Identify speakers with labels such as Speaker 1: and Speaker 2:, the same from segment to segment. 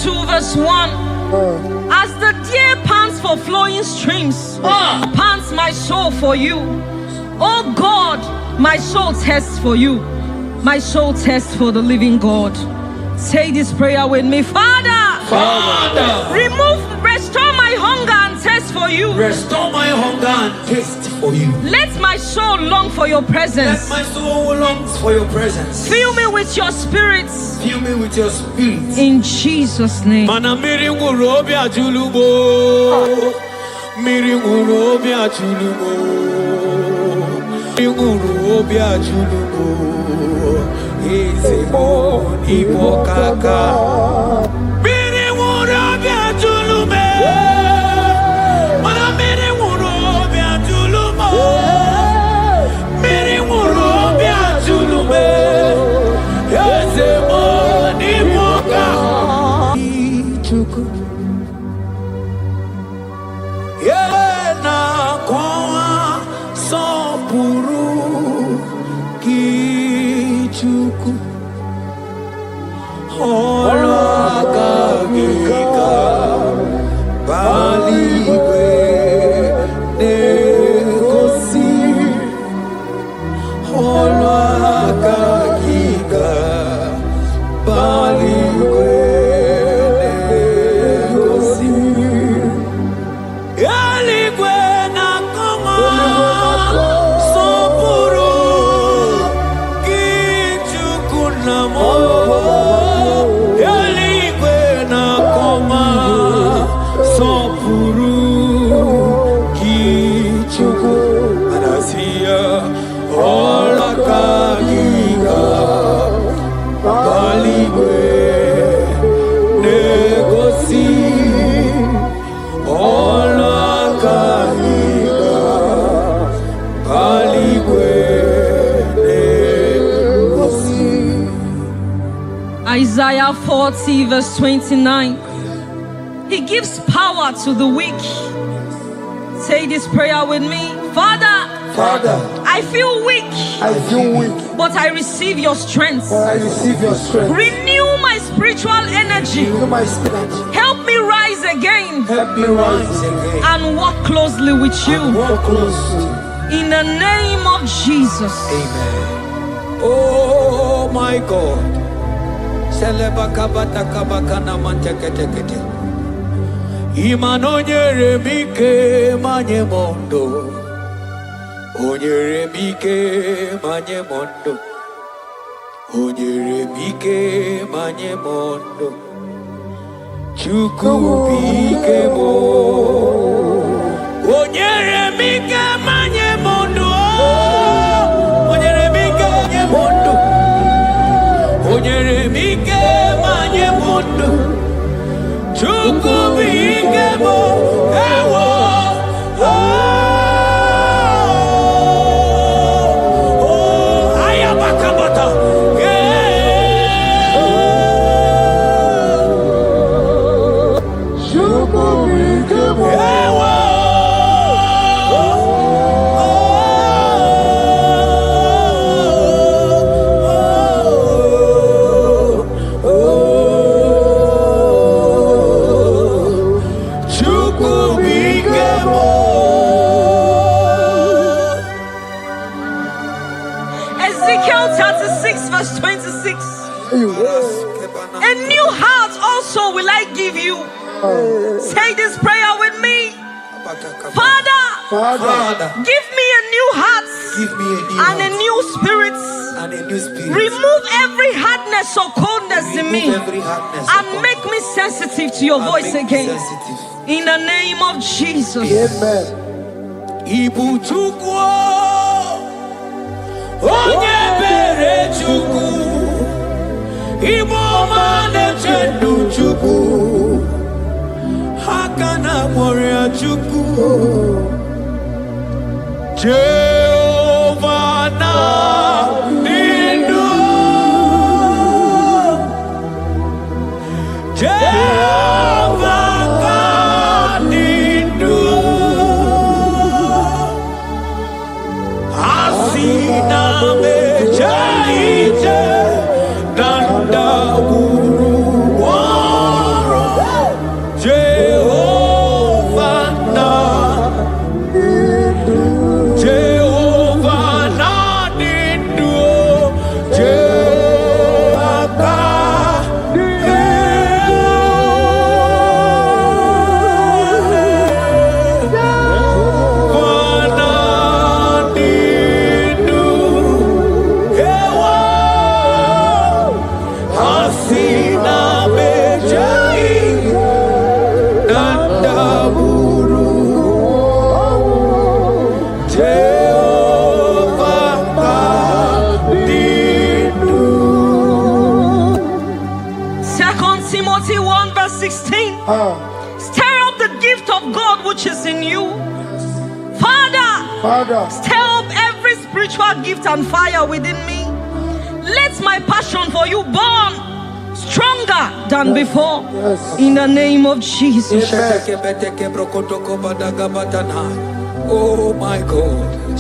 Speaker 1: 2 verse 1. As the deer pants for flowing streams, pants my soul for you. Oh God, my soul thirsts for you. My soul thirsts for the living God. Say this prayer with me. Father, restore my hunger and thirst for you.
Speaker 2: Restore my hunger and taste for you.
Speaker 1: Let my soul long for your presence.
Speaker 2: Let my soul longs for your presence.
Speaker 1: Fill me with your spirits.
Speaker 2: Fill me with your spirit.
Speaker 1: In Jesus' name.
Speaker 2: Mana miri ngurobi ajulubo. Miri ngurobi ajulubo. Miri ngurobi ajulubo. Ezemo ibo kaka. Miri ngurobi ajulume. Mana miri ngurobi ajulumo. Miri ngurobi ajulume. Ezemo ibo kaka. Chuku. Yena kwa sopuru kichuku olwakagika baligwe negosi olwakagika baligwe negosi yaligwe nakoma sopuru kichuku namo yaligwe nakoma sopuru kichuku anasia olakagiga baligwe negosi olakagiga baligwe negosi.
Speaker 1: Isaiah 40 verse 29. He gives power to the weak. Say this prayer with me. Father, I feel weak, but I receive your strength. Renew my spiritual energy. Help me rise again and walk closely with you. In the name of Jesus.
Speaker 2: Amen. Oh my God. Selebakabatakabakana manteketekete. Imanonyere mike manye mondo. Onyere mike manye mondo. Onyere mike manye mondo. Chuku bike mo. Onyere mike manye mondo. Onyere mike manye mondo. Onyere mike manye mondo. Chuku bike mo. Ewo. Ayabakabata. Chuku bike mo. Ewo.
Speaker 1: Ezekiel 36 verse 26. A new heart also will I give you. Say this prayer with me. Father, give me a new heart and a new spirit. Remove every hardness or coldness in me and make me sensitive to your voice again. In the name of Jesus.
Speaker 2: Ibu chukwu onye bere chukwu Ibu ọma na-eche ndụ chukwu aka na mọrịa chukwu Jehova na dị ndụ Jehova ka dị ndụ asị na meche ije na ndagwurugwu ọrụ
Speaker 1: Timothy 1 verse 16. Stir up the gift of God which is in you. Father, stir up every spiritual gift and fire within me. Let my passion for you burn stronger than before. In the name of Jesus.
Speaker 2: Oh my God.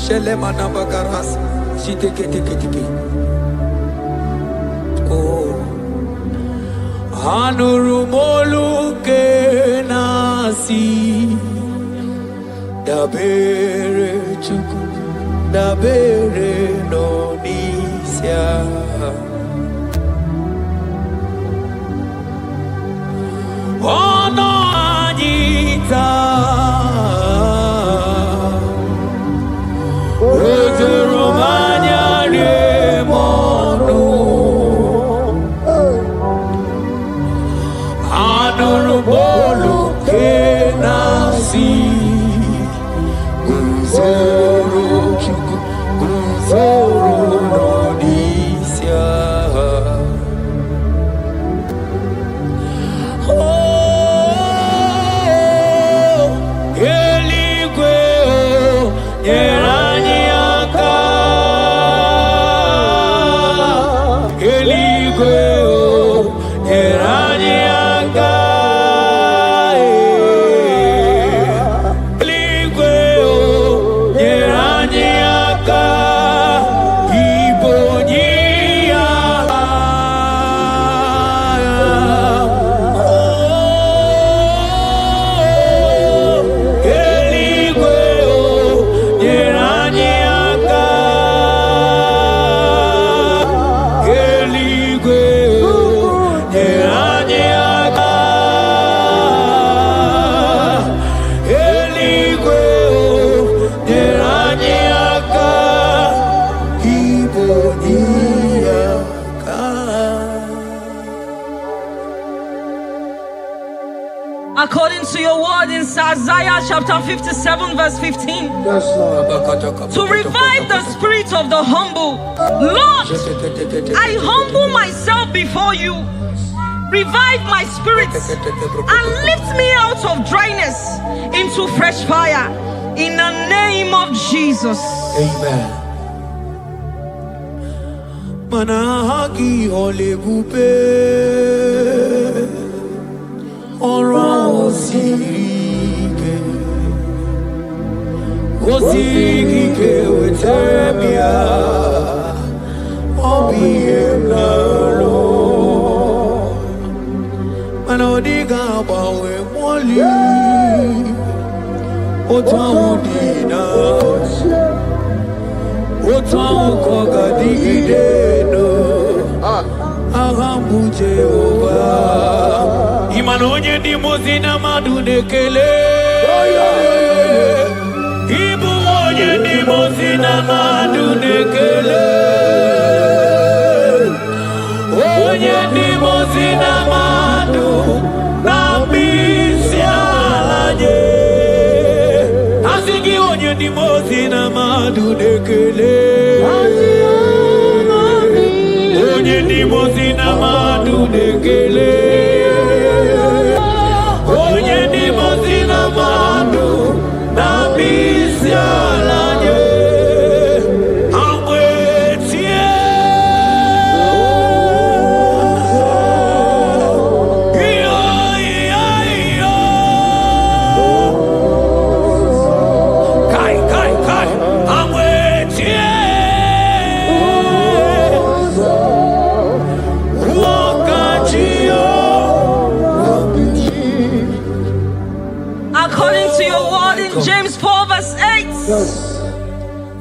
Speaker 2: Oh, Hanurumolu kenasi dabere chuku dabere nonisia ono anita Romania remono Anurubolu kenasi Guzoro nodisia Eligwe yeraniaka Eligwe yeraniaka Eligwe yeraniaka Ibonia Eligwe yeraniaka Eligwe yeraniaka Eligwe yeraniaka Iboniaka.
Speaker 1: According to your word in Isaiah chapter 57 verse 15. To revive the spirit of the humble. Lord, I humble myself before you. Revive my spirit and lift me out of dryness into fresh fire. In the name of Jesus.
Speaker 2: Amen. Manahagi olebupe Oro osirike Osirike wetemia Obiemnalo Manodiga bawe mwali Otaudina Otaukoga digideno Ahambu Jehovah Imanonye ni mozina madunekele Ibu onye ni mozina madunekele Onye ni mozina madu Nambisi alaje Asigi onye ni mozina madunekele Onye ni mozina madunekele Onye ni mozina madu na bisialanye amwetie iyo kai amwetie
Speaker 1: According to your word in James 4 verse 8.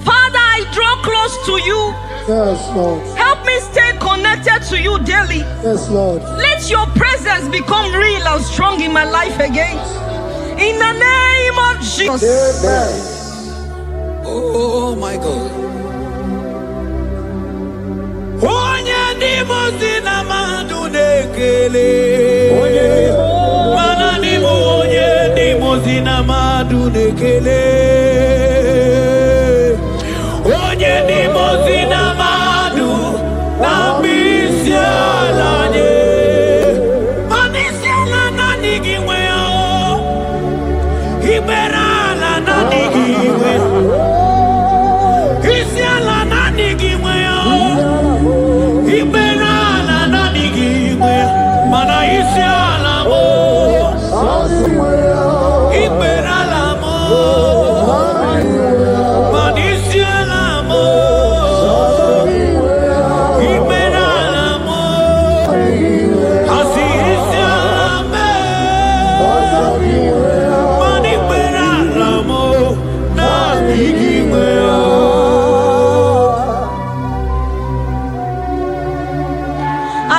Speaker 1: Father, I draw close to you.
Speaker 3: Yes, Lord.
Speaker 1: Help me stay connected to you daily.
Speaker 3: Yes, Lord.
Speaker 1: Let your presence become real and strong in my life again. In the name of Jesus.
Speaker 3: Amen.
Speaker 2: Oh my God. Onye ni mozina madunekele Mana ni onye ni mozina madunekele Onye ni mozina madu na bisialanye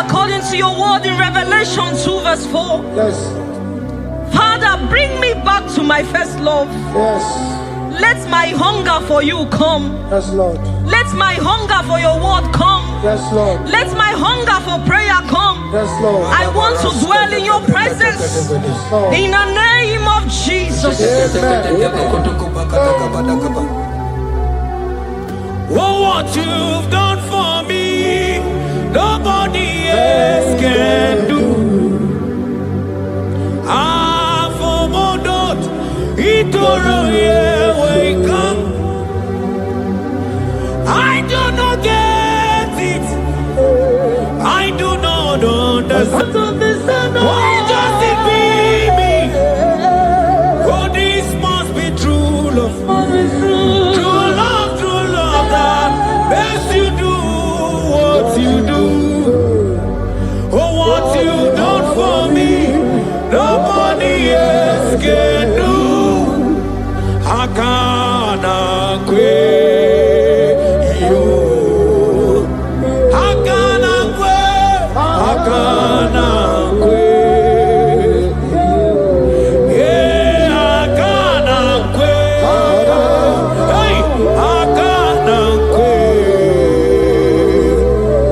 Speaker 1: According to your word in Revelation 2 verse 4.
Speaker 3: Yes.
Speaker 1: Father, bring me back to my first love.
Speaker 3: Yes.
Speaker 1: Let my hunger for you come.
Speaker 3: Yes, Lord.
Speaker 1: Let my hunger for your word come.
Speaker 3: Yes, Lord.
Speaker 1: Let my hunger for prayer come.
Speaker 3: Yes, Lord.
Speaker 1: I want to dwell in your presence.
Speaker 3: Lord.
Speaker 1: In the name of Jesus.
Speaker 2: Oh, what you've done for me, nobody else can do. For Modot, Itoro, we come. I do not get it. I do not understand. Why does it be me? Oh, this must be true love. True love that makes you do what you do. Oh, what you done for me, nobody else can do. Hakana kwe yo. Hakana kwe. Hakana kwe. Yeah, hakana kwe. Hey, hakana kwe.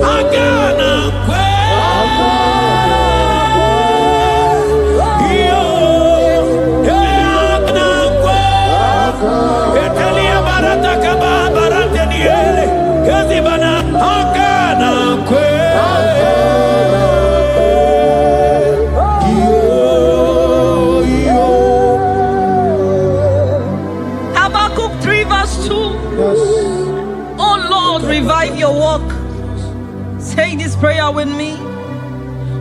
Speaker 2: Hakana kwe. Yo. Yeah, hakana kwe. Etelia barata kaba barate niele. Kazi bana hakana kwe.
Speaker 1: Habakkuk 3 verse 2.
Speaker 3: Yes.
Speaker 1: Oh Lord, revive your work. Say this prayer with me.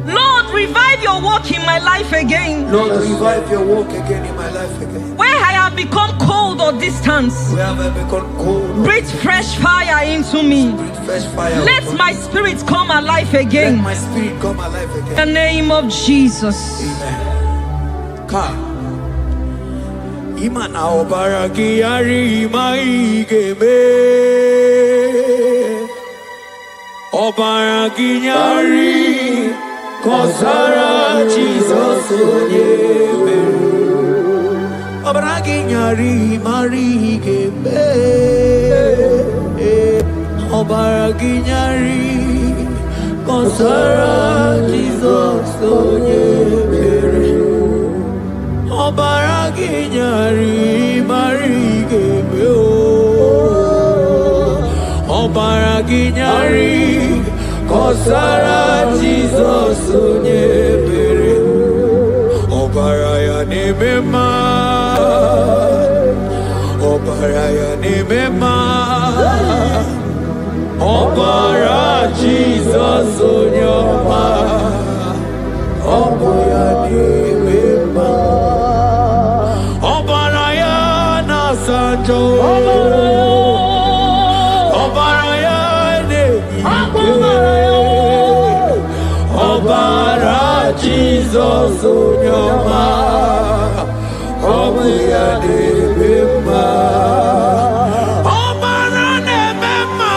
Speaker 1: Lord, revive your work in my life again.
Speaker 2: Lord, revive your work again in my life again.
Speaker 1: Where I have become cold or distant,
Speaker 2: Where have I become cold?
Speaker 1: breathe fresh fire into me.
Speaker 2: Breathe fresh fire.
Speaker 1: Let my spirit come alive
Speaker 2: Let
Speaker 1: again.
Speaker 2: my spirit come alive
Speaker 1: In
Speaker 2: again.
Speaker 1: the name of Jesus.
Speaker 2: Amen. Ka. Imana obaraki ari maigeme. Obaraki nyari kosara Jesus onyeme. Obaraki nyari marigeme. Obaraki nyari kosara Jesus onyeme. Obaraki nyari marigeme o. Obaraki nyari kosara Jesus onyebere. Obaraya nemema. Obaraya nemema. Obara Jesus onyoma. Obaraya nemema. Obaraya nasanjo. Obaraya ne. Obara Jesus onyoma. Obaraya nemema. Obara nemema.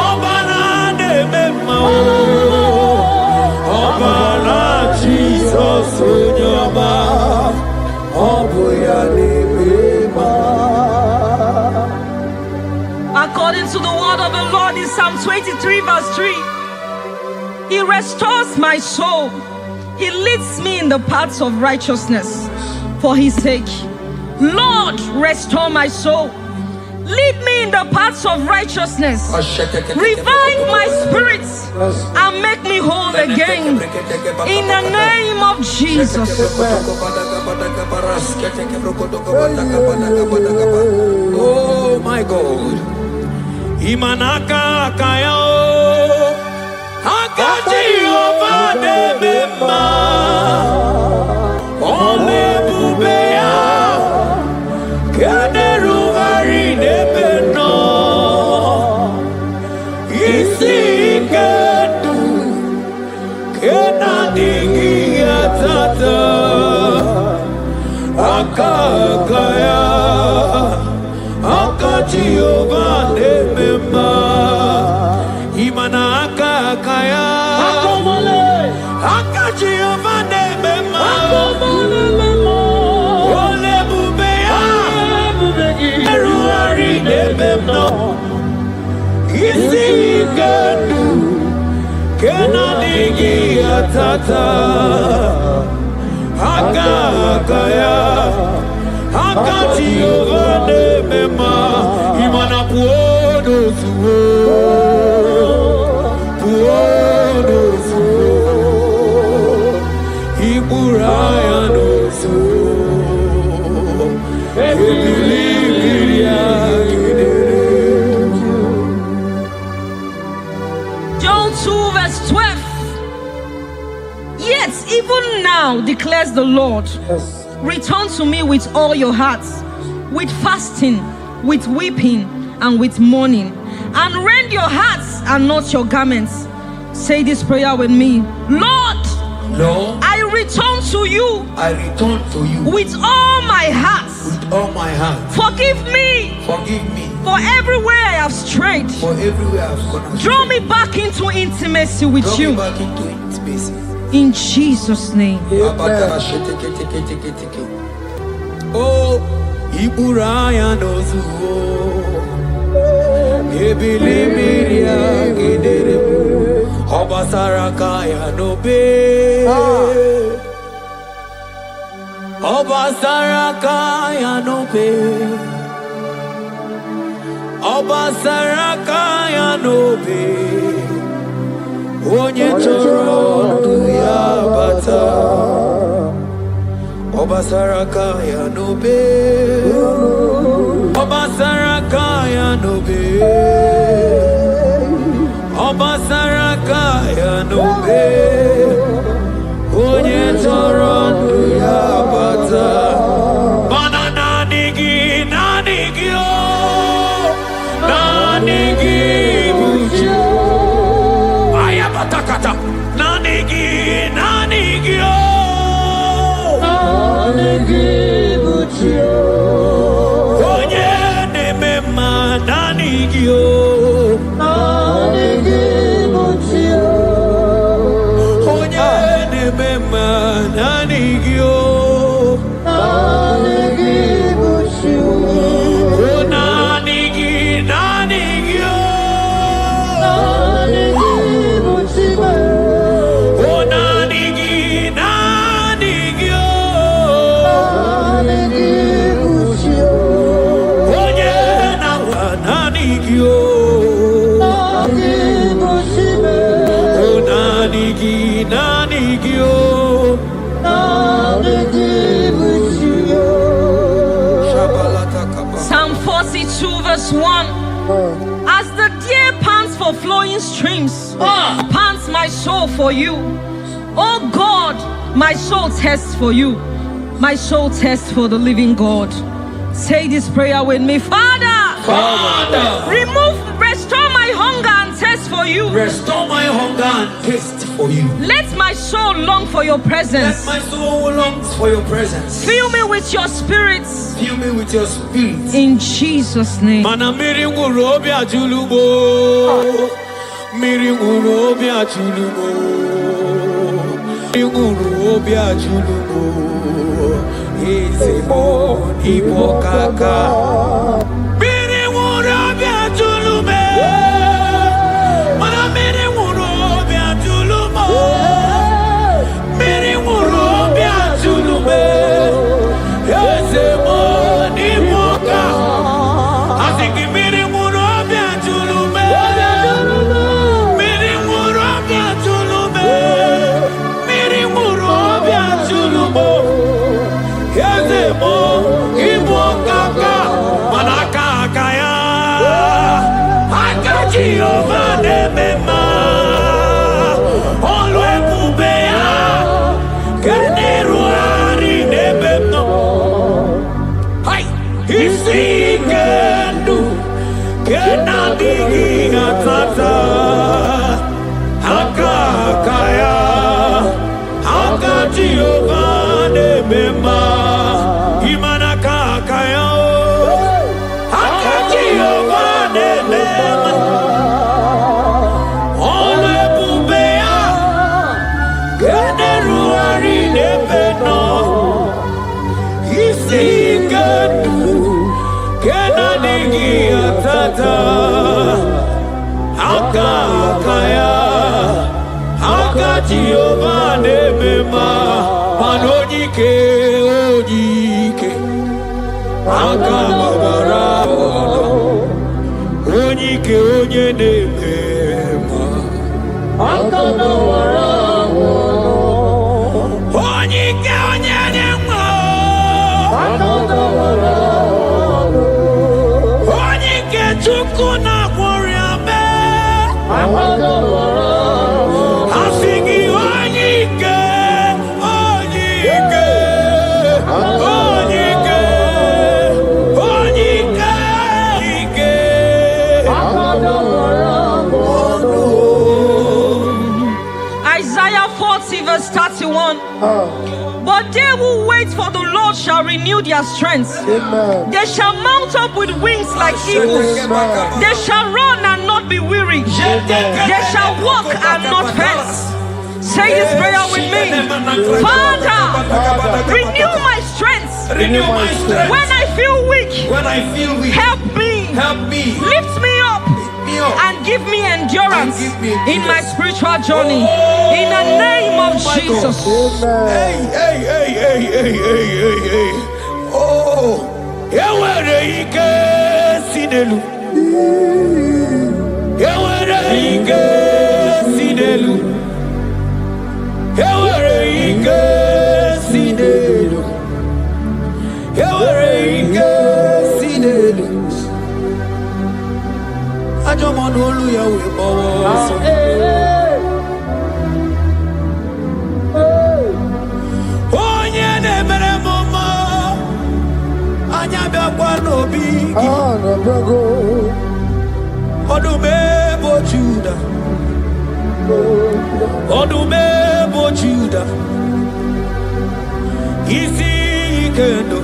Speaker 2: Obara nemema. Obara Jesus onyoma. Obaraya nemema.
Speaker 1: According to the word of the Lord in Psalm 23 verse 3, He restores my soul. He leads me in the paths of righteousness for His sake. Lord, restore my soul. Lead me in the paths of righteousness. Revive my spirit and make me whole again. In the name of Jesus.
Speaker 2: Oh my God. Imanaka kayao. Hakati ovade mema. Ole bubeya. Kaderu harine beno. Isi kedu. Kena dingi atata. Akakaya. Akati ovade mema. Imanaka Kenadigi atata Agaya Akati ovane mema Imana puodo suo Puodo suo Iburaya no suo
Speaker 1: John 2 verse 12. Yet even now declares the Lord,
Speaker 3: Yes.
Speaker 1: return to me with all your hearts, with fasting, with weeping, and with mourning, and rend your hearts and not your garments. Say this prayer with me. Lord,
Speaker 2: Lord,
Speaker 1: I return to you
Speaker 2: I return to you
Speaker 1: with all my heart.
Speaker 2: with all my heart.
Speaker 1: Forgive me
Speaker 2: Forgive me
Speaker 1: for everywhere I have strayed.
Speaker 2: for everywhere I've gone astray.
Speaker 1: Draw me back into intimacy with
Speaker 2: Draw
Speaker 1: you.
Speaker 2: me back into intimacy.
Speaker 1: In Jesus' name.
Speaker 2: Oh, Iburaya nozuo Ebilimiria gederebo Obasarakaya nobe Obasarakaya nobe Obasarakaya nobe Onye choro ya bata Obasarakaya nobe Obasarakaya nobe Obasarakaya nobe Onye choro ya bata Banana nigi nanigi o Nanigi buju Ayabatakata Nanigi nanigi o Onye nemema nanigio Onye nemema nanigio Nanigi nanigio Nanigi nanigio Onye nawa nanigio Nanigi nanigio
Speaker 1: Psalm 42 verse 1. As the deer pants for flowing streams, pants my soul for you. Oh God, my soul thirsts for you. My soul thirsts for the living God. Say this prayer with me. Father, restore my hunger and thirst for you.
Speaker 2: Restore my hunger and taste for you.
Speaker 1: Let my soul long for your
Speaker 2: Let
Speaker 1: presence.
Speaker 2: my soul longs for your presence.
Speaker 1: Fill me with your spirit.
Speaker 2: Fill me with your spirit.
Speaker 1: In Jesus' name.
Speaker 2: Mana miri nguru obi ajulumo. Miri nguru obi ajulumo. Miri nguru obi ajulumo. Ezemo ibo kaka. Miri nguru obi ajulume. Mana miri nguru obi ajulumo. Miri nguru obi ajulume. Ezemo ibo kaka. Asiki miri nguru obi ajulume. Miri nguru obi ajulume. Miri nguru obi ajulumo. Ezemo ibo kaka. Manaka Jehovah Nebema, Manojike, Ojike, Akamabara, Ojike, Oje Nebema, Akamabara, Ojike, Oje Nebema, Akamabara, Ojike, Chukuna, Wariame, Akamabara.
Speaker 1: Isaiah 40 verse 31. But they who wait for the Lord shall renew their strength.
Speaker 3: Amen.
Speaker 1: They shall mount up with wings like eagles.
Speaker 3: Amen.
Speaker 1: They shall run and not be weary. They shall walk and not faint. Say this prayer with me. Father, renew my strength.
Speaker 2: Renew my strength.
Speaker 1: When I feel weak, help me. Lift me up and give me endurance in my spiritual journey. In the name of Jesus.
Speaker 2: Hey. Oh, Sinelu. Sinelu. Odumebo Judah, Isi Kendo,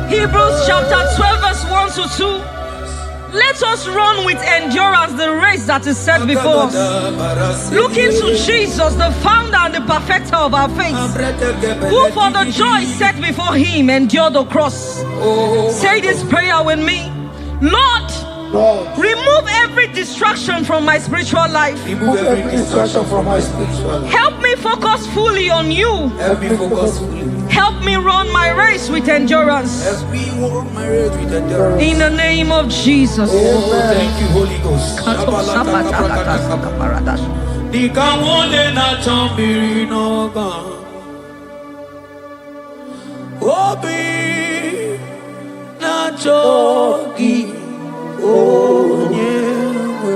Speaker 1: Hebrews chapter 12 verse 1 to 2. Let us run with endurance the race that is set before us, looking to Jesus, the founder and the perfecter of our faith, who for the joy set before him endured the cross. Say this prayer with me. Lord, remove every distraction from my spiritual life.
Speaker 3: Remove every distraction from my spiritual life.
Speaker 1: Help me focus fully on you.
Speaker 3: Help me focus fully.
Speaker 1: Help me run my race with endurance.
Speaker 3: Help me run my race with endurance.
Speaker 1: In the name of Jesus.
Speaker 3: Amen.
Speaker 2: Thank you, Holy Ghost. Obi na chogi onyewe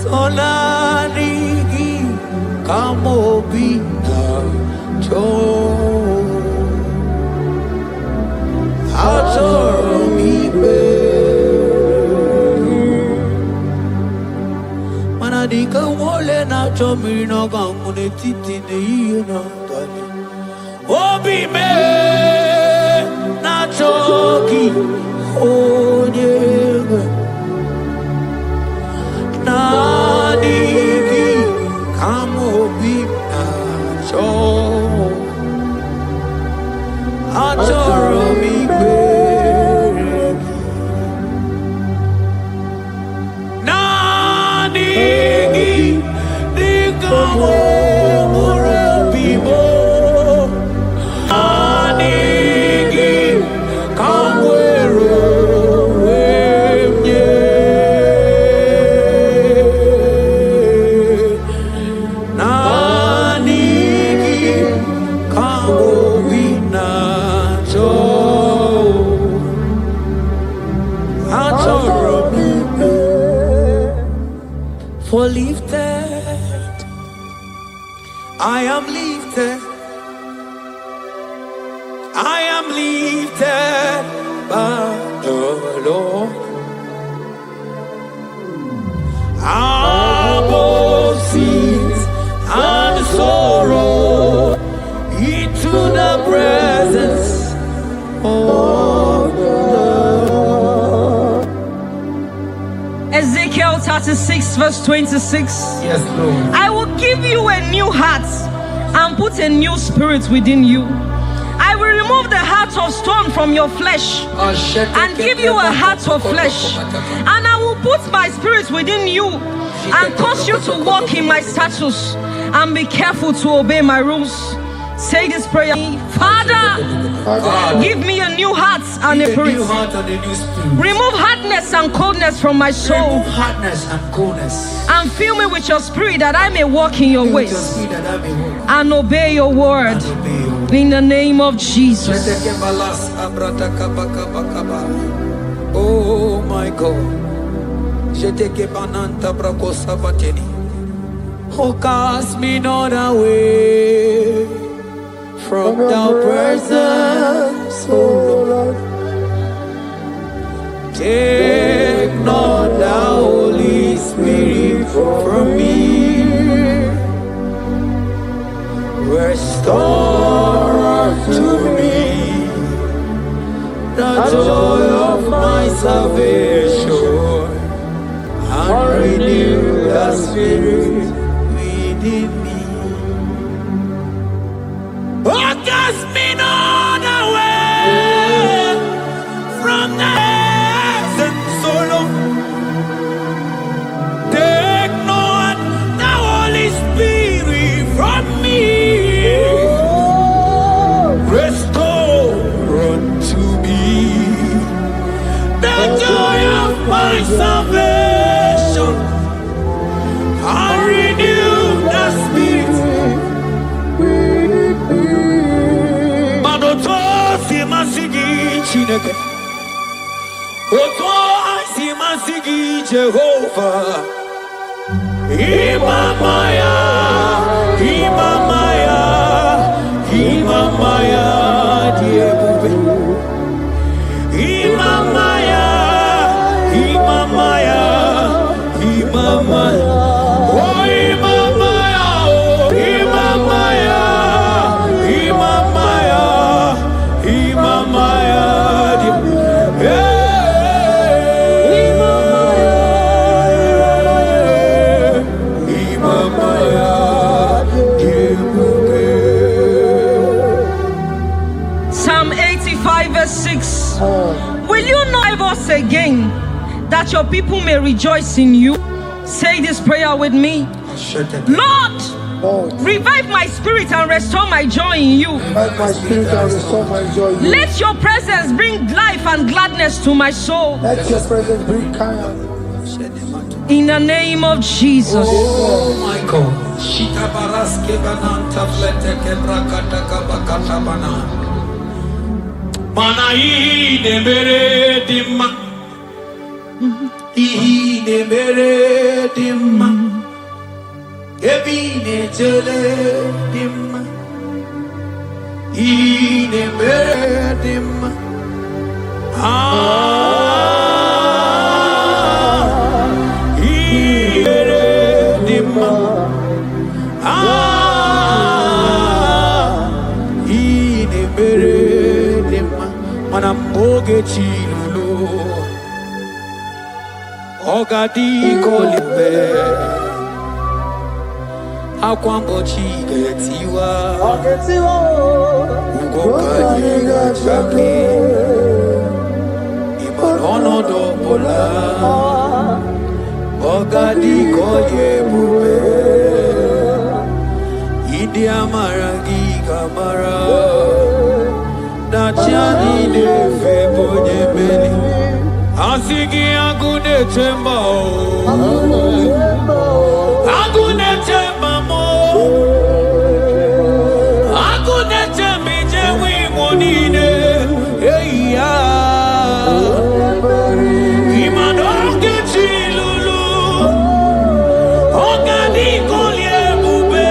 Speaker 2: sonarigi kamobi na cho atoromibe manadika wole na chomiri na gamune titi ne yena tani Obi me na choki onyewe na digi kamobi na cho atoromi beregi na digi dikawo murabibo For lifted, I am lifted, I am lifted by the Lord. Above seas
Speaker 1: 6 verse 26.
Speaker 3: Yes, Lord.
Speaker 1: I will give you a new heart and put a new spirit within you. I will remove the heart of stone from your flesh and give you a heart of flesh. And I will put my spirit within you and cause you to walk in my statutes and be careful to obey my rules. Say this prayer. Father, give me a new heart and a spirit. Remove hardness and coldness from my soul.
Speaker 3: Remove hardness and coldness.
Speaker 1: And fill me with your spirit that I may walk in your ways and obey your word. In the name of Jesus.
Speaker 3: Oh my God. Oh, cast me not away from thy presence, oh Lord. Take not the Holy Spirit from me. Restore unto me the joy of my salvation and renew the spirit within me. Oh, cast me not away from the presence, oh Lord. Take not the Holy Spirit from me. Restore unto me the joy of my salvation and renew the spirit. Manoto si masigi Chineke, Oto si masigi Jehovah. Imamaya, Imamaya, Imamaya, Diebube. Imamaya, Imamaya, Imamaya. Oh, Imamaya, oh, Imamaya, Imamaya, Imamaya, Diebube.
Speaker 1: Psalm 85 verse 6. Will you not give us again that your people may rejoice in you? Say this prayer with me. Lord, revive my spirit and restore my joy in you.
Speaker 4: Revive my spirit and restore my joy in you.
Speaker 1: Let your presence bring life and gladness to my soul.
Speaker 4: Let your presence bring kindness.
Speaker 1: In the name of Jesus.
Speaker 3: Oh my God. Shita baraske bananta flete kebrakata kabakata bana. Mana ine mere dimma. Ine mere dimma. Ebine jele dimma. Ine mere dimma. Manamboge chilulu Ogadi kolimbe Akwambo chigetiwa Ugoka yiga chake Imanono dobola Ogadi koye bube Idi amaragi kamara Nachani de febonye beli Asigi agune temba Agune temba mo Agune tembi jewi monine Eya Imanoke chilulu Ogani kolye bube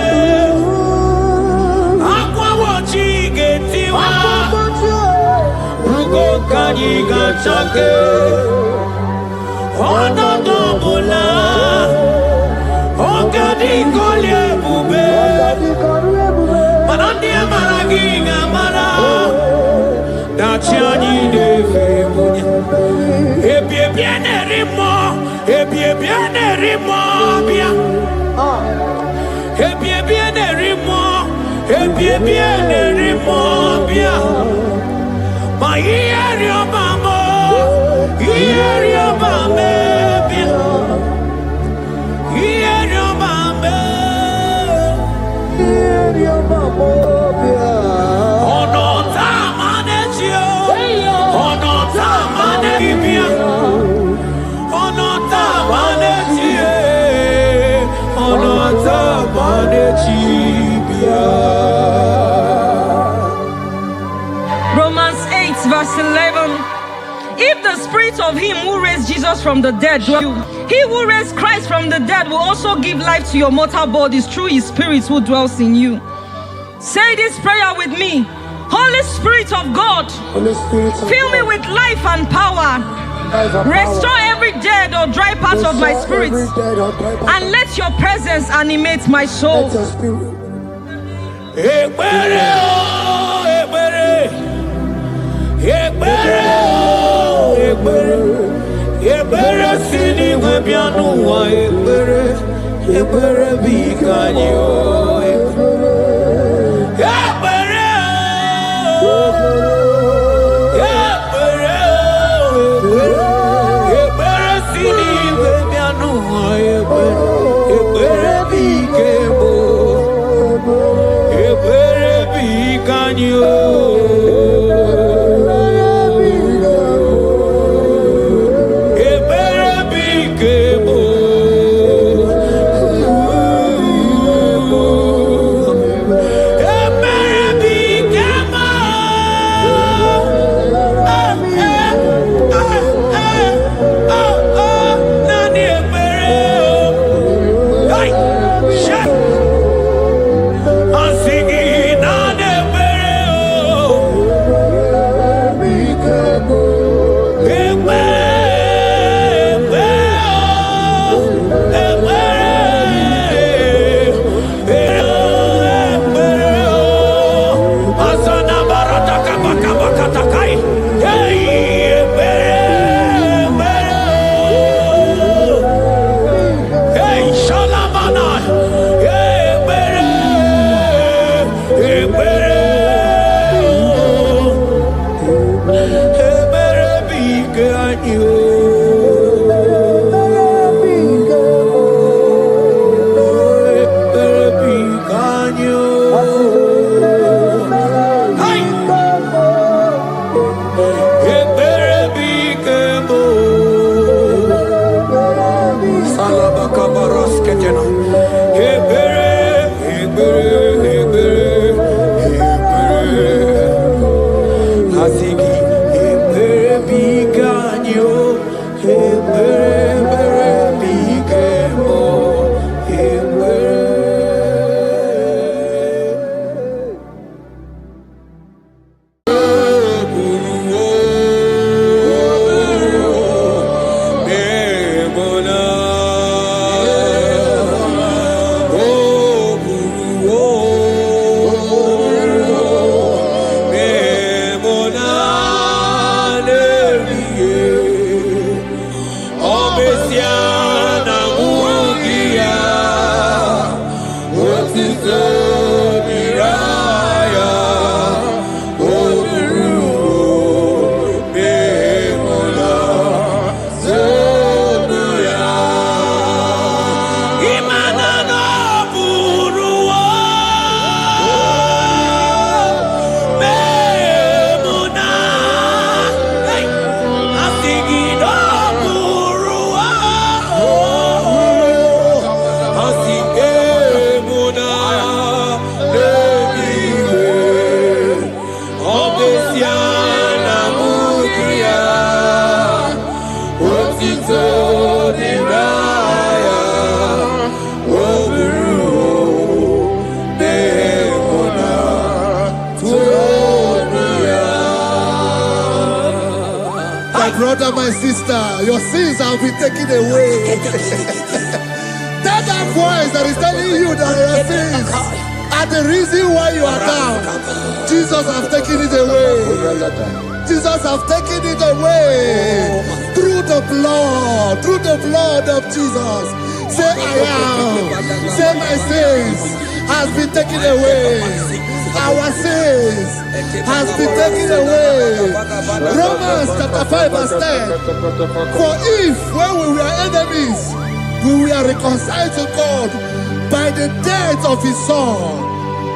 Speaker 3: Akwa wachi getiwa Kanyi gachake Ono dobola Ogadi kolye bube Manandi amaragi ngamara Dachiani de febunya Ebie biene rimo Ebie
Speaker 1: Romans 8 verse 11. If the spirit of him who raised Jesus from the dead dwells in you, he who raised Christ from the dead will also give life to your mortal bodies through his spirit who dwells in you. Say this prayer with me. Holy Spirit of God, fill me with life and power. Restore every dead or dry part of my spirit, and let your presence animate my soul.
Speaker 5: Brother, my sister, your sins have been taken away. That voice that is telling you that your sins are the reason why you are down, Jesus has taken it away. Jesus has taken it away through the blood of Jesus. Say I am. Say my sins has been taken away. Our sins has been taken away. Romans chapter 5 verse 10. For if when we were enemies, we were reconciled to God by the death of his son,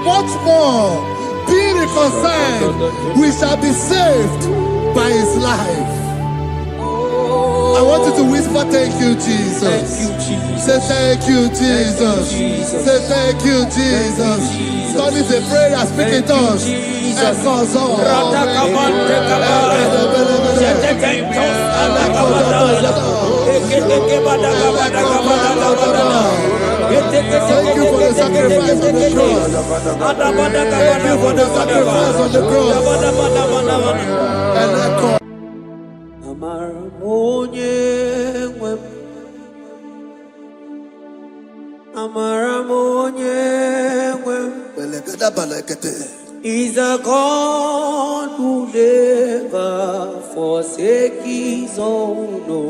Speaker 5: much more, being reconciled, we shall be saved by his life. I want you to whisper, thank you, Jesus.
Speaker 2: Thank you, Jesus.
Speaker 5: Say thank you, Jesus. Say thank you, Jesus. Turn it a prayer, speak in tongues. Thank you for the sacrifice on the cross. Thank you for the sacrifice on the cross. And echo.
Speaker 2: He's a God who never forsake his own. No.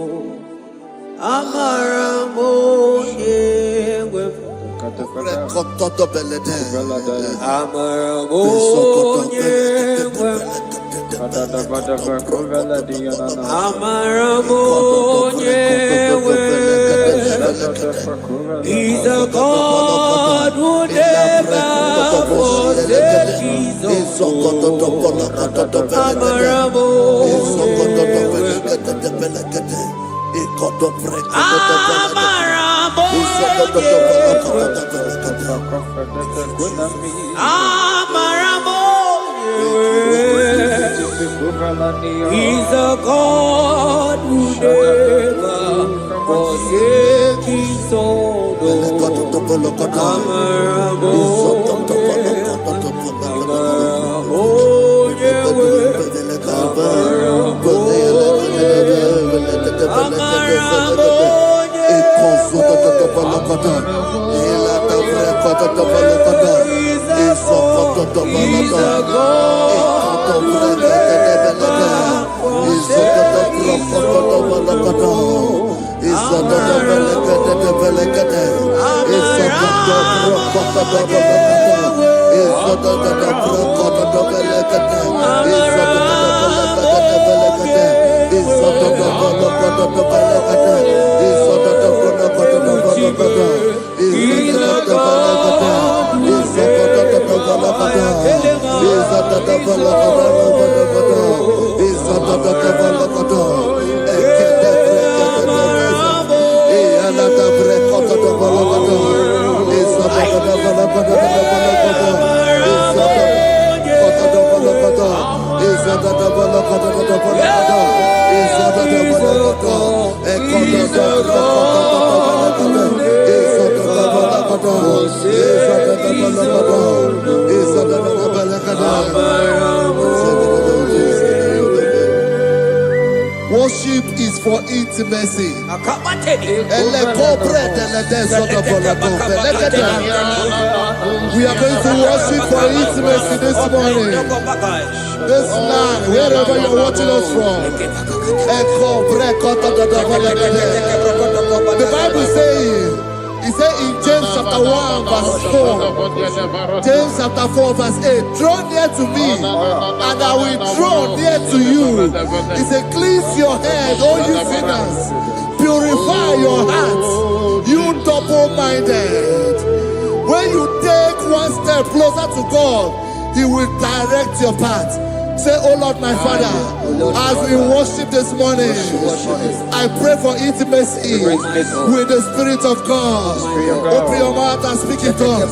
Speaker 2: He's a God who never forsake his He's a God who never forsake his own.
Speaker 5: Worship is for intimacy. We are going to worship for intimacy this morning. This land, wherever you're watching us from. The Bible says, it says in James chapter 1 verse 4, James chapter 4 verse 8, draw near to me and I will draw near to you. It says, cleanse your head, all you sinners, purify your hearts, you double-minded. When you take one step closer to God, he will direct your path. Say, oh Lord, my Father, as we worship this morning, I pray for intimacy with the Spirit of God. Open your mouth and speak it to us.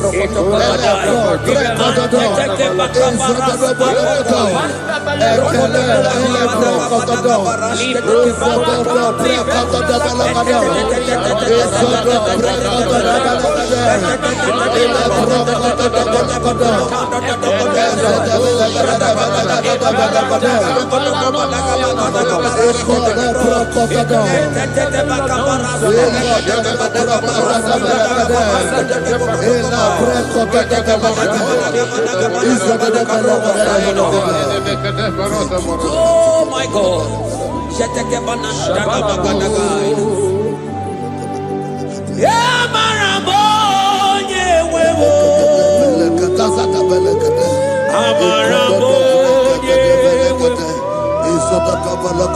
Speaker 2: my God.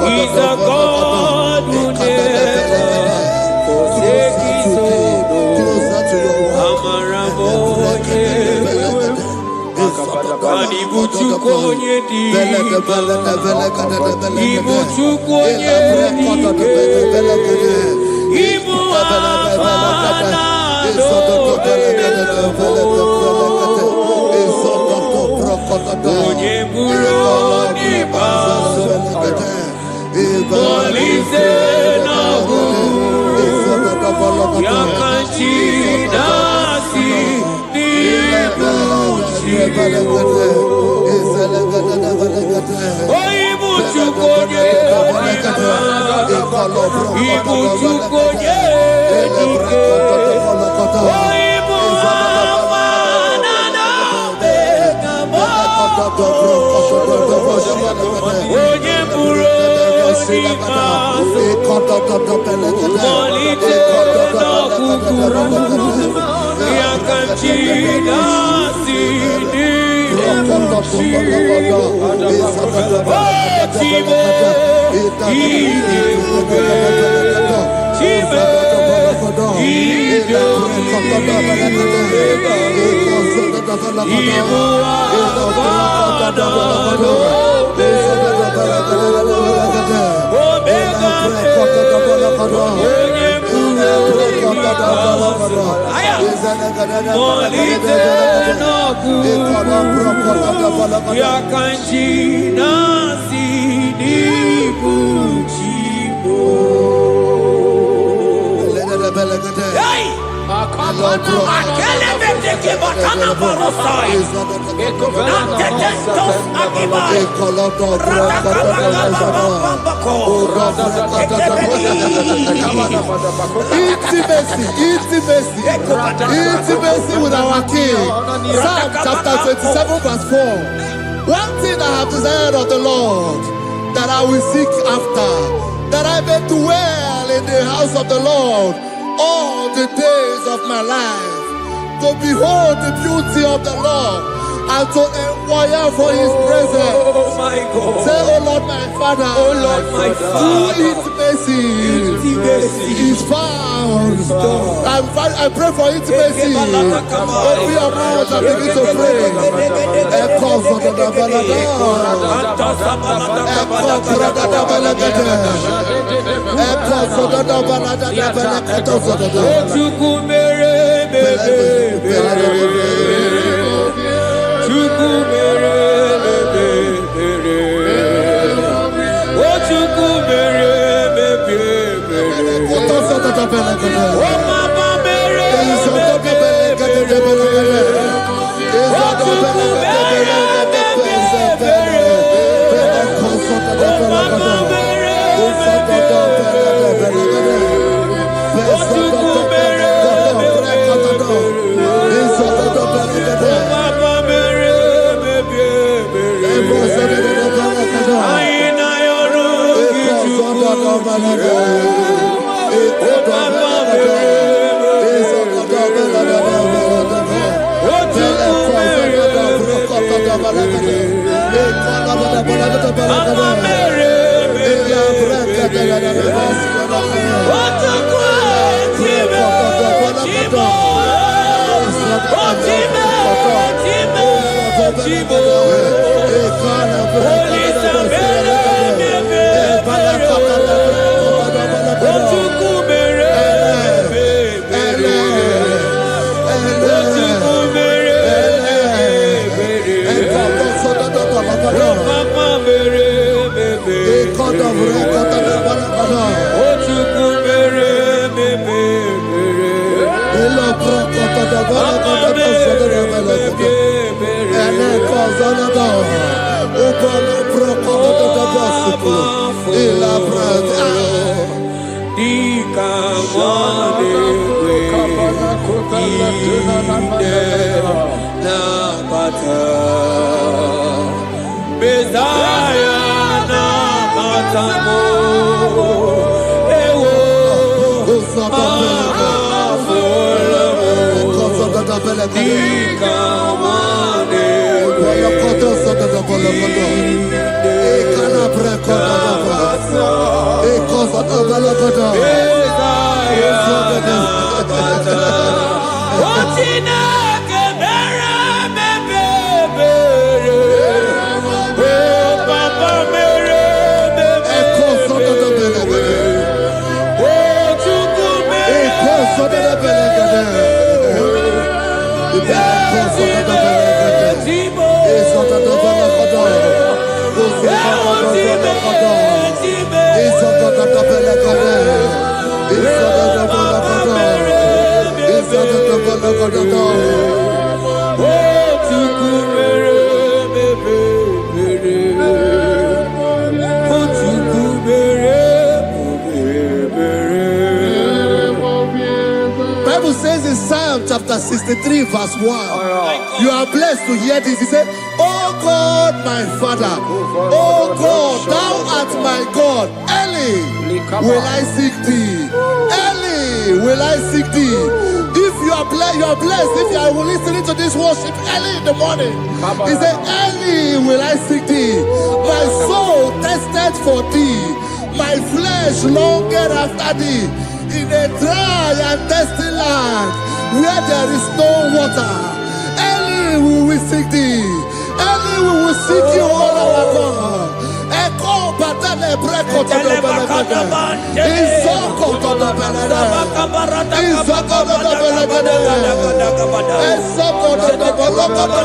Speaker 2: He's a God who never forsakes his
Speaker 5: Intimacy with our King. Psalm chapter 27 verse 4. One thing I have desired of the Lord, that I will seek after, that I may dwell in the house of the Lord all the days of my life, to behold the beauty of the Lord and to inquire for his presence.
Speaker 2: Oh my God.
Speaker 5: Say, oh Lord my Father,
Speaker 2: oh Lord my Father,
Speaker 5: intimacy is found. I pray for intimacy. Open your mouth and begin to pray. Bible says in Psalm chapter 63 verse 1, you are blessed to hear this. He said, "Oh God, my Father, oh God, thou art my God. Early will I seek thee. Early will I seek thee." If you are blessed if you are listening to this worship early in the morning. He said, "Early will I seek thee. My soul thirsted for thee. My flesh longed after thee. In a dry and thirsty land where there is no water. Early will we seek thee. Early we will seek you, all our God. Echo batale breko to the belagade. Isoko to the belagade. Isoko to the belagade. Isoko to the belagade.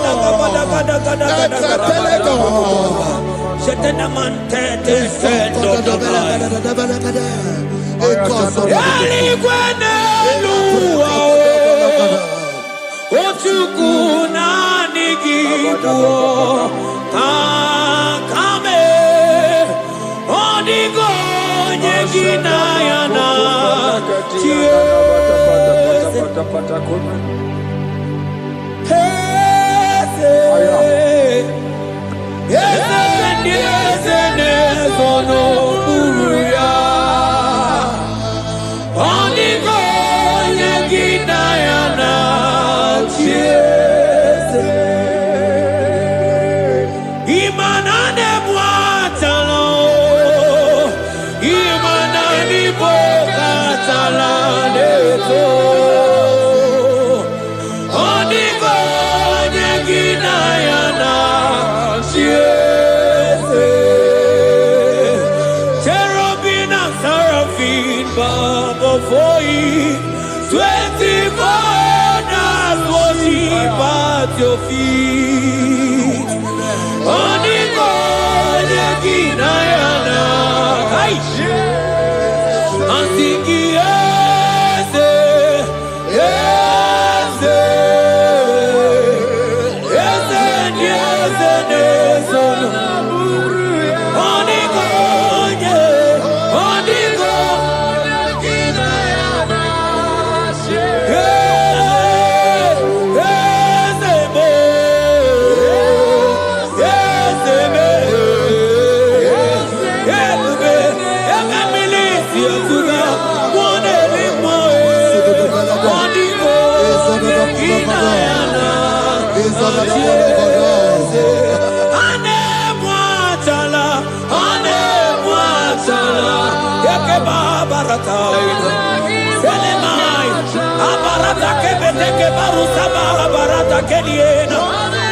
Speaker 2: For you, 24 hours worship at your feet. Oniko yekinayana, ansiki yese, yese, yese, yese, nesono. Oniko ye, oniko.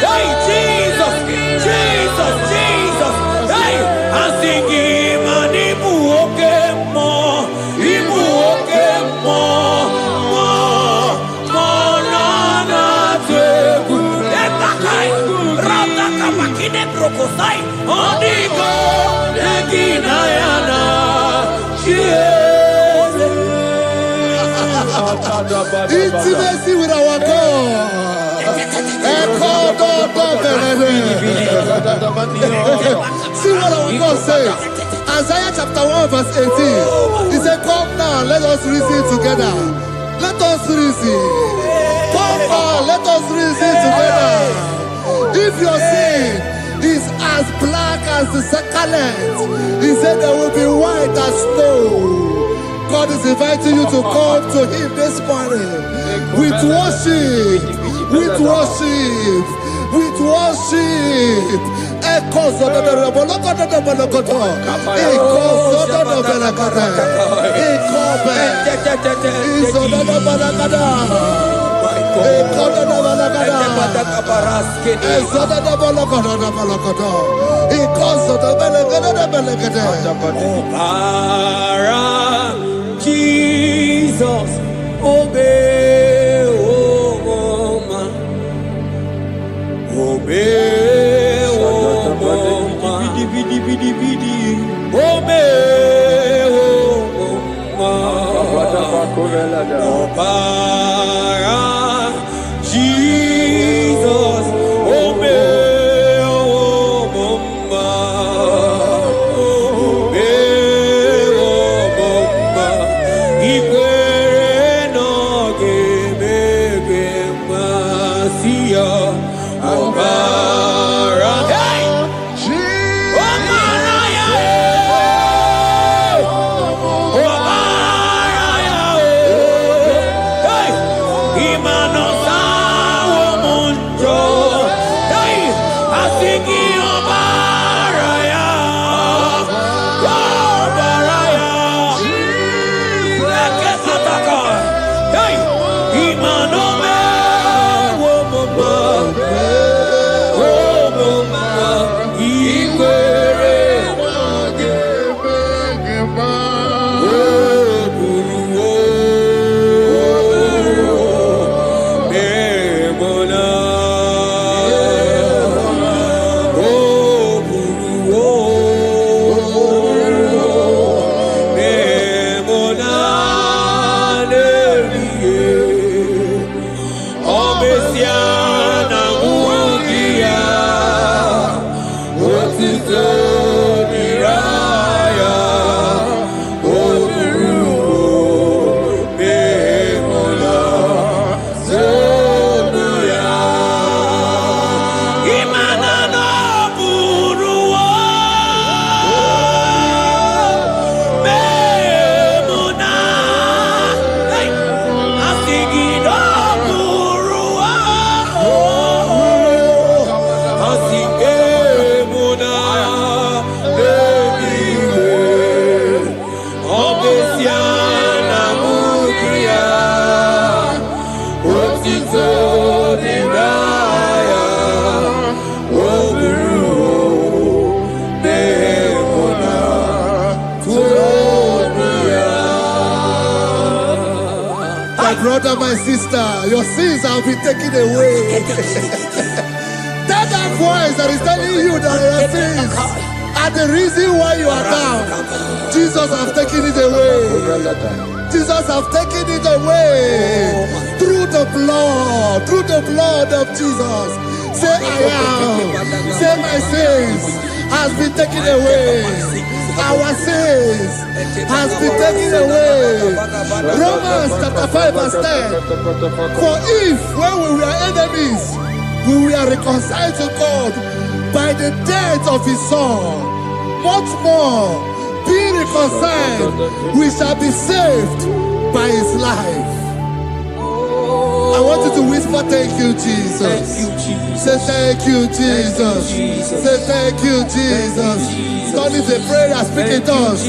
Speaker 2: Hey, Jesus, Jesus, Jesus. Hey, I'm singing, man, ibu okemo, na na teku. Ekakai, rata kamakine brokosai, onigo, neginayana,
Speaker 5: Intimacy with our God. See what our God says. Isaiah chapter 1 verse 18. He said, "Come now, let us reason together. Let us reason. Come on, let us reason together. If your sin is as black as the scarlet, he said there will be white as snow." God is inviting you to come to him this morning with worship, with worship, with worship. Echoes of the Bologata, the Bologata, echoes of the Belagata, echoes of the Balagada, echoes of the Balagada, echoes of the Balagada, echoes of the Balagada,
Speaker 2: Jesus, obey, obey, Jesus,
Speaker 5: brother, my sister, your sins have been taken away. That voice that is telling you that your sins are the reason why you are down. Jesus has taken it away. Jesus has taken it away through the blood of Jesus. Say I am. Say my sins has been taken away. Our sins has been taken away. Romans chapter 5 verse 10. For if when we were enemies, we were reconciled to God by the death of his son, much more being reconciled, we shall be saved by his life. I want you to whisper, thank you, Jesus.
Speaker 2: Thank you, Jesus.
Speaker 5: Say thank you, Jesus. Say thank you, Jesus. Turn it a prayer, speak in tongues.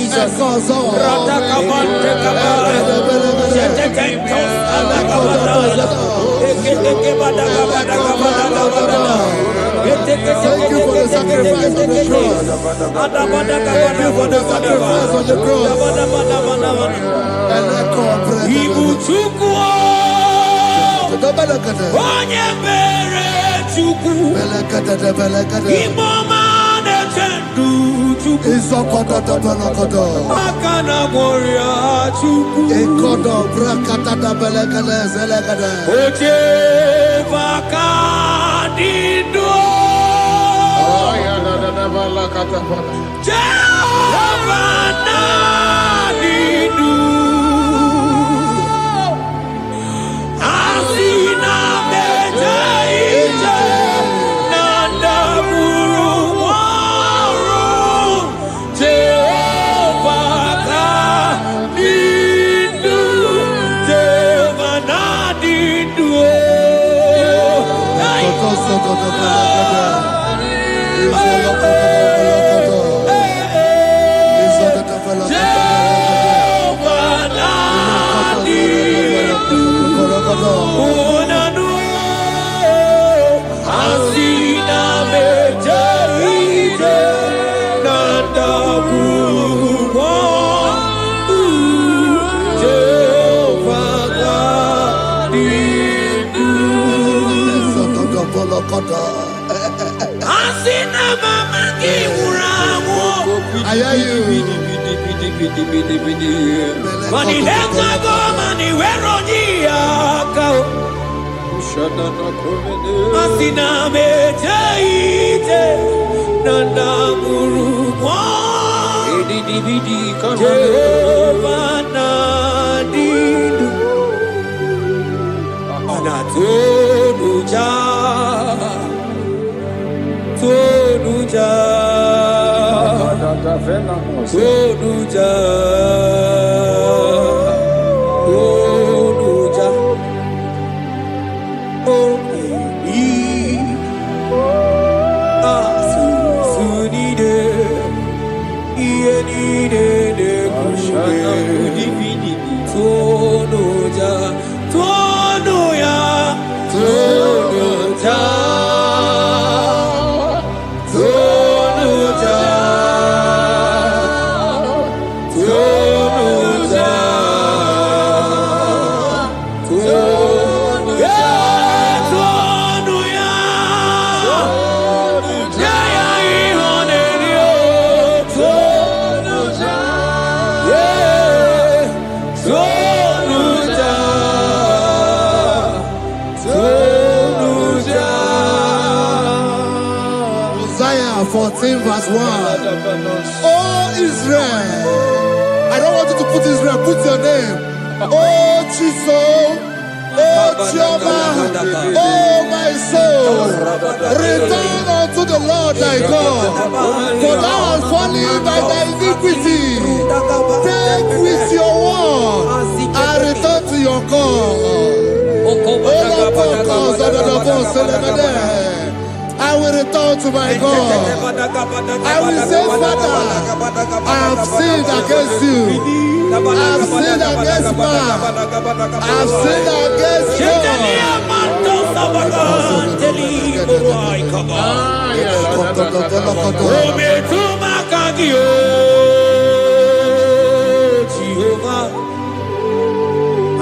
Speaker 5: Echoes on. Thank you for the sacrifice on the cross. Thank you for the sacrifice on the cross.
Speaker 2: Onye mere Chukwu Imoma na-echendu Chukwu Aka na gboria Chukwu Oche baka dido Jehovah na dido
Speaker 5: Isaiah 14 verse 1. Oh Israel, I don't want you to put Israel, put your name. Oh Chiso, oh Chioma, oh my soul, return unto the Lord thy God, for thou art fallen by thy iniquity. Take with your word and return to your God. I will return to my God. I will say, Father, I have sinned against you. I have sinned against man. I have sinned against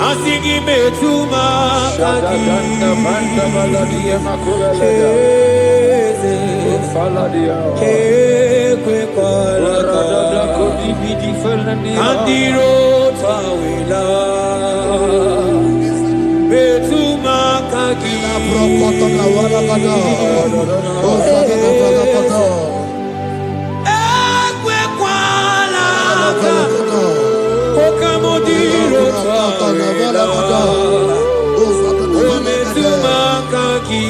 Speaker 2: Asigi metuma kagi kwe andiro tawila metuma kagi kwe kwala okamodiro tawila metuma kagi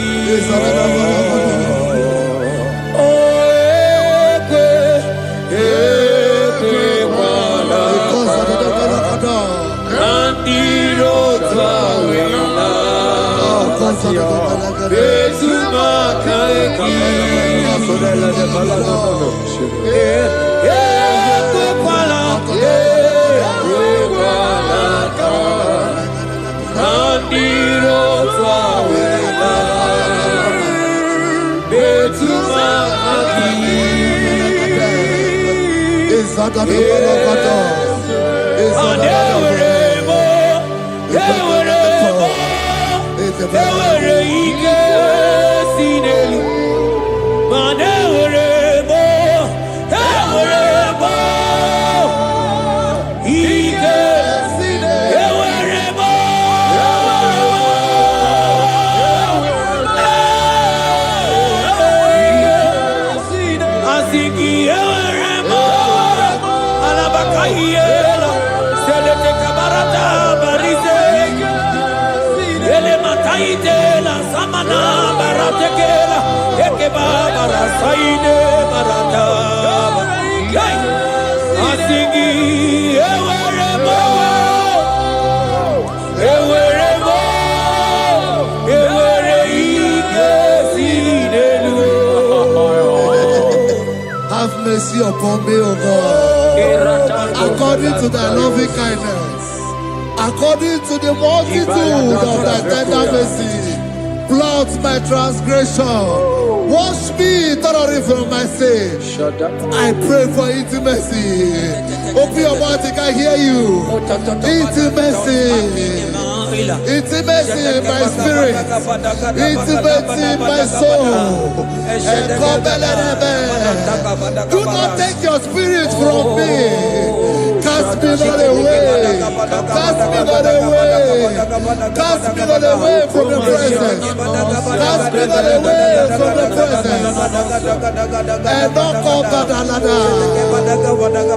Speaker 5: mercy upon me, O God. According to thy loving kindness, according to the multitude of thy tender mercy, blot my transgression. Wash me thoroughly from my sin. I pray for intimacy. Open your mouth, I can hear you. Intimacy. Intimacy in my spirit. Intimacy in my soul. Do not take your spirit from me. Cast me not away. Cast me not away. Cast me not away from the presence. Cast me not away from the presence. And not come back another.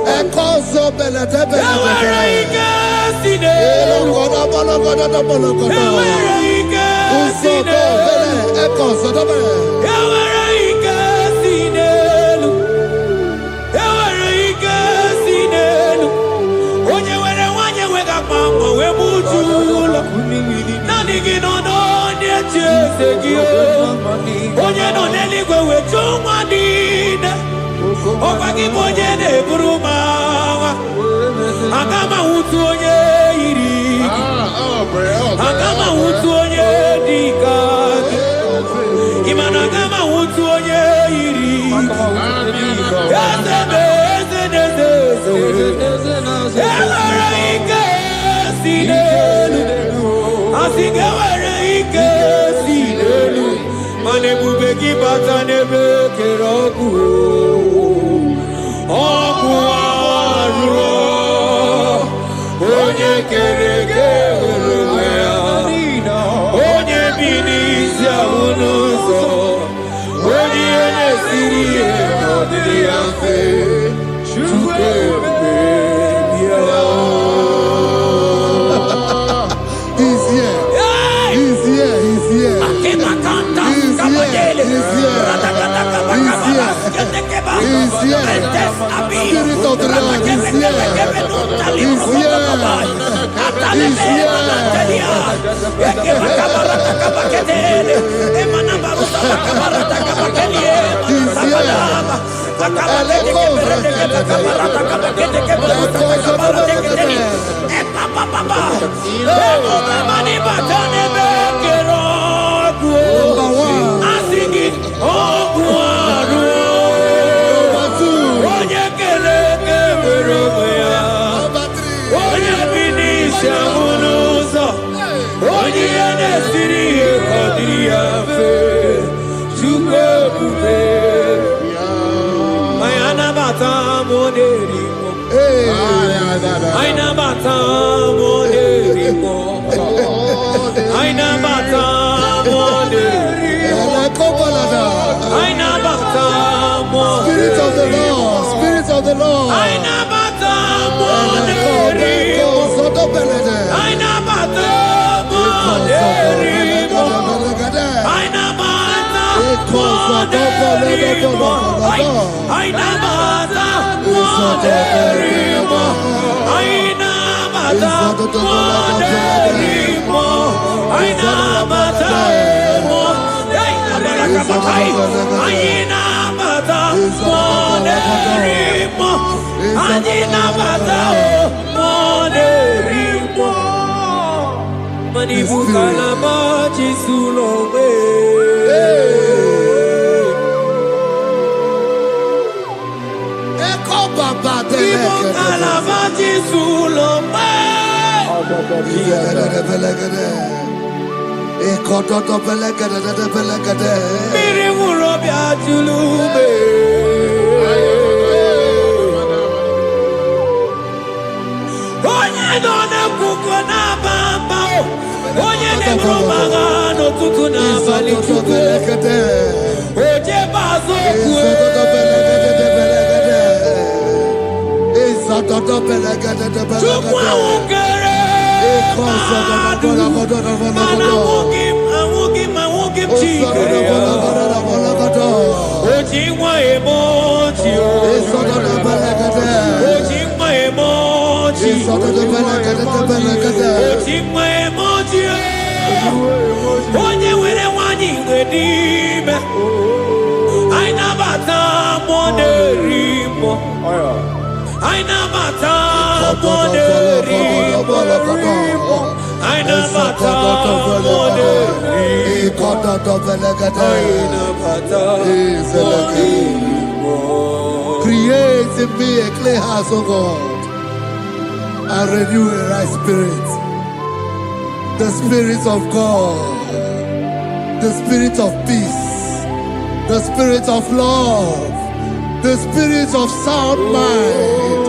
Speaker 5: And cause of Spirit of the Lord is here. He's here. He's here. Spirit of the Lord, Spirit of the Lord.
Speaker 2: I never Aina mata moderimo. Aina mata moderimo. Aina mata moderimo.
Speaker 5: Create in me a clean house, O God, and renew a right spirit. The Spirit of God, the Spirit of peace, the Spirit of love, the Spirit of sound mind,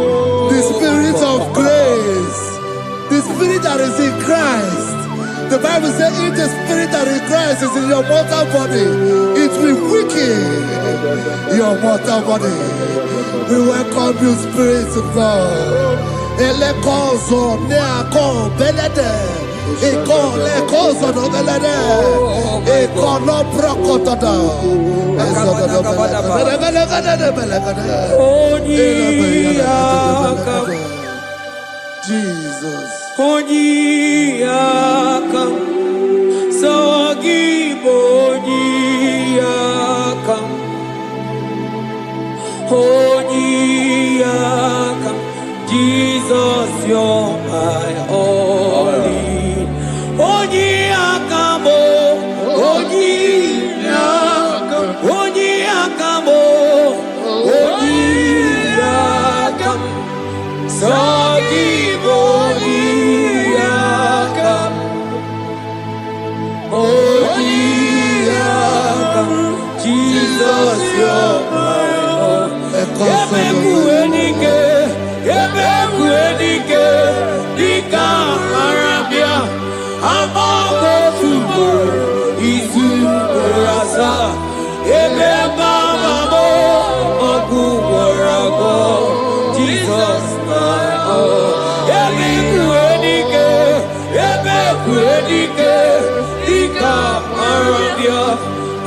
Speaker 5: the Spirit of grace, the Spirit that is in Christ. The Bible says, if the Spirit that is in Christ is in your mortal body, it will weaken your mortal body. We welcome you, Spirit of God. Elekozo neako belede, eko lekozo no belede, eko no prokotada, Jesus.
Speaker 2: Onyiyakam, Sawagibonyiyakam, Onyiyakam, Jesus, you're my only. Onyiyakam, Onyiyakam, Onyiyakam, Onyiyakam, Sawagibonyiyakam, Onyiyakam, Jesus, you're my only. Ebekuenike, Dika Arabia, Amabo Tubo, Izu Rasa, Ebebamo, Oguwarago, Jesus my own. Ebekuenike, Dika Arabia,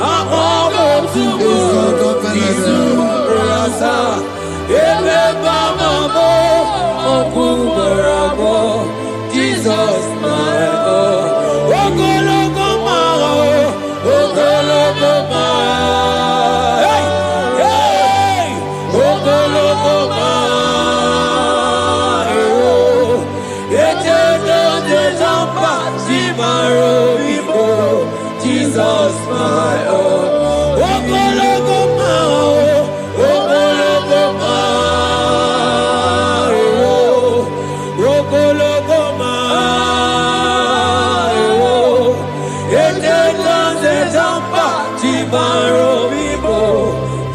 Speaker 2: Amabo Tubo, Izu Rasa, Ebebamo, Oguwarago, Jesus my own. Ogologoma, Ogologoma, hey, hey, Ogologoma, oh, Etendo de Zampa, Zimaro, Jesus my own. Ogologoma, Ogologoma, Ogologoma, Etendo de Zampa, Zimaro,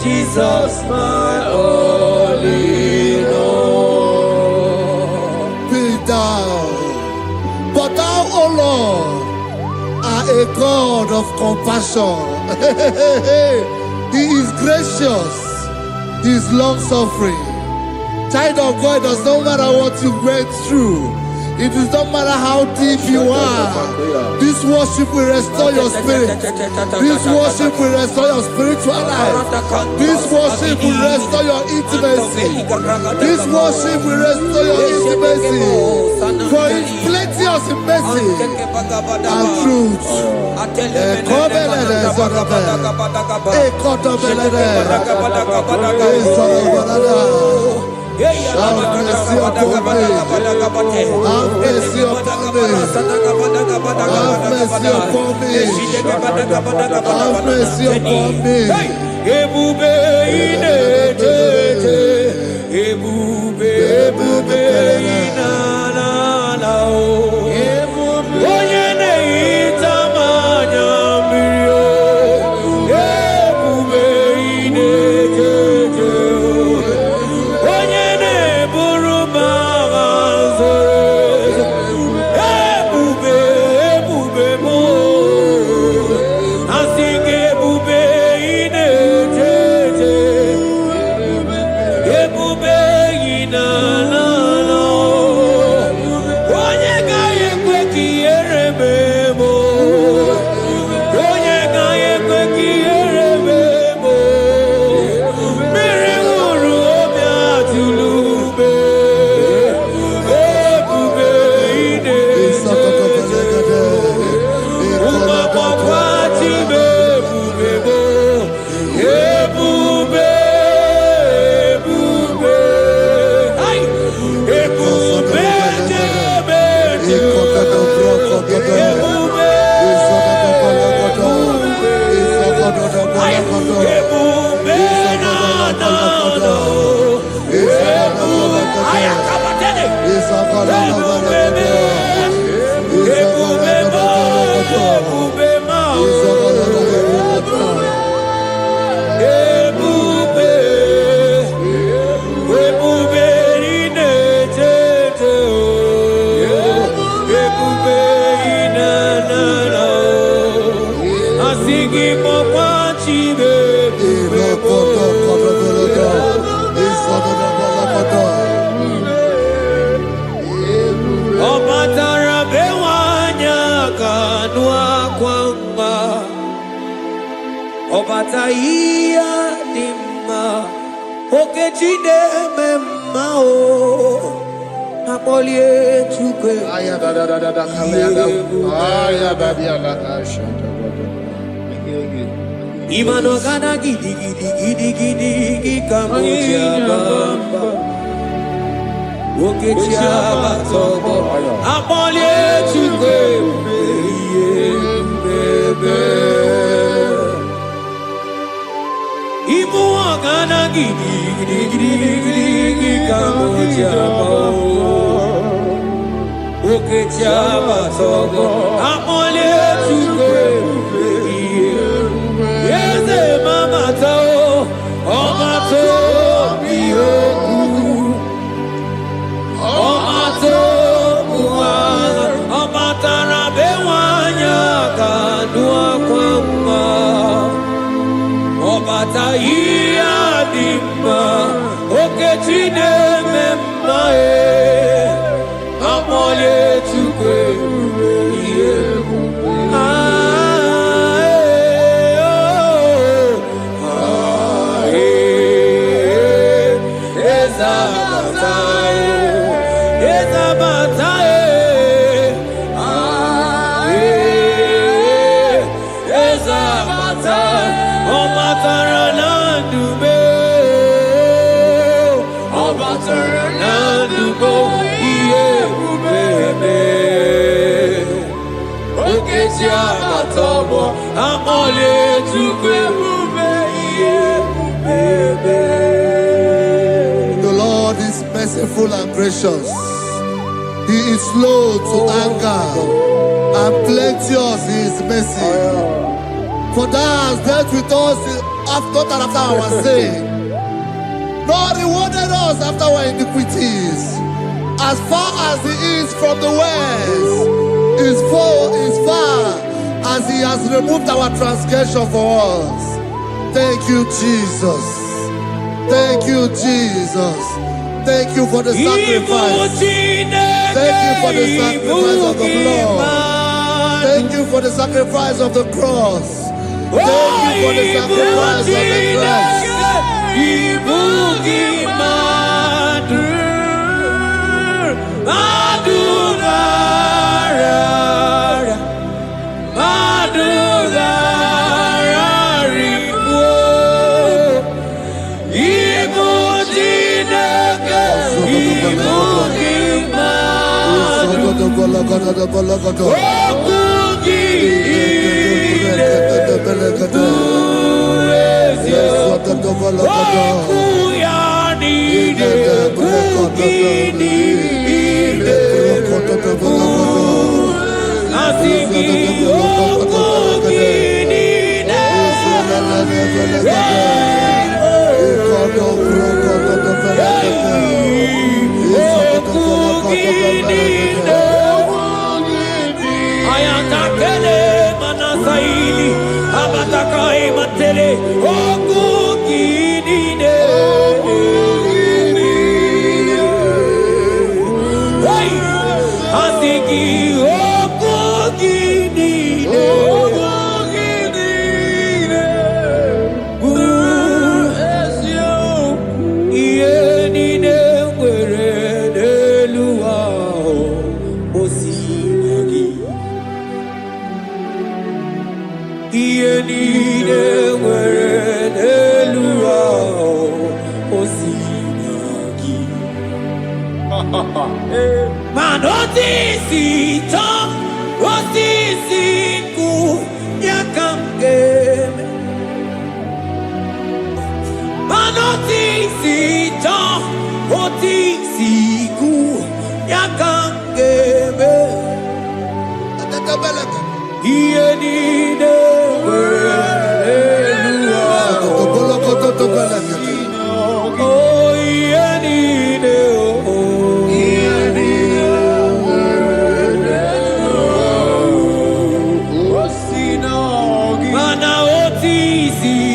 Speaker 2: Jesus my only Lord.
Speaker 5: Be thou, but thou, O Lord, are a God of compassion. He is gracious, He is long suffering. Child of God, it does not matter what you went through. It does not matter how deep you are. This worship will restore your spirit. This worship will restore your spiritual life. This worship will restore your intimacy. This worship will restore your intimacy. For His plenty of mercy and truth. Have mercy upon me. Have mercy upon me. Have mercy upon me. Have mercy upon me.
Speaker 2: Ebube inetete, ebube, ebube inanana o. Onye na-ehita mmanya mmiri o. Ebube inetete o. Onye na-eburu m agha nzere. Ebube, ebube m o. Asị gị ebube inetete. Obataia dimma okechide memao apolie chukwe
Speaker 5: aya da kalenda aya badia la shanta
Speaker 2: imano kana gidi kamoja bamba okechia batobo apolie chukwe bebe Ibu agana gidi kamoja bao oke chaba sogo amole chukwe yeze mama tao omato biyoku omato buwa omatara bewanya kadua kwamba Obataia dimma okechine memmae amole chukwe
Speaker 5: The Lord is merciful and gracious. He is slow to anger and plenteous in his mercy. For thou hast dealt with us after our sin, nor rewarded us after our iniquities. As far as the east from the west is far as he has removed our transgression for us. Thank you, Jesus. Thank you, Jesus. Thank you for the sacrifice. Thank you for the sacrifice of the blood. Thank you for the sacrifice of the cross. Thank you for the sacrifice of the cross.
Speaker 2: Mana otisi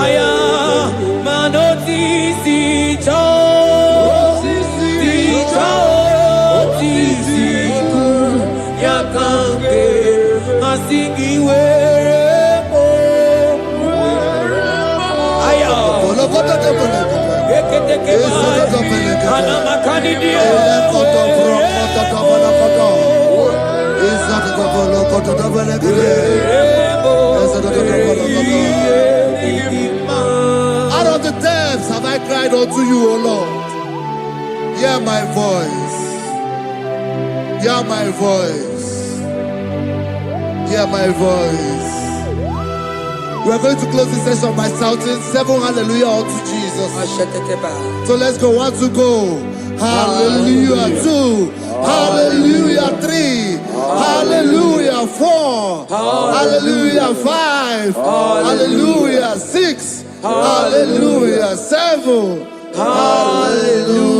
Speaker 2: Aya manotisi cho tisiku yakange asingiwe aya eketeke ana makani dio
Speaker 5: out of the depths have I cried unto you, O Lord. Hear my voice. Hear my voice. Hear my voice. We are going to close this session by shouting 7 hallelujah unto Jesus. So let's go. 1 to go. Hallelujah. 2. Hallelujah. 3. Hallelujah. 4. Hallelujah. 5. Hallelujah. 6. Hallelujah. 7. Hallelujah.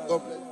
Speaker 5: God bless you.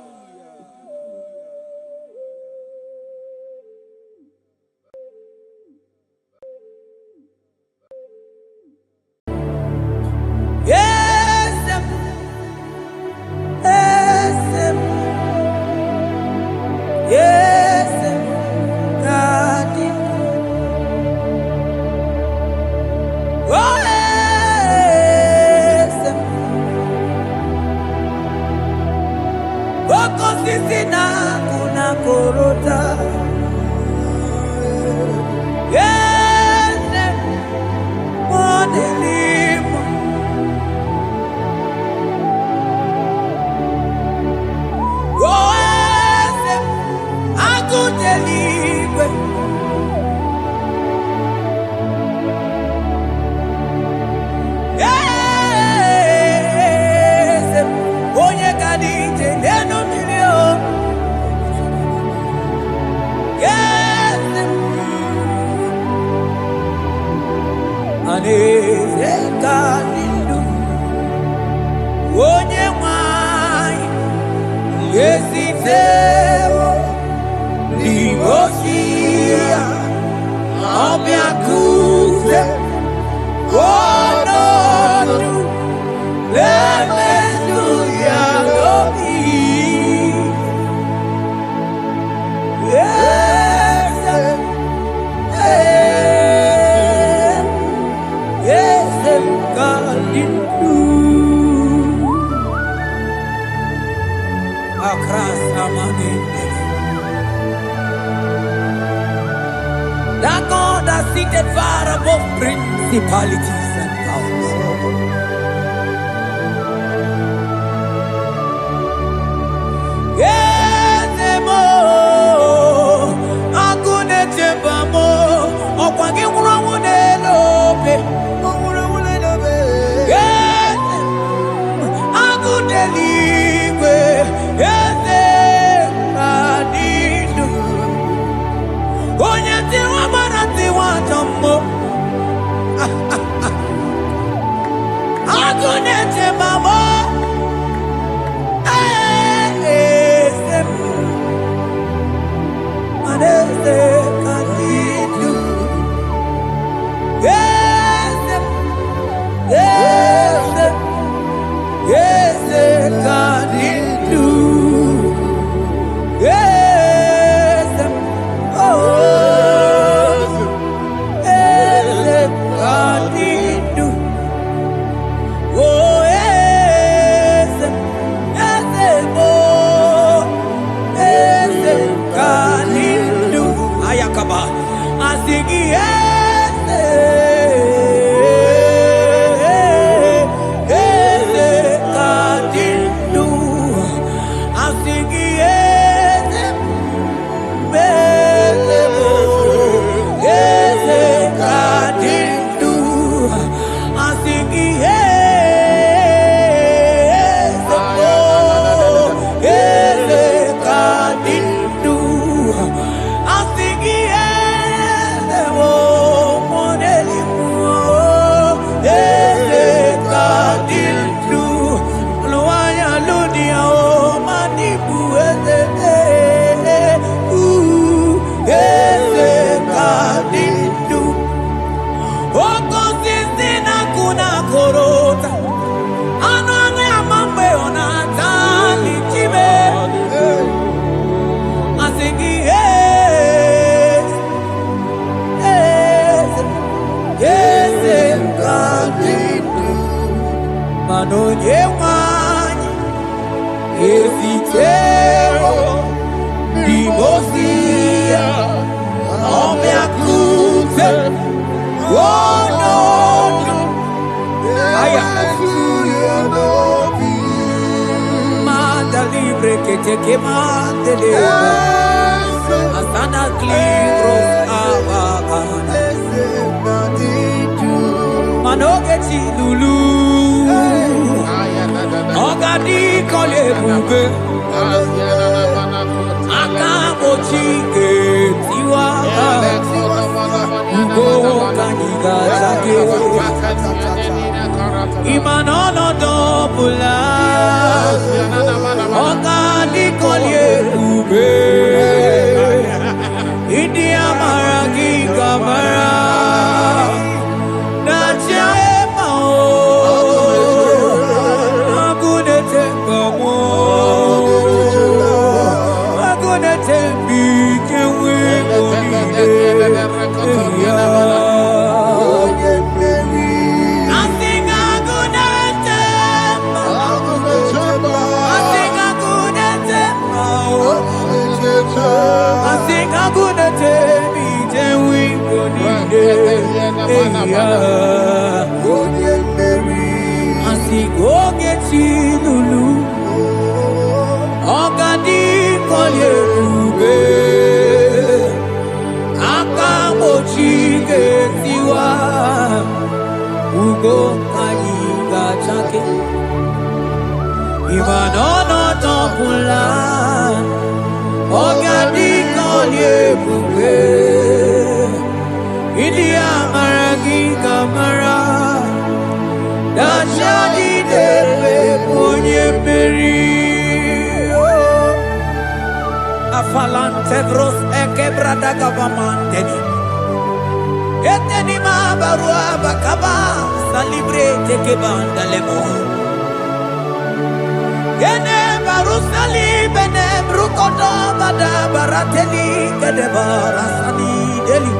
Speaker 2: That God that seated far above principalities and powers. Yezemo, akune tembamo, okwangi kurawune lobe, yezemo, akune liwe, yezemo, adidu, onyeti wa marati wa jammo. Oko sisi na kuna korota. Ano ane amambe onata lichime. Asingi yes, yes, yes, kandidu. Manonye wani, esitero, dimosia, ome akute, wono, aya, mandalibre que te quemandele, asana klingros avagana, manoge chilulu. Ogadi kole buge akamochike tiwa ugo kaniga zake imanono dobula ogadi kole buge idi amaragi kamara Lulu, Ogadi kolye ube, akamochike tiwa, ugo kaniga chake, imanono topula, Ogadi kolye ube, India maragi kamara. Dashadi debe ponye meri afalante bros ekebrada gabamanteni eteni ma barua bakaba salibre tekebanda lemo gene baru salibene brukodo bada barateli kedebara sani deli.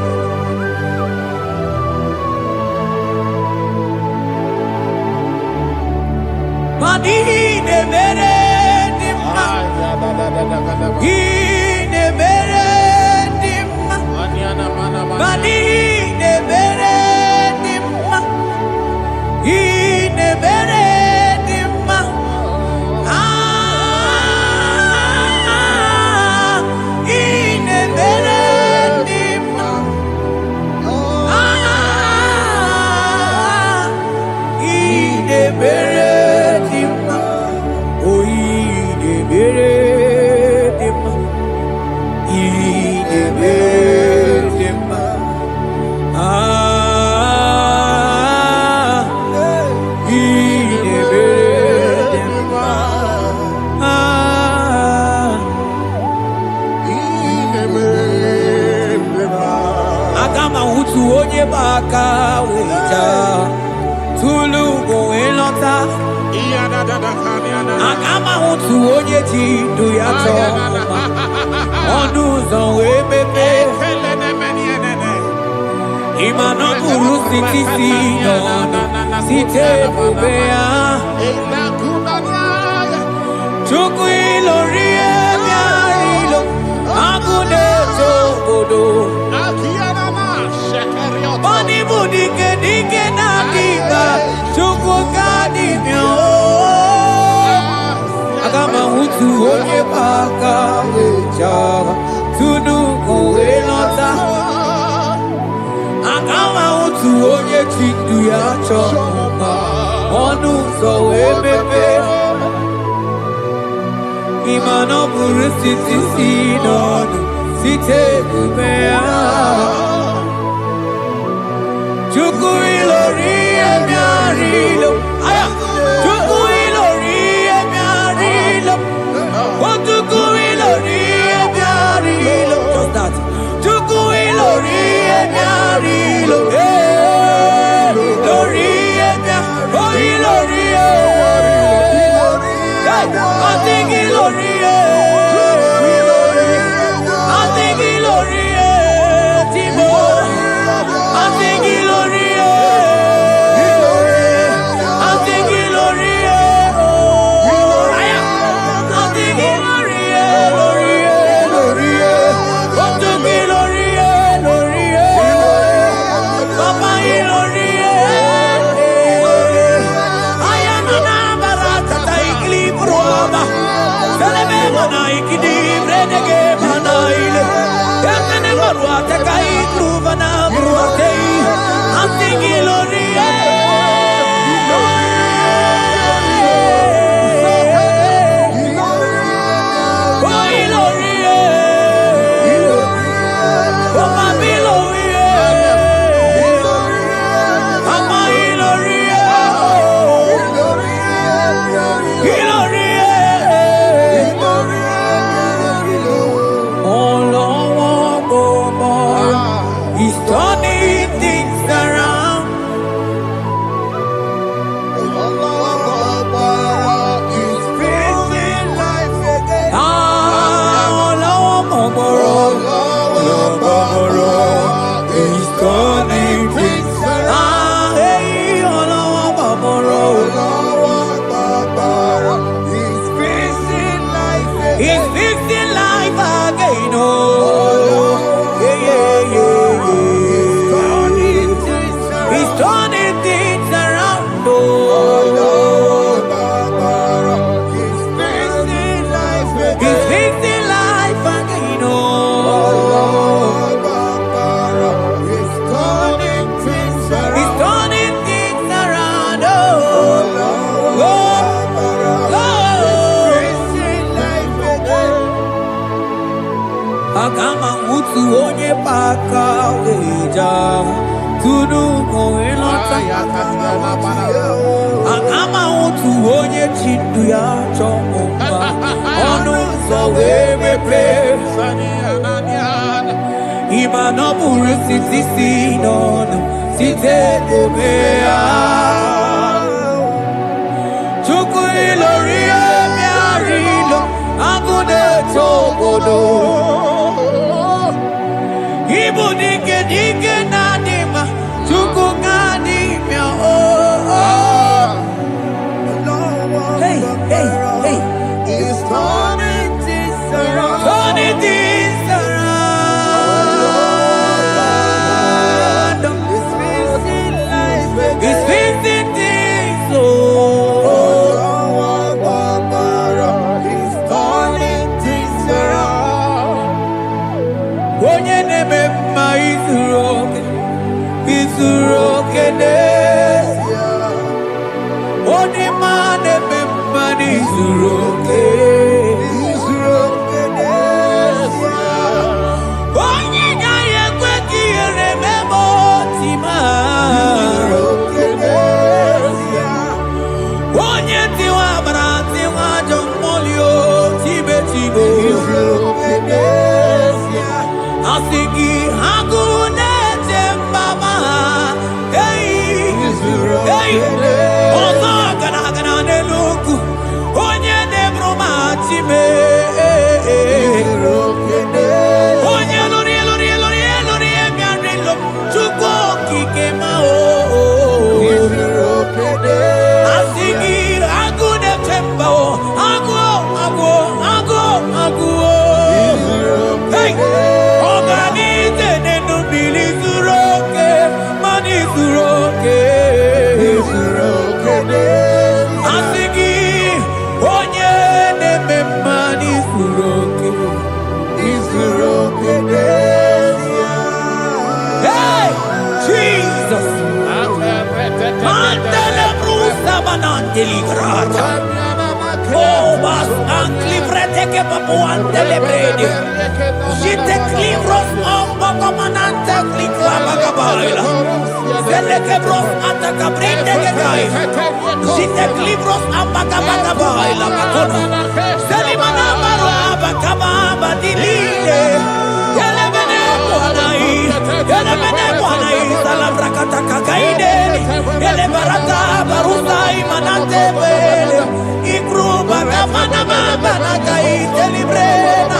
Speaker 2: Ine mere dimma, ine mere dimma, ine mere dimma, ine mere dimma, ine mere dimma, ine mere. Baka wita tulu go elota agama utu onye ti do ya to onu zo we bebe imano buru sitisi no site bubea chuku ilori emiarilo agune togodo Bani budike dike na diga chuku kadi myo agama utu onye baka wecha tunu go elota agama utu onye chindu ya choma onu so ebebe imano buru sitisi nonu site kubea Chuku ilori emiarilo, aya. Chuku ilori emiarilo, oh chuku ilori emiarilo. Just that. Chuku ilori emiarilo, hey. onye paka weja tunu koelota agama otu onye chindu ya chọmụma ọnụ ụzọ wee mepee ịma na ọ bụrụ site si n'ọnụ site n'ebe ya Chukwu ilori emiara ilo agụ na-eto obodo Ibu dike dike na dima Chukwu ga n'ime Hey, hey, hey He's turning things around Turning things around He's fixing life He's fixing things He's turning things around Onye neme mma izuru oke n'ezie Onye ma neme mma n'izuru oke n'ezie Onye gaghị ekwe ka ihere meme otu ma oke n'ezie Onye tiwa bara tiwa ajọ mmụọ tibe tibe oke n'ezie Asị gị agụ na-eche mgbama ọzọ gara agara n'elu ugwu onye na-eburu ma time onye lụrụ bịarịlụ Chukwu okike ma asị gị agụ na-eche mba agụ ọganize n'elu mmiri zuru oke mana izuru oke asị gị onye na-eme mma n'izuru oke Hey, Jesus Mantele brusa banandeli grata Oh, bas anclivrete che papuante le bredi Jite clivros ombo comanante clicla bagabaila Zelle che bros attacca brinde che gai Jite clivros ambagabagabaila Macona Zeli manamaro abagababa di lile Yele bene buonai Sala bracata cagaideli Yele barata barusai manante bele Ikruba kamana mabana kaite librena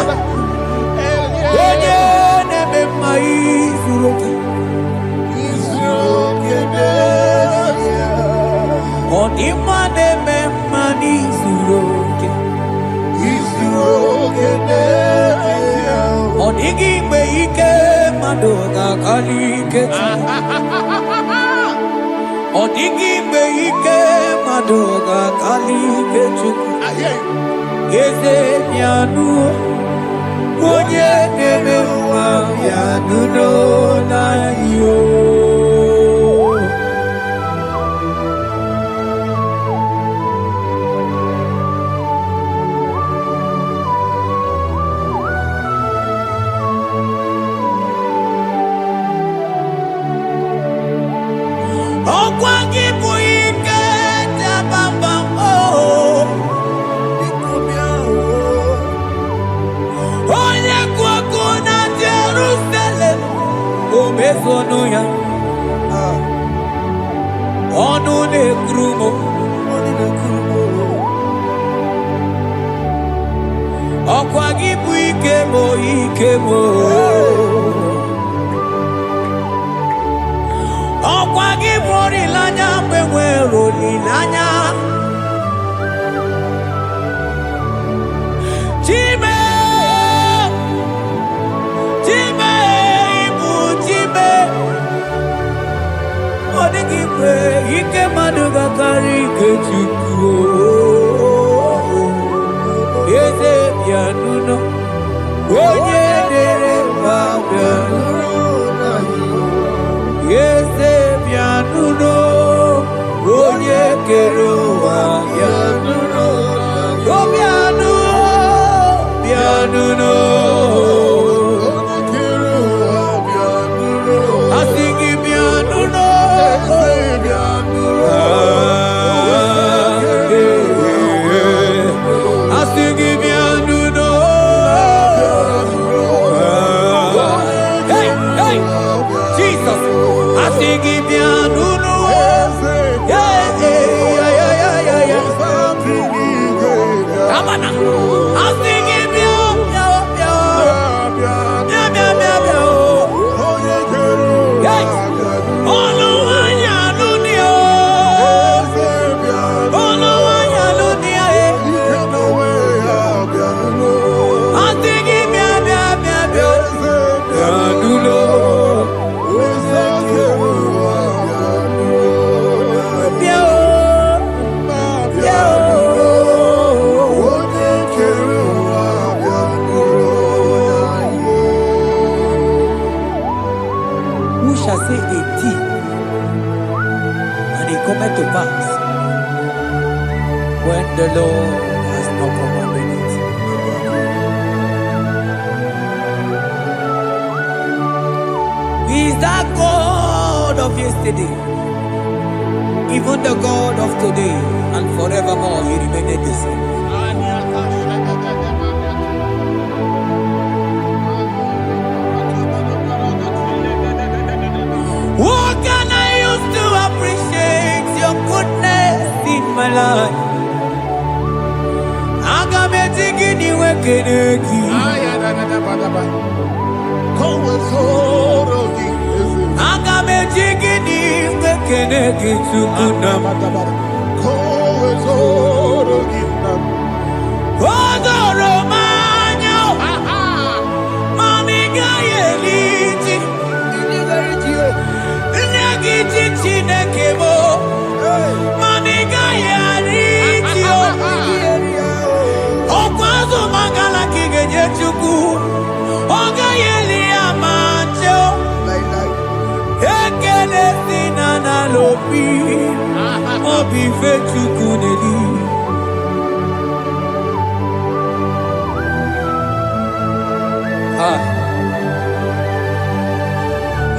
Speaker 2: Onye neme mma izuroke Onima neme mma n'izuroke Onigi mgbe ike mmadụ ga-akali ike Onigi mgbe ike mmadụ ga-akali ike Chukwu Eze bịanụ onye na-eme mma bịanụ n'anya Ọkwa gị bụ ike dabambam onye kụ ọkụ na Jerusalem o mezonu ya ọnụ na-ekuru m ọkwa gị bụ ike m ọkwa gị bụ olileanya mgbe nwere olileanya Chime ibu Chime ọ dịghị mgbe ike mmadụ ga-akarị ike Chukwu Eze bịanụ onye dere mba bịanụ Eze bịanụ onye kere ụwa bịanụ bịanụ When the Lord has not commanded it. He is that God of yesterday, even the God of today, and forevermore He remained the same. What can I use to appreciate your goodness in my life?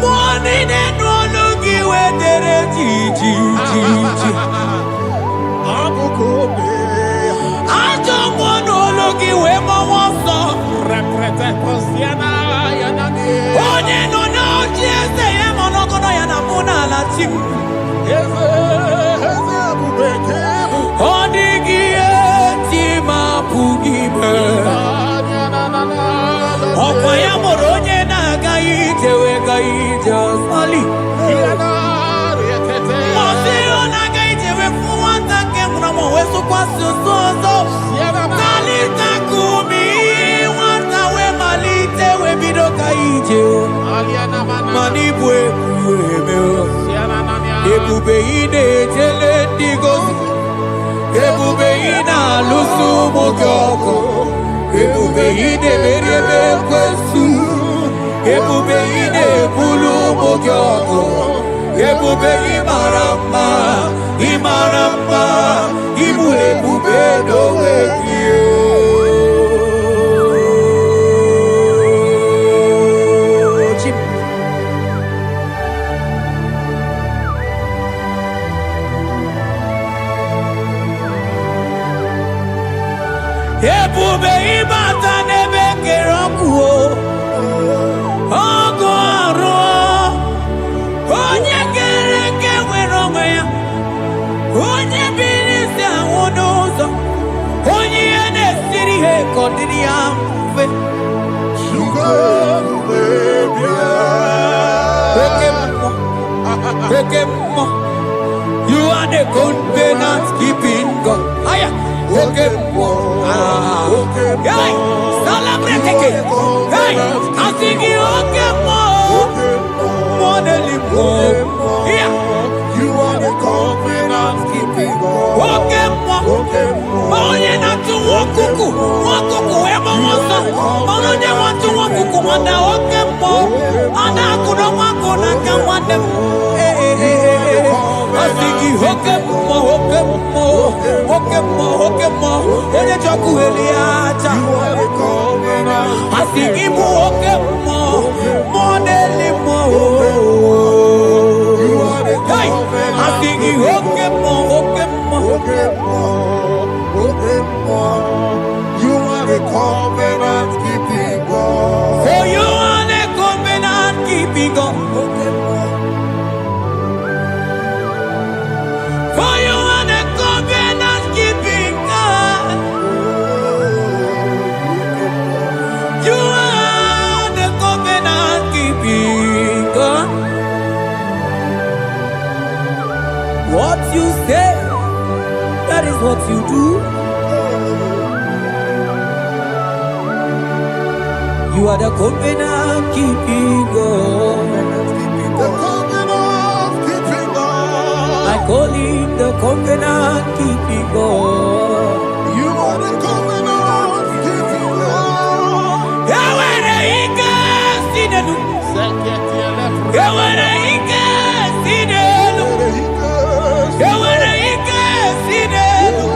Speaker 2: Morning and no looking where there I don't want no looking where my wants Onye no no just say I'm not gonna yana muna la chim. Odigie tima pugibe. Okwaya moronye na gaite we gaite sali. Mose ona gaite we fuwanta ke muna mo weso kwa sozo. Kalita kumi wanta we malite we bido gaite. Manibwe kuwebe. Ebube ine jele digozi. Ebube ina lusu mogyoko. Ebube ine merebe kwesu. Ebube ine bulu mogyoko. Ebube imarama, imarama, imu ebube dowe kiyo. Ebube ibata nebe kerokuo Ogo aro Onye kereke weronwe ya Onye bilisi awonozo Onye ene siri he kondiri ya mfe Okemo You are the covenant keeping God Aya Okemo Hey, celebrate again. Hey, I think you more. More than you. Yeah.
Speaker 5: You are the covenant keeping God.
Speaker 2: Oh, you're not to walk. Ever was that? Oh, they want to walk. And I more. And I couldn't walk on. I can't want them. I think you more. When you talk to Eliata, I think you more than more. I think you
Speaker 5: You are the covenant keeping God.
Speaker 2: Oh, you are the covenant keeping God. you say, that is what you do. You are the covenant keeping God.
Speaker 5: The covenant keeping God.
Speaker 2: I call him the covenant keeping God.
Speaker 5: You are the covenant keeping God.
Speaker 2: Yawere ike sinenu. Yawere ike sinenu. Yawere ike sinenu.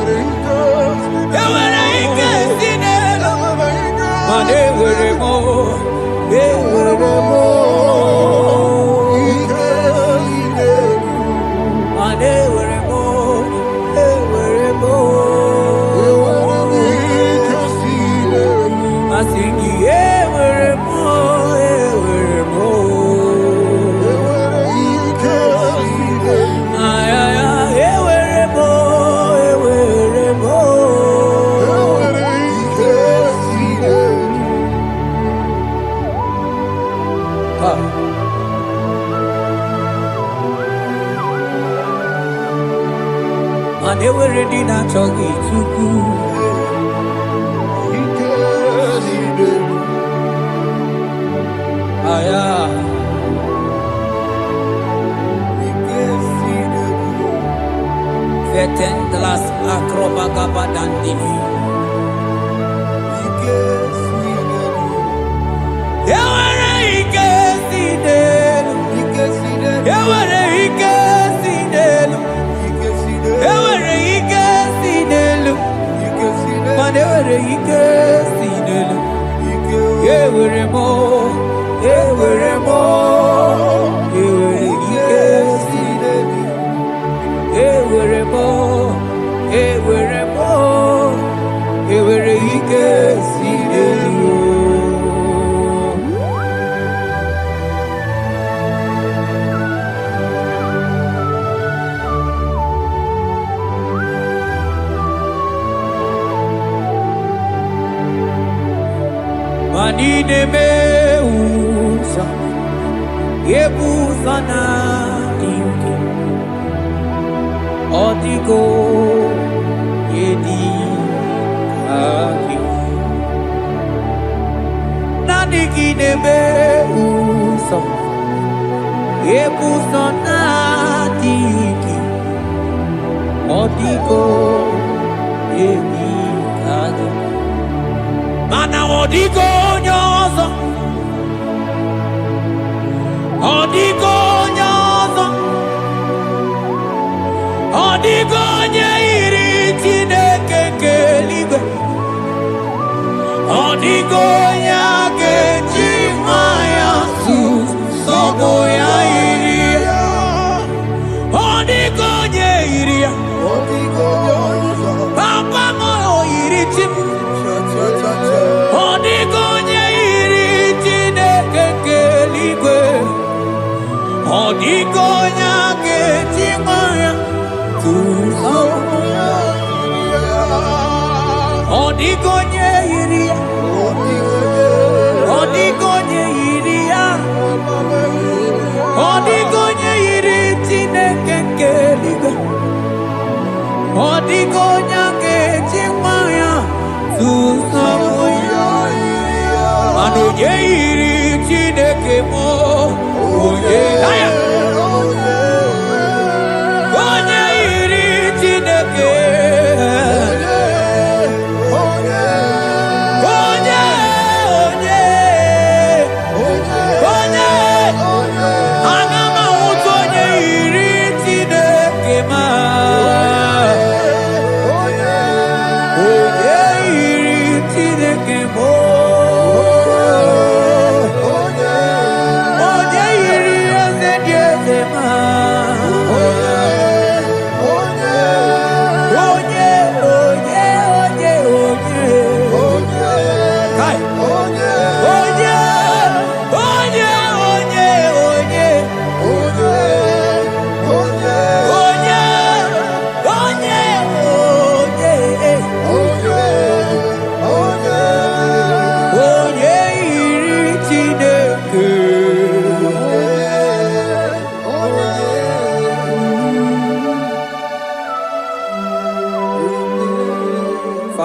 Speaker 2: Yawere ike sinenu. Mane were mo. Were mo. Mane were mo. Were mo. I sing were mo. Were mo. Ay ay ay were mo. Were mo. Mane were di na chogi chuku. Aya. Vetendlas akrobagabadandi. Yawere ike sinelu. Yawere ike sinelu. Yawere ike sinelu. Mane were ike sinelu. Yewere mo. Yewere mo. Yewere ike sinelu. Yewere mo. Yewere mo. Yewere ike sinelu. Manine meusa, yebusa na inki, odigo yedi aki. Nanikine meusa, yebusa na inki, odigo yedi aki. Mana odigo nyozo, odigo nyozo, odigo nyeiri Chineke keligwe, odigo nyake chimaya sus sobo ya iria, odigo nyeiria, papa moyo iri chim. Odigonye iri Chineke keligwe, odigonya kechimaya tuzo. Odigonye iri, odigonye iri, odigonye iri Chineke keligwe, odigonya kechimaya tuzo. Onye iri Chineke mo, onye iri Chineke, ana m ahụta onye iri Chineke ma, onye iri Chineke mo.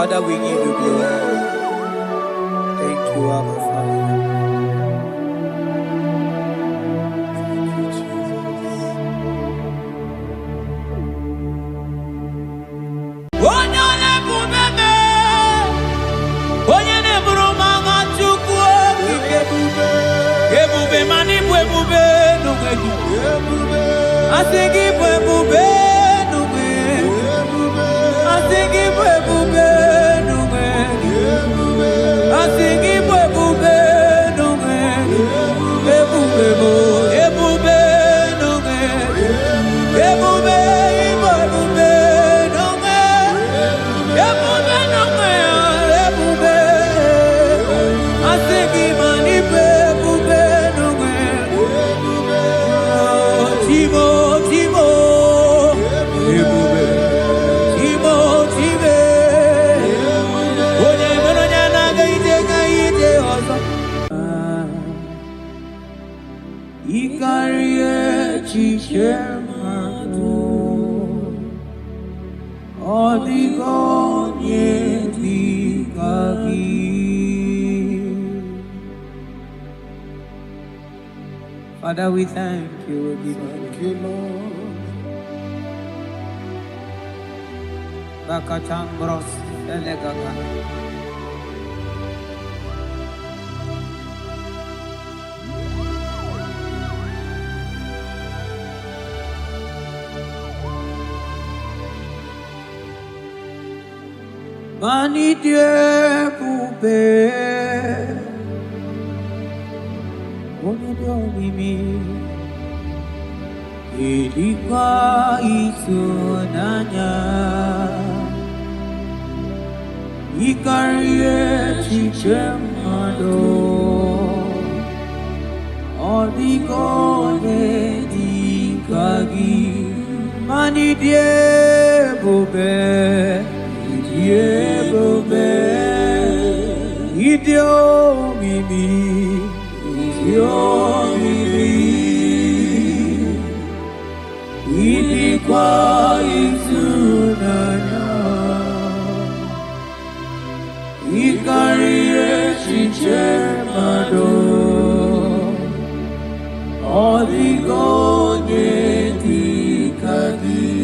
Speaker 2: Father, we give you glory. Thank you, Abba Father. Thank you, Jesus. Father, we thank you. Thank you, Lord. Bakatambros elegagana. Mani Dieu poupée, on est dormi, ilikuwa itunanya, ikarie chichemado, odigone dikagi, mani Dieu poupée. Idio mimi, ilikuwa itunanya, ikarie chichemado, odigonye dikagi.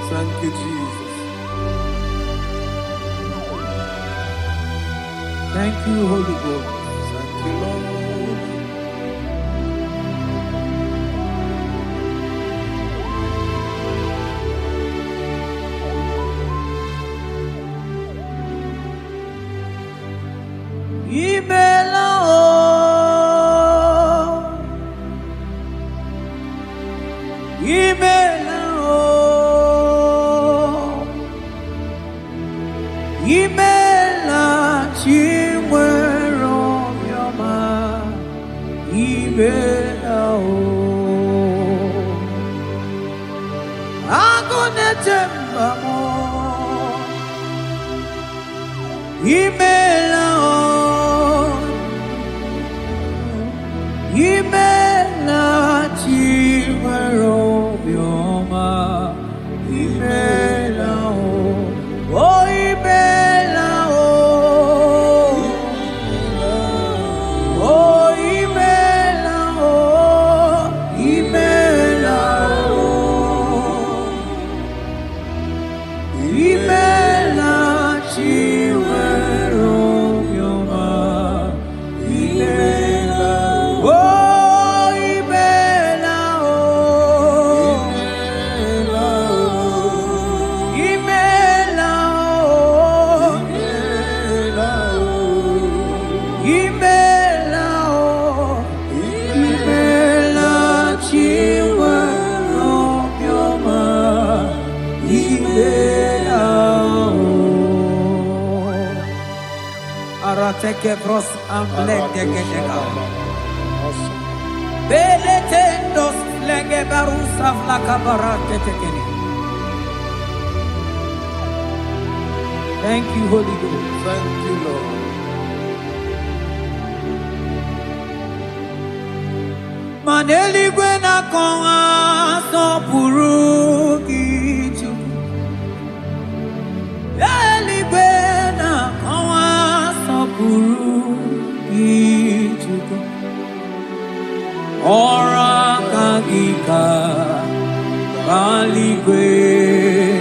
Speaker 2: Thank you, Jesus. Thank you, Holy Ghost. Thank you, Lord. Teke bros amblenge genega. Beletendos lenge barusa flakabarate tekeni. Thank you, Holy Ghost. Thank you, Lord. Maneli gwena konga.
Speaker 3: sọpụrụ gị Chukwu. Eluigwe na-akọwa sọpụrụ gị Chukwu. Ọrụ aka gị ka eluigwe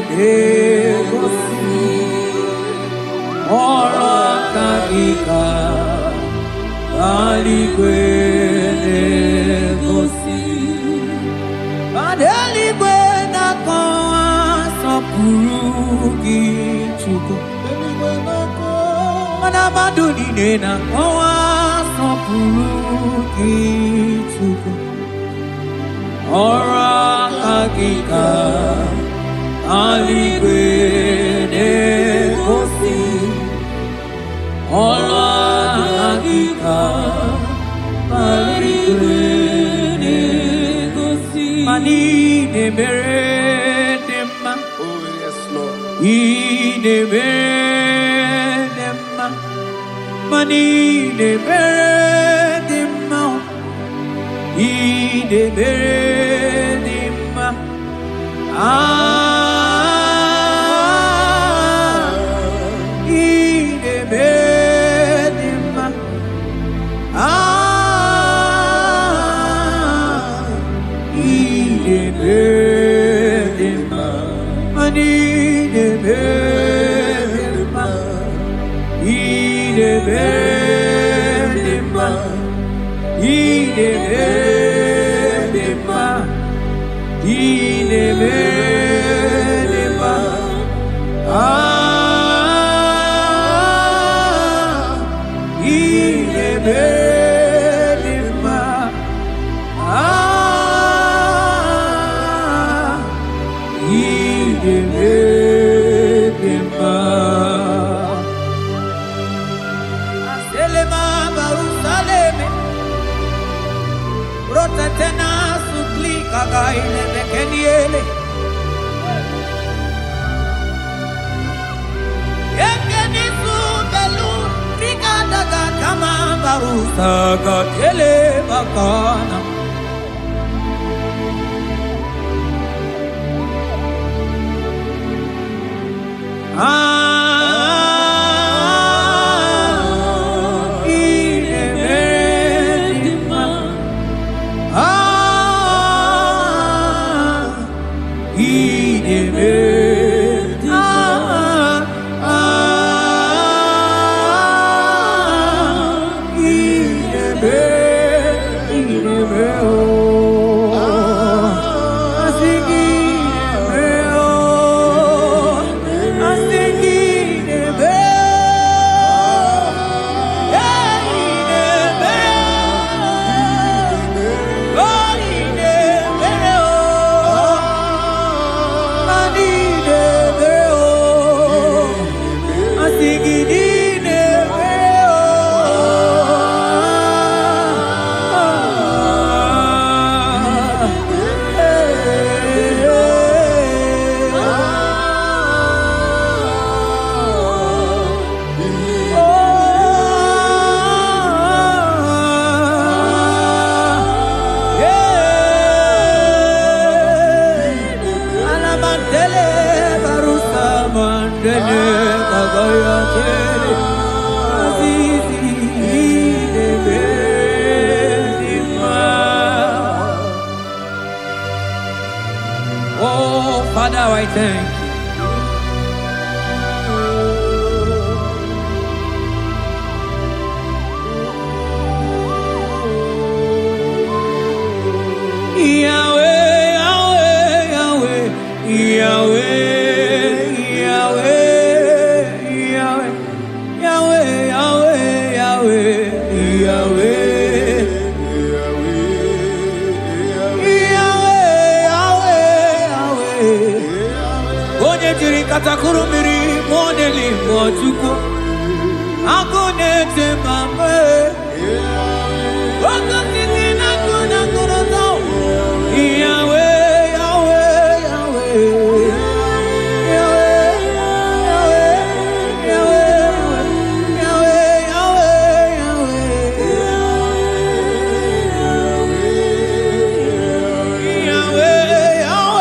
Speaker 3: na-egosi. Ọrụ aka gị ka eluigwe na-egosi. Eluigwe na-akọwa sọpụrụ gị Chukwu. Mana mmadụ niile na-akọwa sọpụrụ gị Chukwu. Ọrụ aka gị ka eluigwe na-egosi. Ọrụ aka gị ka eluigwe na-egosi. Mani na-emere dị mma.
Speaker 5: Oh, yes, Lord.
Speaker 3: Ị na-emere dị mma. Mani na-emere dị mma. Ị na-emere dị mma. Ị na-emere dị mma. Ị na-emere dị mma. Mani na-emere dị mma. Ị na-emere dị mma. Ị na-emere dị mma. Ị na-emere dị mma. Ị na-emere dị mma. Ị na-emere dị mma. Aselema Jerusalem. Rotatena suplika gaile bekeniele. Ekeni subelu rikadaga kama barusa gatele bakana. Oh, Father, I thank you. Yahweh, Yahweh, Yahweh, Yahweh. Katakurumiri modeli mojuko akone temame wakati na kuna kuroto Yahweh Yahweh Yahweh Yahweh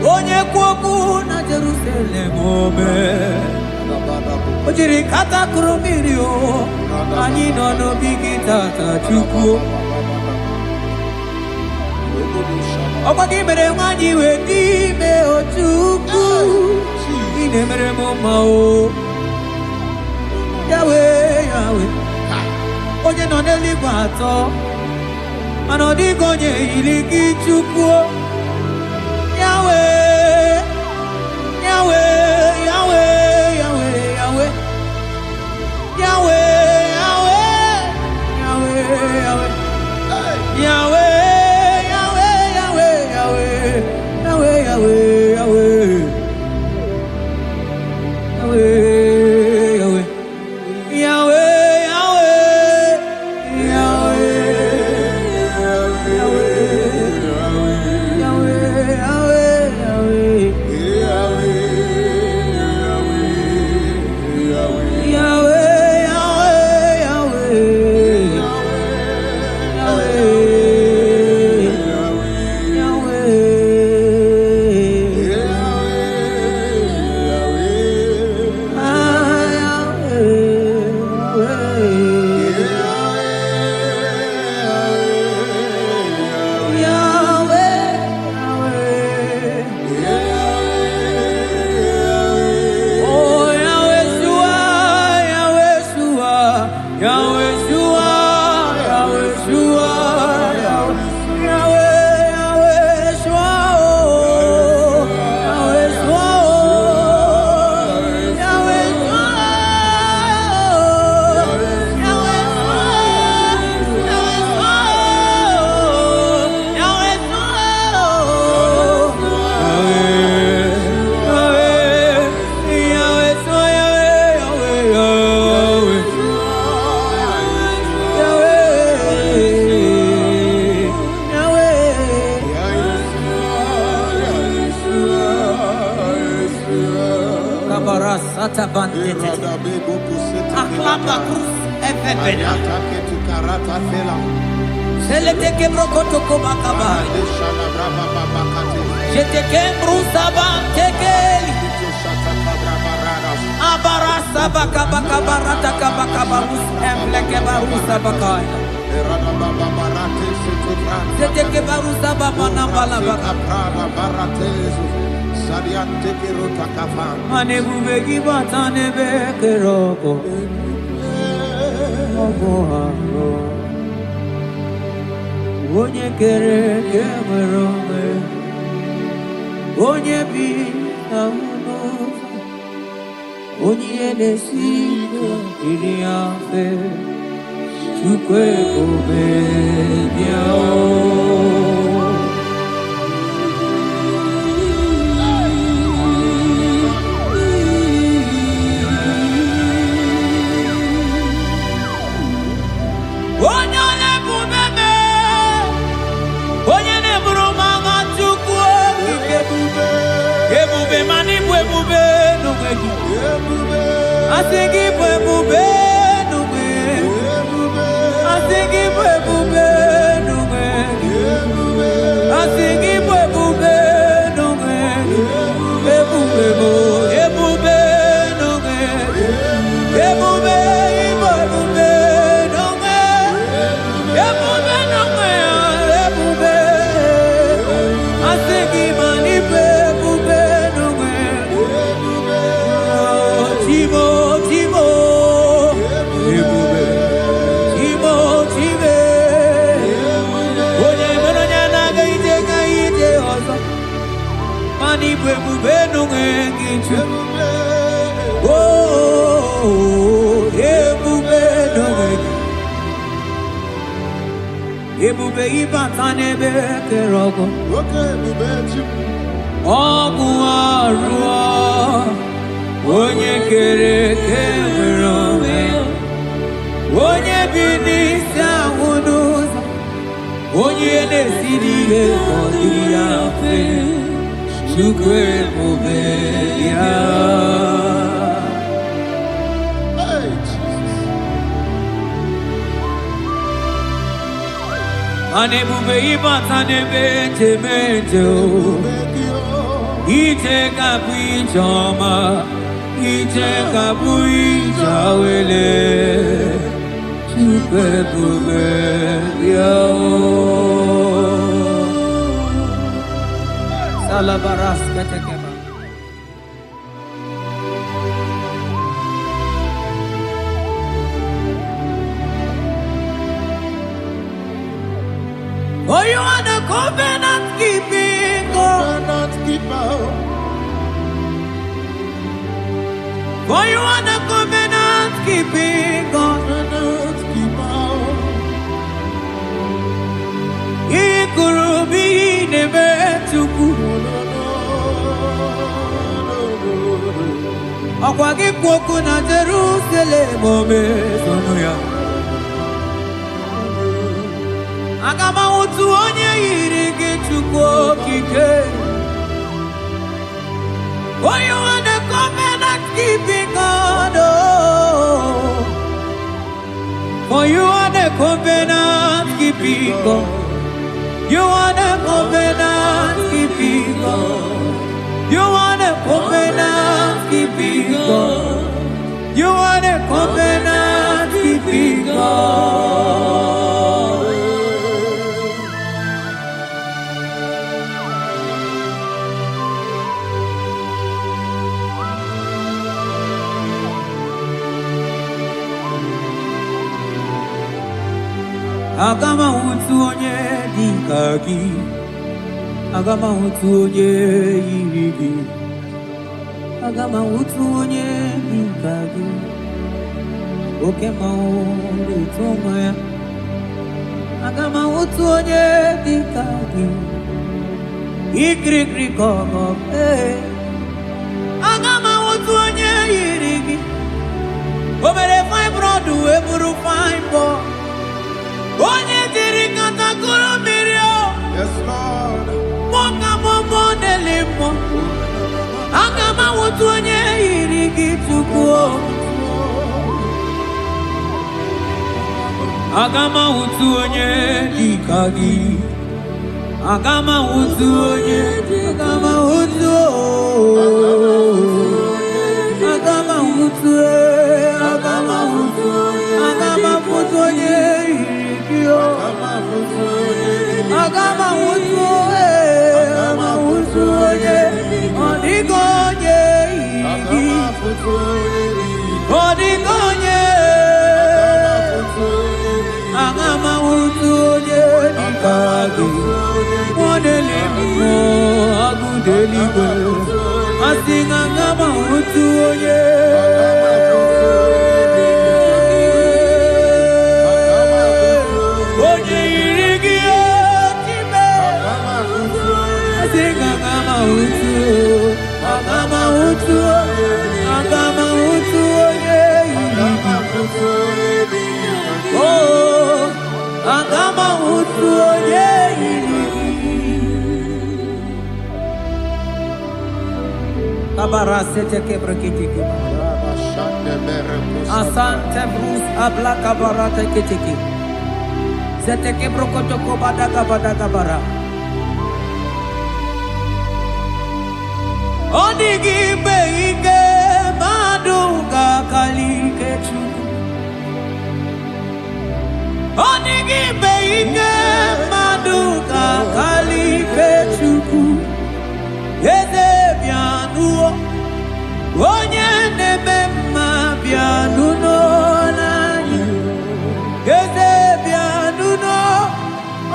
Speaker 3: Onye kwoku na Jerusalem ome Ojiri kata kurumiri o Anyị nọ n'obi gị tata Chukwu Ọkwa gị mere nwanyị wee n'ime o Chukwu Ị na-emere m mma o Yahweh, Yahweh Onye nọ n'eluigwe atọ Mana ọ dịghị onye yiri gị Chukwu Yahweh, Yahweh, Yahweh, Yahweh, Yahweh, Yahweh, Yahweh, Yahweh, Yahweh, Yahweh, Yahweh, Yahweh, Yahweh, Yahweh, Onye kere eke nwere onwe Onye bi na ụlọ Onye na-esi ike iri afe Chukwu ebube bịa I think it will move no way. I think it will move no way. I think it will move no way. It move no way. It move no way. It move no way. It move. I think it money move no way. Timo. Ebube ibatane bekerogo. Ogu arua. Onye kere nwere onwe. Onye bi n'isi ahụnụzọ. Onye na-esiri ihe ọ dịrị ya mfe. Chukwu ebube ya. Anebube ibatane bente ite kapuijama ite kapuijawele chupebube yao salabaras ketekeba. Oh, you are the covenant keeping God. For you are the covenant keeping God. Ikurubi nebetuku. Akwagi kwoku na Jerusalem omezonoya. Agama utu onye yiri gị Chukwu okike. Oh, you are the covenant keeping God. Oh, for you are the covenant keeping God. You are the covenant keeping God. You are the covenant keeping God. You are the covenant keeping God. Agama utu onye dika gị, agama utu onye yiri gị, agama utu onye dika gị, oke mmanwụ utu onwe ya, agama utu onye dika gị, ikirikiri kọkọ, agama utu onye yiri gị, obere fibroid eburu fibroid. Onye diri katakuru mmiri o. Yes, Lord. Mwoka momo nelimo. Agama wutu onye yiri gị Chukwu. Agama wutu onye dika gị. Agama wutu onye. Agama wutu. Agama wutu. Agama wutu. Agama wutu onye. Agama wutu onye odigo onye igi odigo onye agama wutu onye dikagi modeli mo agudeli go asinga agama wutu onye Agama wutu onye oh agama wutu onye kabara sete kebrekiti asante brus abla kabara teketiki sete kebrokoto kobada kabara. Odigi beige maduga kalike Chukwu. Odigi beige maduga kalike Chukwu. Eze bianuo onye neme mma bianuno nani. Eze bianuno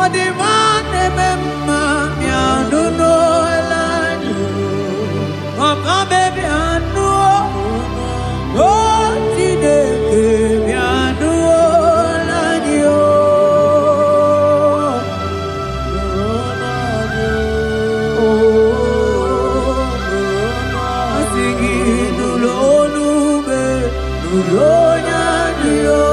Speaker 3: odima neme mma bianuno nani. Papa baby anu oh tide baby anu lani oh asigi nulonu be nulonya dio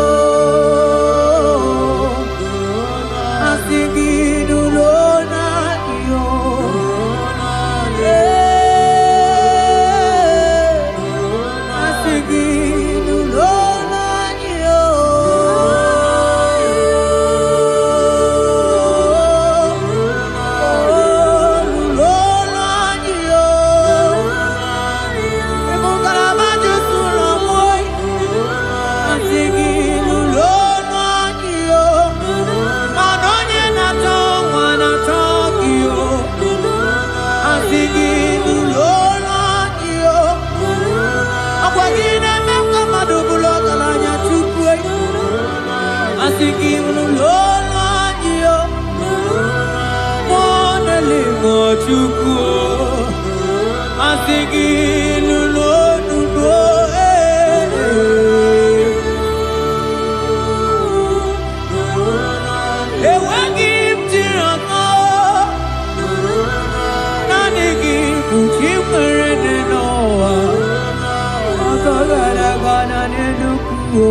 Speaker 3: asigi nulona dio asiki ulolo anyo mona limo chuku asiki ulolo nuno ewagi mtirano nanigi kuchimere noa akagara gana nenuku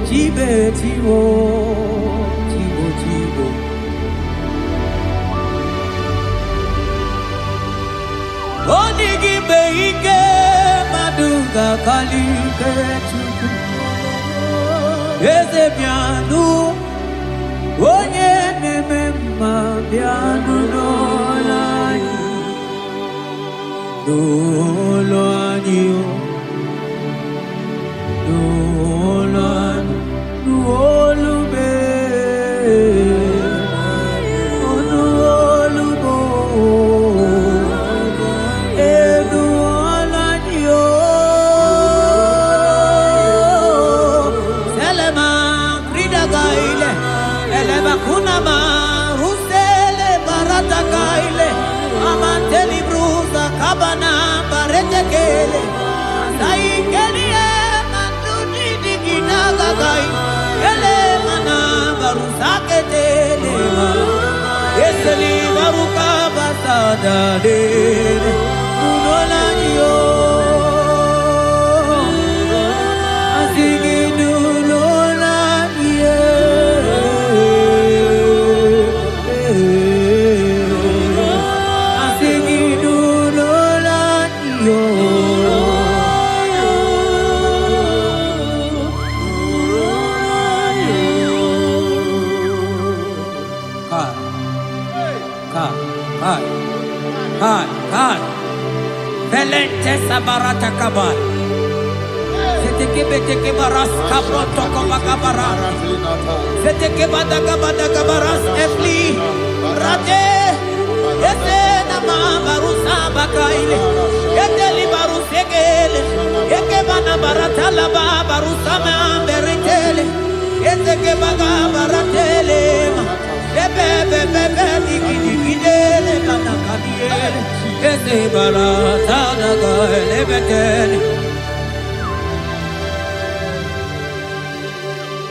Speaker 3: Chibe chibo, chibo chibo. Onigi beike maduga kalike chuku. Eze piano, onye nemema piano no anio.
Speaker 2: Barata kabal. Seteke beteke baras kabro toko bakabara. Seteke badaka badaka baras efli. Rate. Ese nama barusa bakaile. Ete li barusegele. Eke bana barata laba barusa mamberitele. Ete ke baga baratele. Ebe bebe digi digi dele bana kadiele. Ese barata naga elebetele.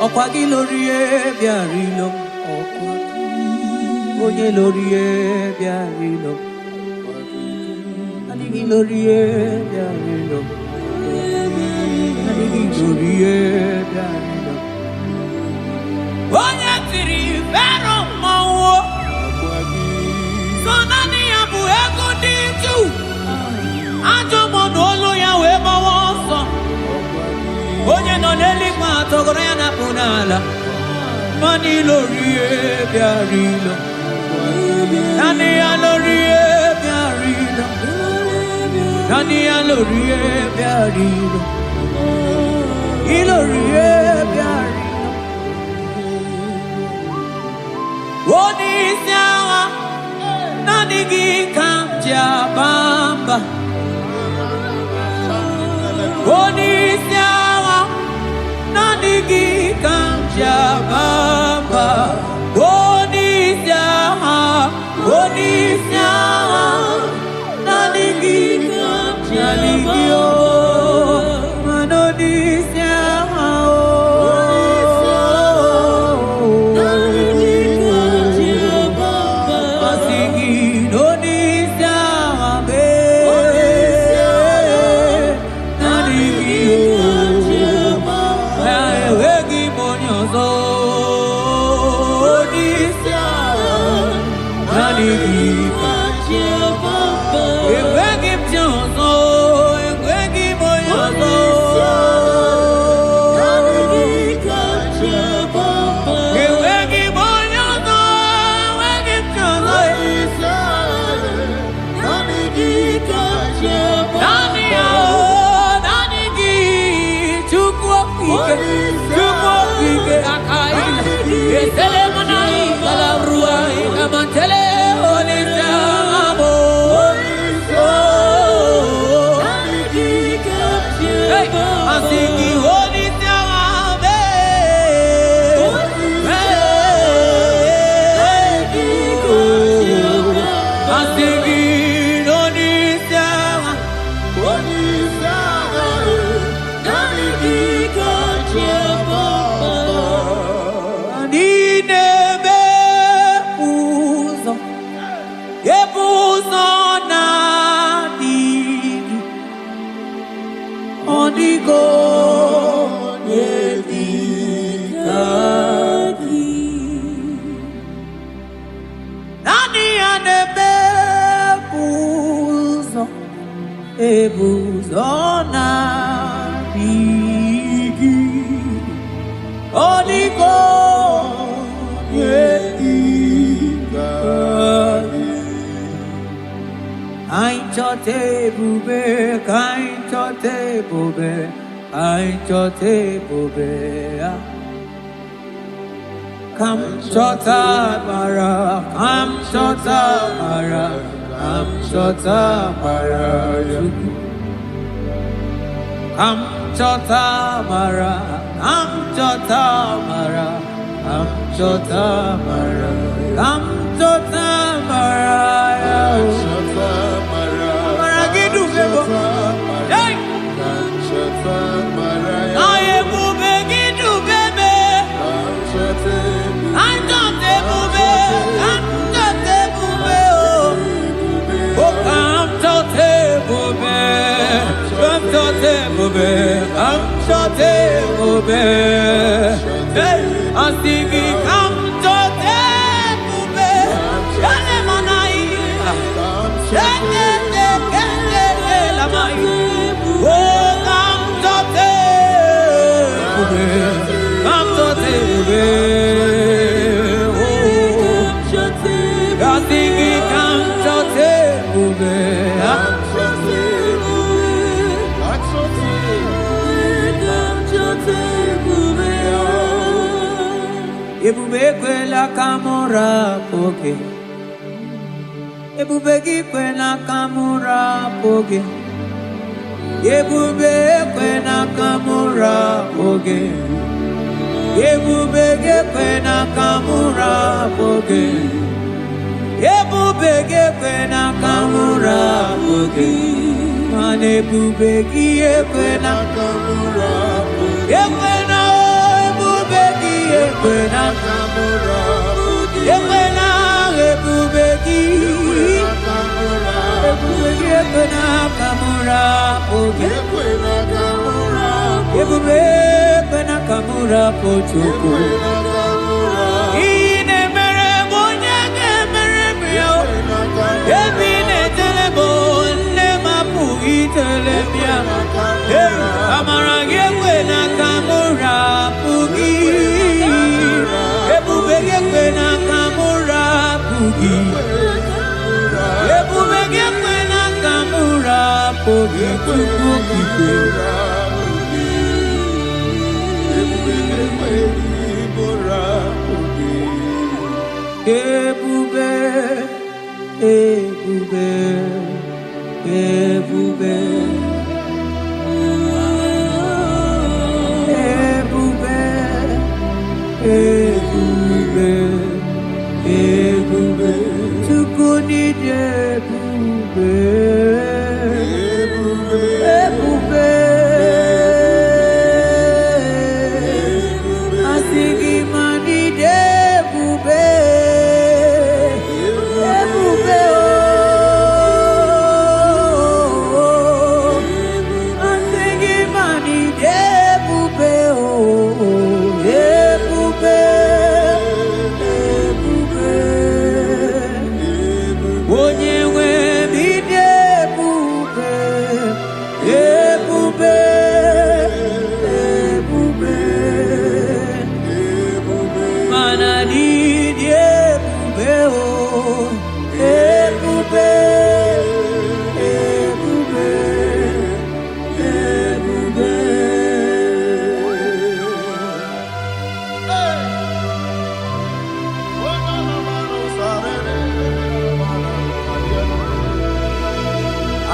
Speaker 2: Okwagi lori biarilo. Oye lori biarilo. Adigi lori biarilo. Adigi lori biarilo. Oye tiri vero mawo. Sonani abu ego dintu. Ajo mono olo ya we mawoso. Onye no neli kwa togoro ya na punala. Mani lori biarilo. Nani ya lori biarilo. Nani ya lori biarilo. Ilori biarilo. Oni siawa. Nani gi kamja bamba. Oni siawa. Nani gi kamja bamba. Oni siawa. Nani gi kamja ligio. Manoni siawa.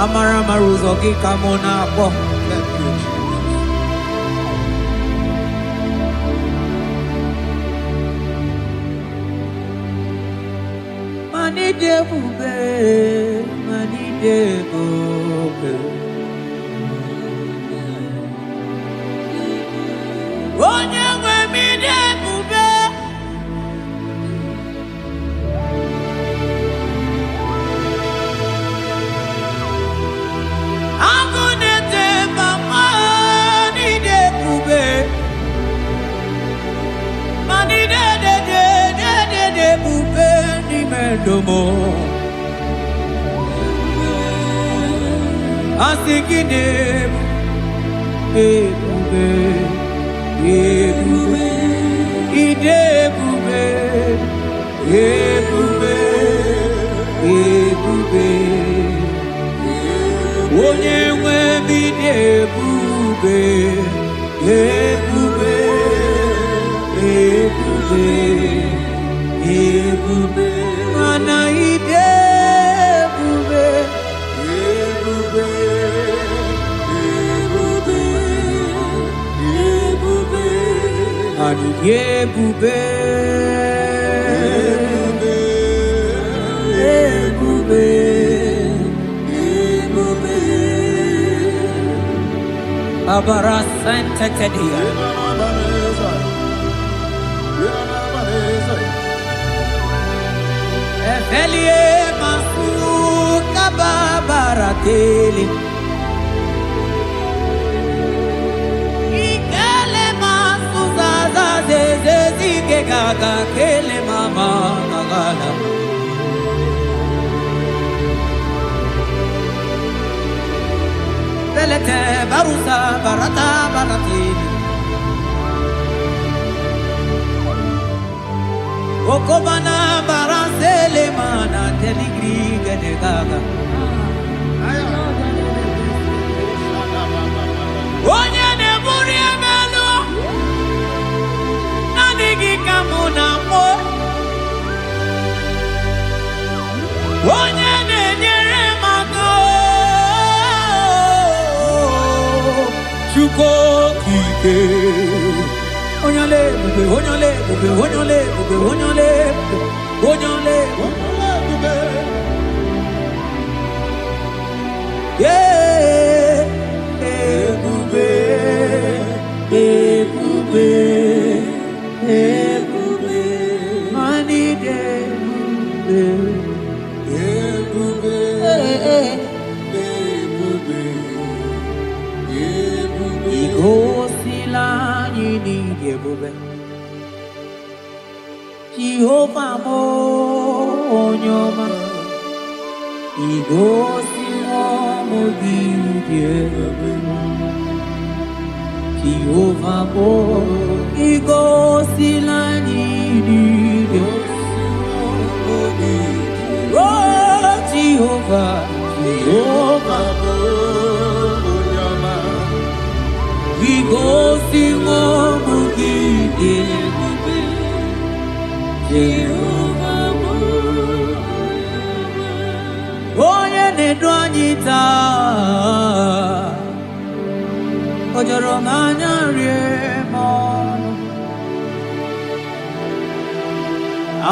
Speaker 3: Amara maruzogi kamona po. Mani debube, mani debube. Onye nwe mi debube. Agunete mama ni debube. Mani debube ni mendomo. Asigide debube. Ebube, idebube, ebube, ebube. Onye nwe mi debube, ebube, ebube, ebube. Mana idebube, ebube. Ebube, ebube, ebube. Abara Santa Cadia. Efelie masu kababarateli. Zezike gaga kele mama nagala. Belete barusa barata baratini. Okobana barasele mana teligri gade gaga. Onye ne muri emelo. Kamuna mo onye na-enyere maka Chukwu okike onye ole ebube onye ole ebube onye ole ebube onye ole ebube onye ole ebube ebube ebube ebube, mani debube, ebube, ebube, ebube. Igosila nyini debube, Jehovah mo onyoma. Igosila mo debube. Jehovah mo igosila nyini oh Jehovah Jehovah onyama igosila mo debube Jehovah onye na-edu anyị taa ojoro manya rie mono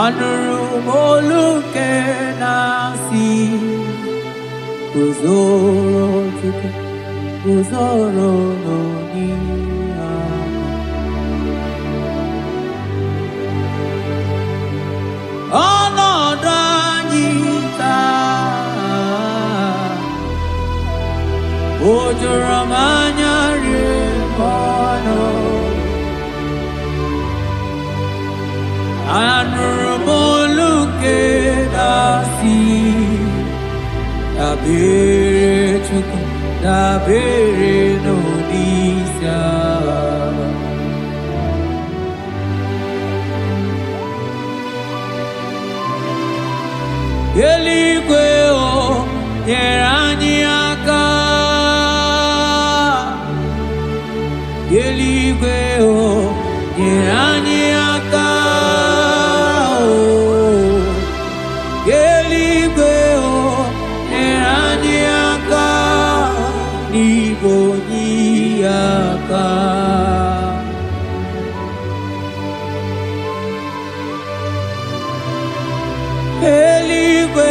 Speaker 3: anuru moluke nasi uzoro no niya ọnọdụ anyị taa ojoro manya rie mono anuru moluke nasi dabere chukwu dabere n'olisa eluigwe o nyere anyị aka eluigwe o nyere anyị aka eluigwe o nyere anyị aka n'igwe onye aka eluigwe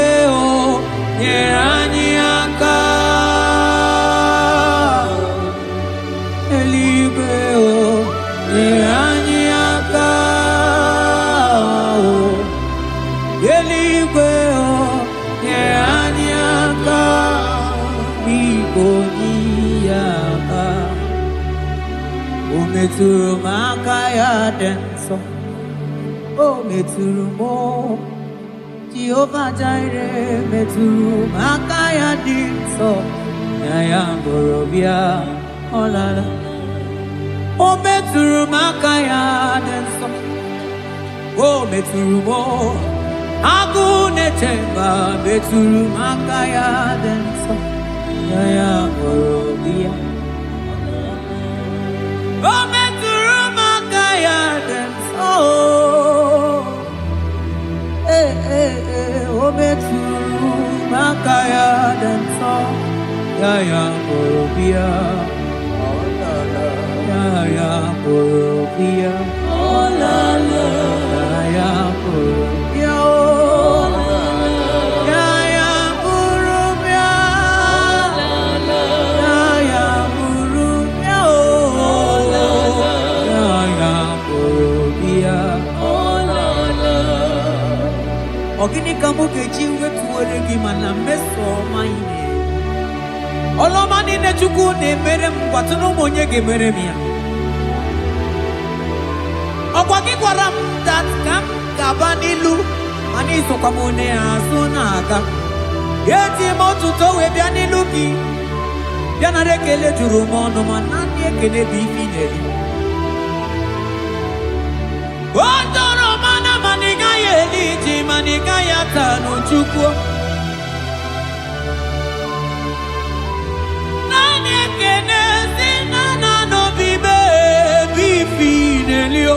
Speaker 3: metụrụ m aka ya dị nsọ o metụrụ m Jehova Jireh metụrụ m aka ya dị nsọ ya bụrụ bịa ọ lara o metụrụ m aka ya dị nsọ o metụrụ m agụ na-eche mba metụrụ m aka ya dị nsọ ya bụrụ bịa o metụrụ m aka ya dị nsọ o metụrụ m aka ya dị nsọ ya bụrụ bịa ya bụrụ bịa ya bụrụ bịa Ogini kamu keji wetuwere gị mana mmeso ọma ine ọlọma niile Chukwu na-emere m gwatụ na ụmụ onye ga-emere m ya ọkwa gị gwara m dat ka m ga-aba n'ilu mana isokwa m onye azụ na-aga eji m ọtụtụ wee bịa n'ilu gị bịa nara ekele juru m ọnụ ma na ndị ekele bụ ife inyere o tọrọ mana mana ị gaghị eli ji mana ị gaghị ata n'Chukwu naanị ekele si na n'obi bebi ifi n'elio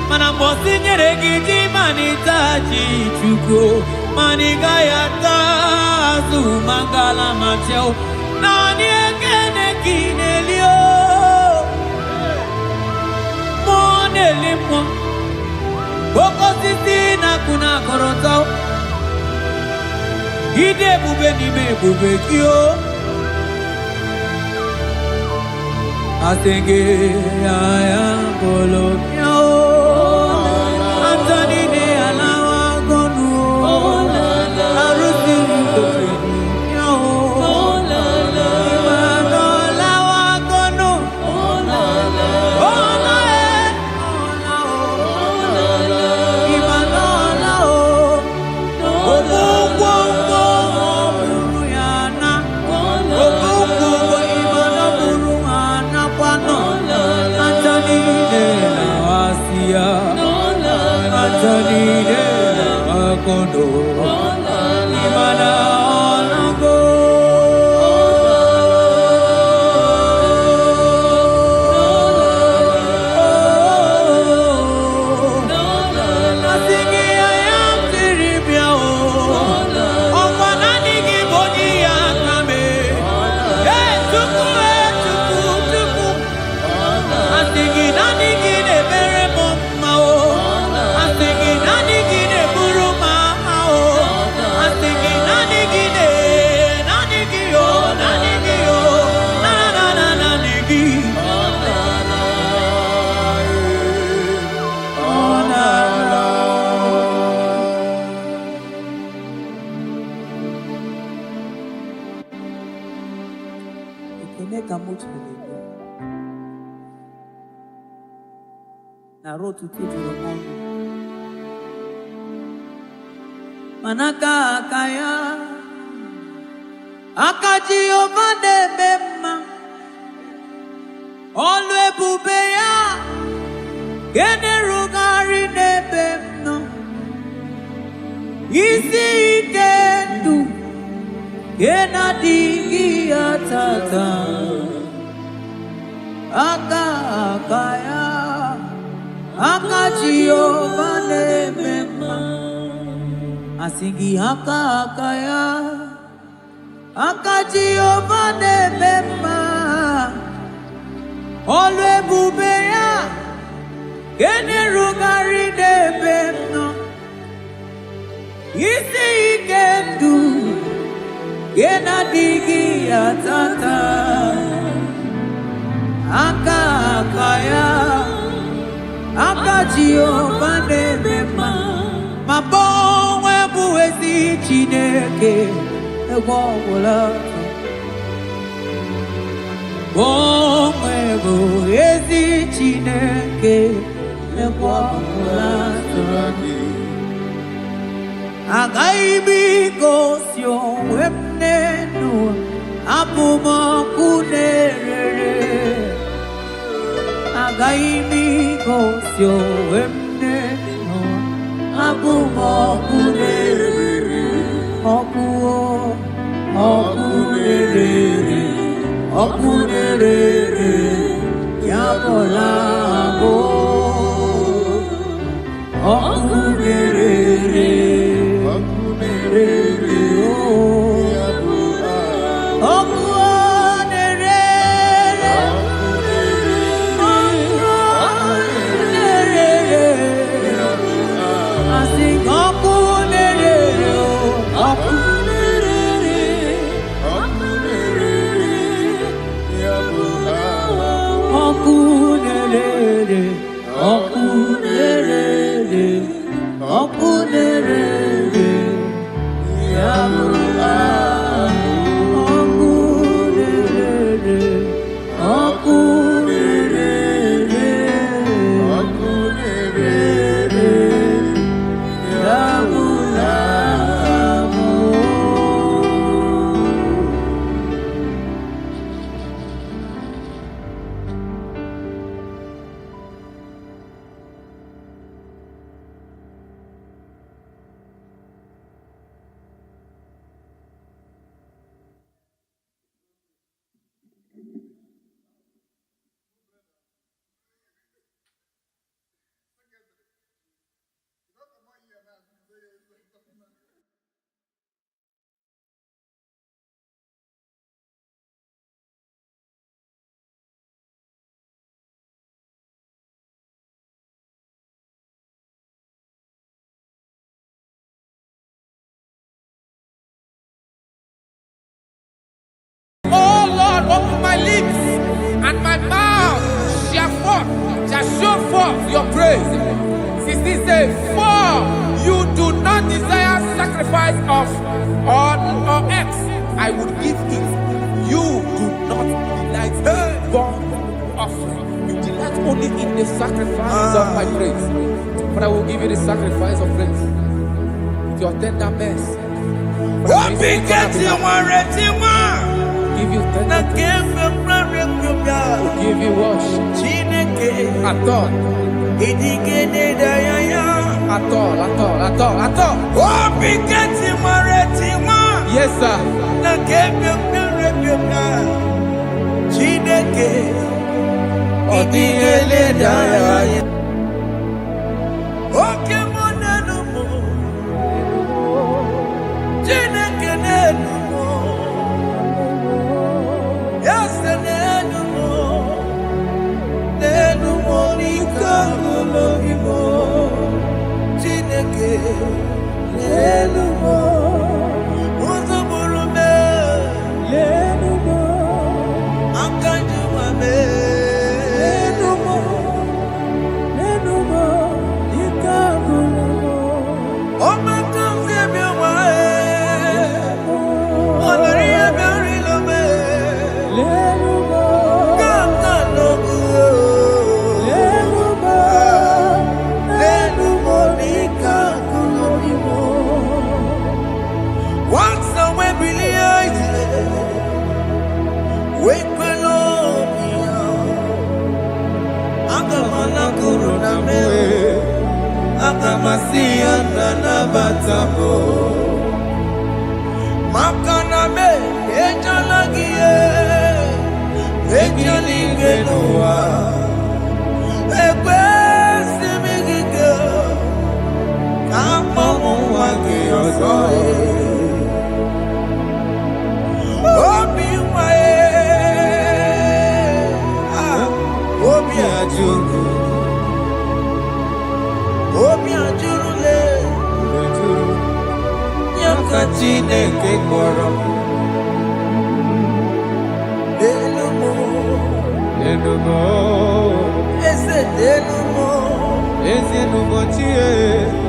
Speaker 3: mana mgbe o tinyere gị ji mana ịta ji Chukwu mana ị gaghị ata azụ mangala ma cheo naanị ekele gị n'elio mmụọ na-eli mmụọ okosisi na-akụ na-akọrọta ide ebube n'ime ebube gị o asị gị ya bụrụ ya o Antoni de alawa gọnụ arụsiri gọfere ya o Imanolawa gọnụ Kondo Imana Onago Asingi ayam tiribia o Okwanani gi boni ya kame Tuku Asingi nani gi ne bere bomma o Asingi nani gi ne buru na rotu tujuru mono manaka akaya akaji ovade bema olu ebube ya gene rugari nebe no isi ikendu gena digi atata akaya akaji ovade bema asingi akaya akaji ovade bema olu ebube ya gene rugari nebe no isi ikendu gena digi atata akaya akaji ovade bema mabonwe buwezi Chineke egwọgwụla bonwe Ibu ezi Chineke ekwa mulazurani. Agaibi gosyo wemnenu apuma kunerere. Agaibi gosyo wemnenu apuma kunerere. Okunere, okunere, yabolabo. Okunere, okunere, oh, yabolabo. Okunere, I sing okunere, okunere. Okunere, okunere, okunere, yamula. Okunere, okunere, okunere, yamula.
Speaker 2: Oh Lord, open my lips, and my mouth shall show forth your praise. 16 says, for you do not desire sacrifice of or X, I would give it. You do not delight in burnt offering. You delight only in the sacrifice of my praise. But I will give you the sacrifice of praise. With your tender mercy. Give you tender give you worship. At all. Yes, sir.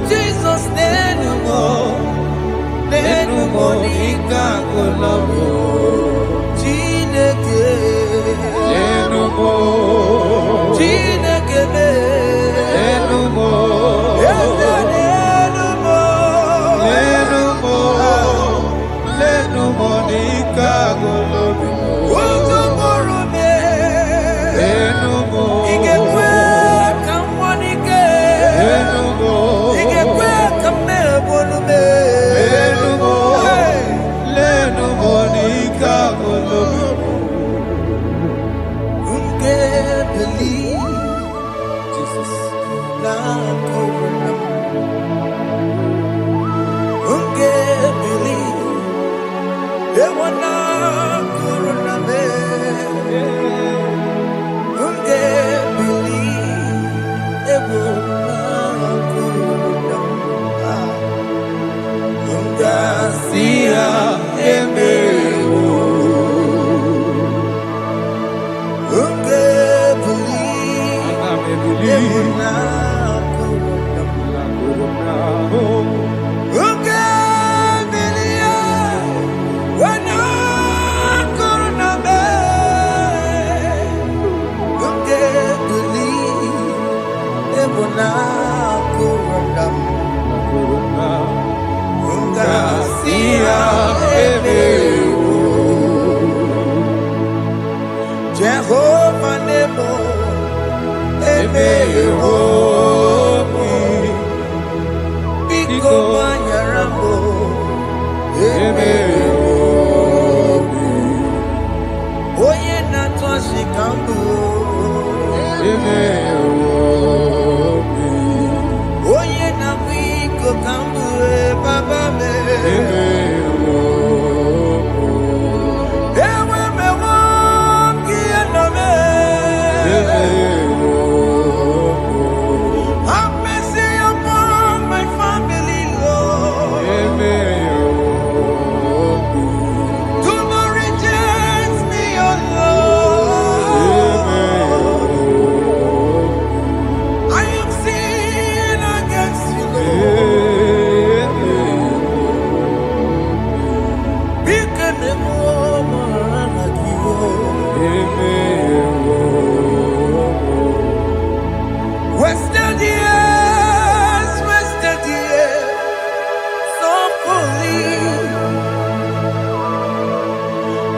Speaker 3: Jesus,
Speaker 2: Lenumo.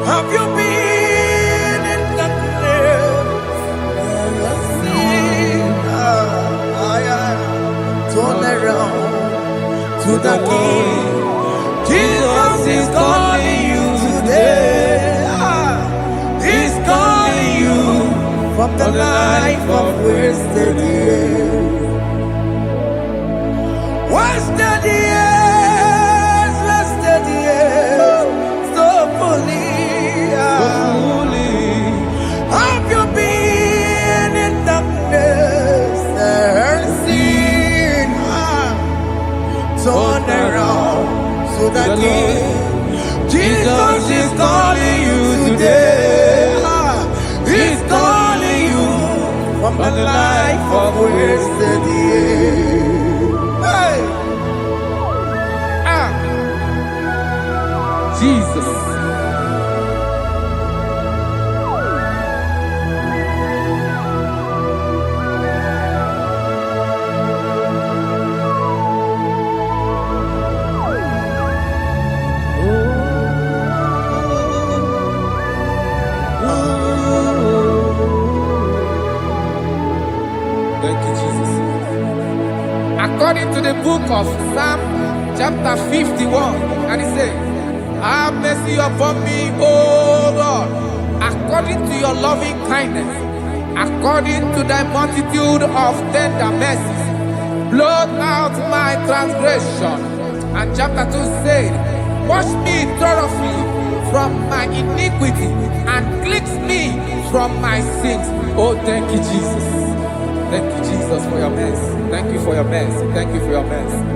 Speaker 2: Have you been in the turn around to the King. Jesus is calling you today. He's calling you from the life of wasted years. Wasted years, wasted years, so fully. Have you been in darkness and seen? Turn around to the King. Jesus is calling you today. He's calling you from the life of wasted years. Hey.
Speaker 3: Jesus. Thank you, Jesus. According to the book of Psalm, chapter 51, and it says, have mercy upon me, O Lord, according to your loving kindness, according to thy multitude of tender mercies, blot out my transgression. And chapter 2 said, wash me thoroughly from my iniquity and cleanse me from my sins. Oh, thank you, Jesus. Thank you, Jesus, for your mercy. Thank you for your mercy. Thank you for your mercy.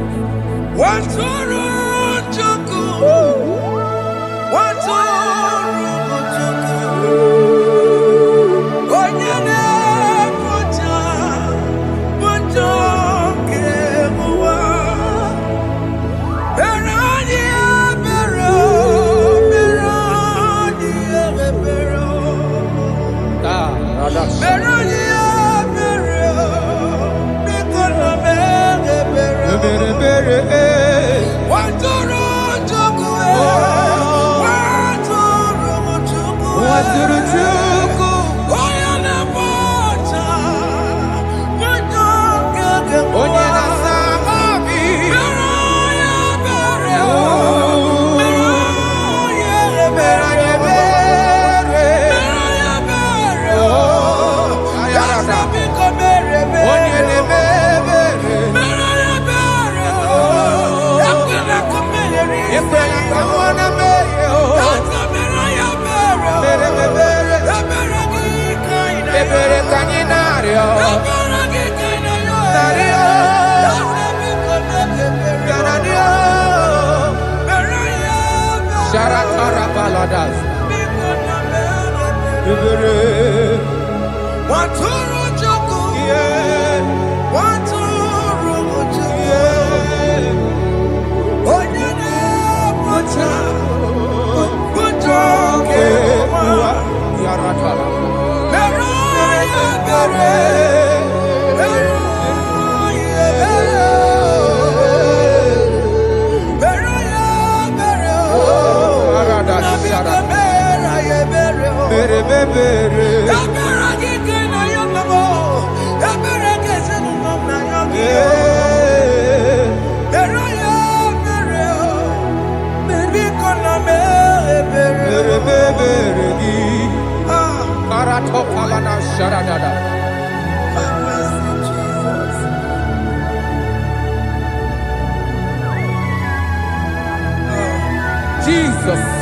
Speaker 3: Jesus.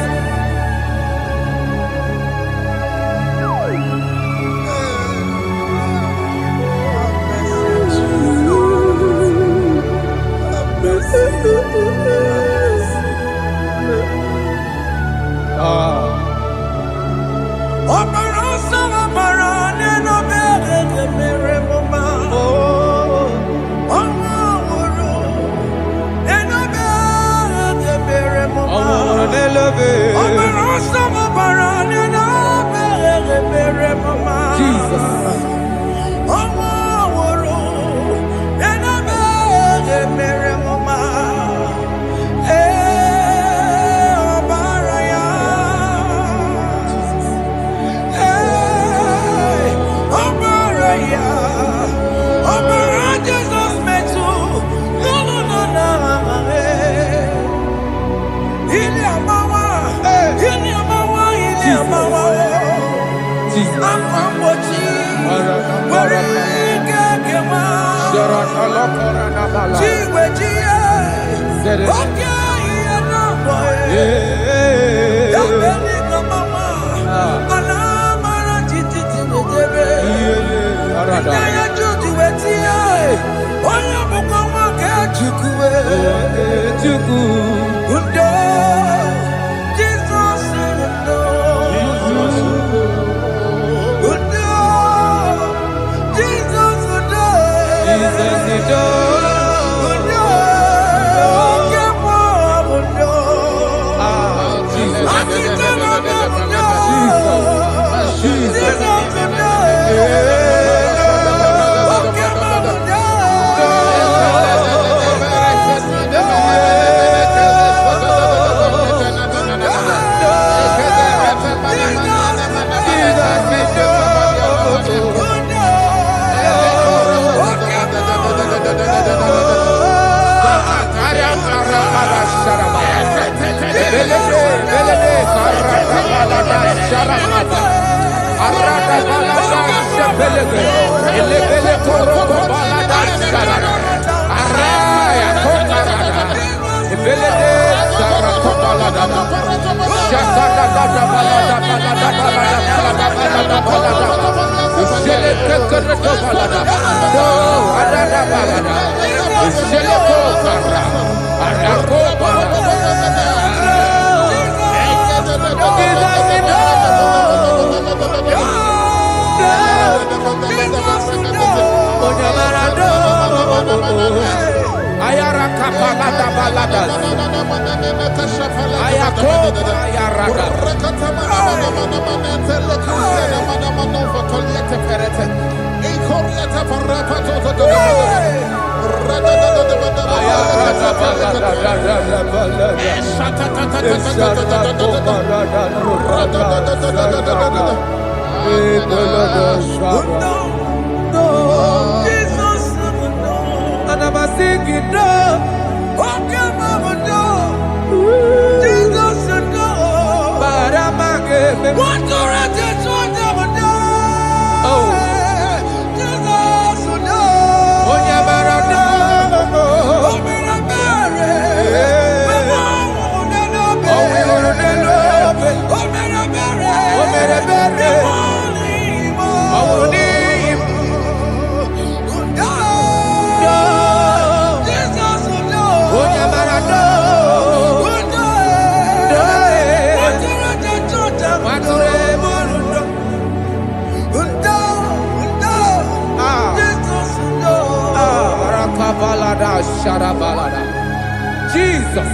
Speaker 3: Jesus.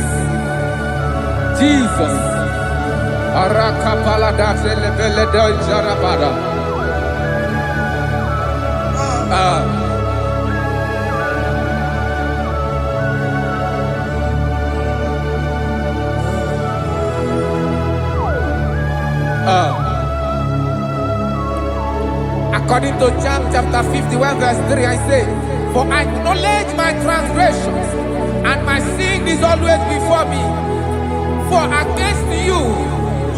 Speaker 3: Jesus. Arakapalada zelebeleda jarabada. According to John chapter 51 verse 3, I say, for I acknowledge my transgressions, and my sin is always before me. For against you,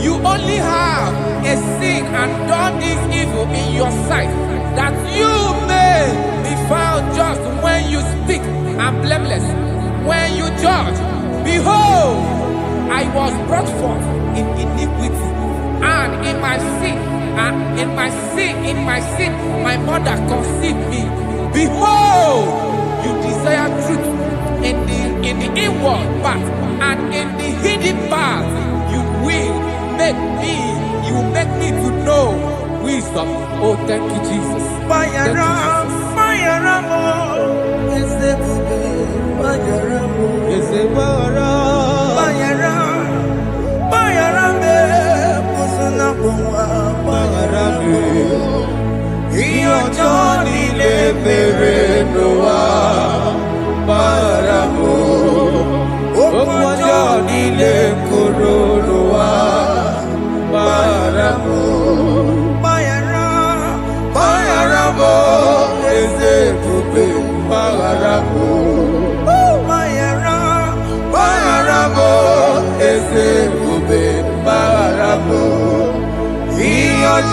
Speaker 3: You only have a sin and done this evil in your sight, that you may be found just when you speak and blameless when you judge. Behold, I was brought forth in iniquity, and in my sin, my mother conceived me. Behold, you desire truth in the inward part, and in the hidden part you will make me to know wisdom. Oh, thank you, Jesus. Thank you,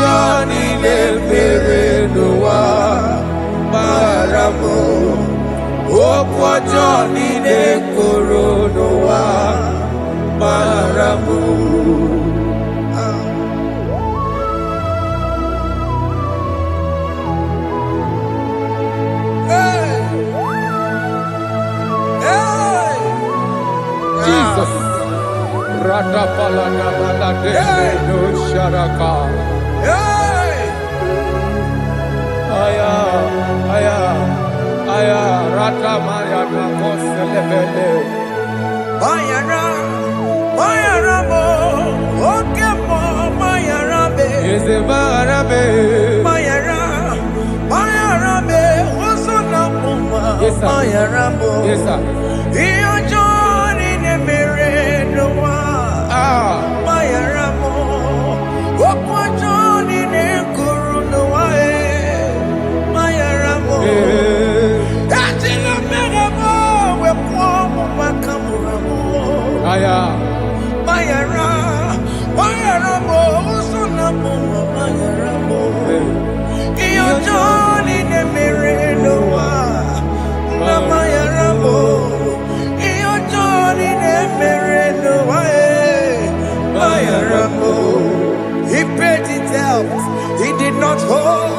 Speaker 2: Johnny le bere noa baramo okwa Johnny le koro noa baramo.
Speaker 3: Jesus. Rata palada balade no sharaka. Aya, rata maya na koselebele. Bayara mo, oke mo, bayara be. Eze bayara be. Bayara be, oso na muma. Bayara mo. Yes sir. Iyo joni ne mere noa. Bayara mo, okwa joni ne kuru noa. Bayara mo. Aya, bayara mo, usuna mo, bayara mo. Iyo joni ne mere noa, na bayara mo. Iyo joni ne mere noa, bayara mo. He paid it out, he did not hold.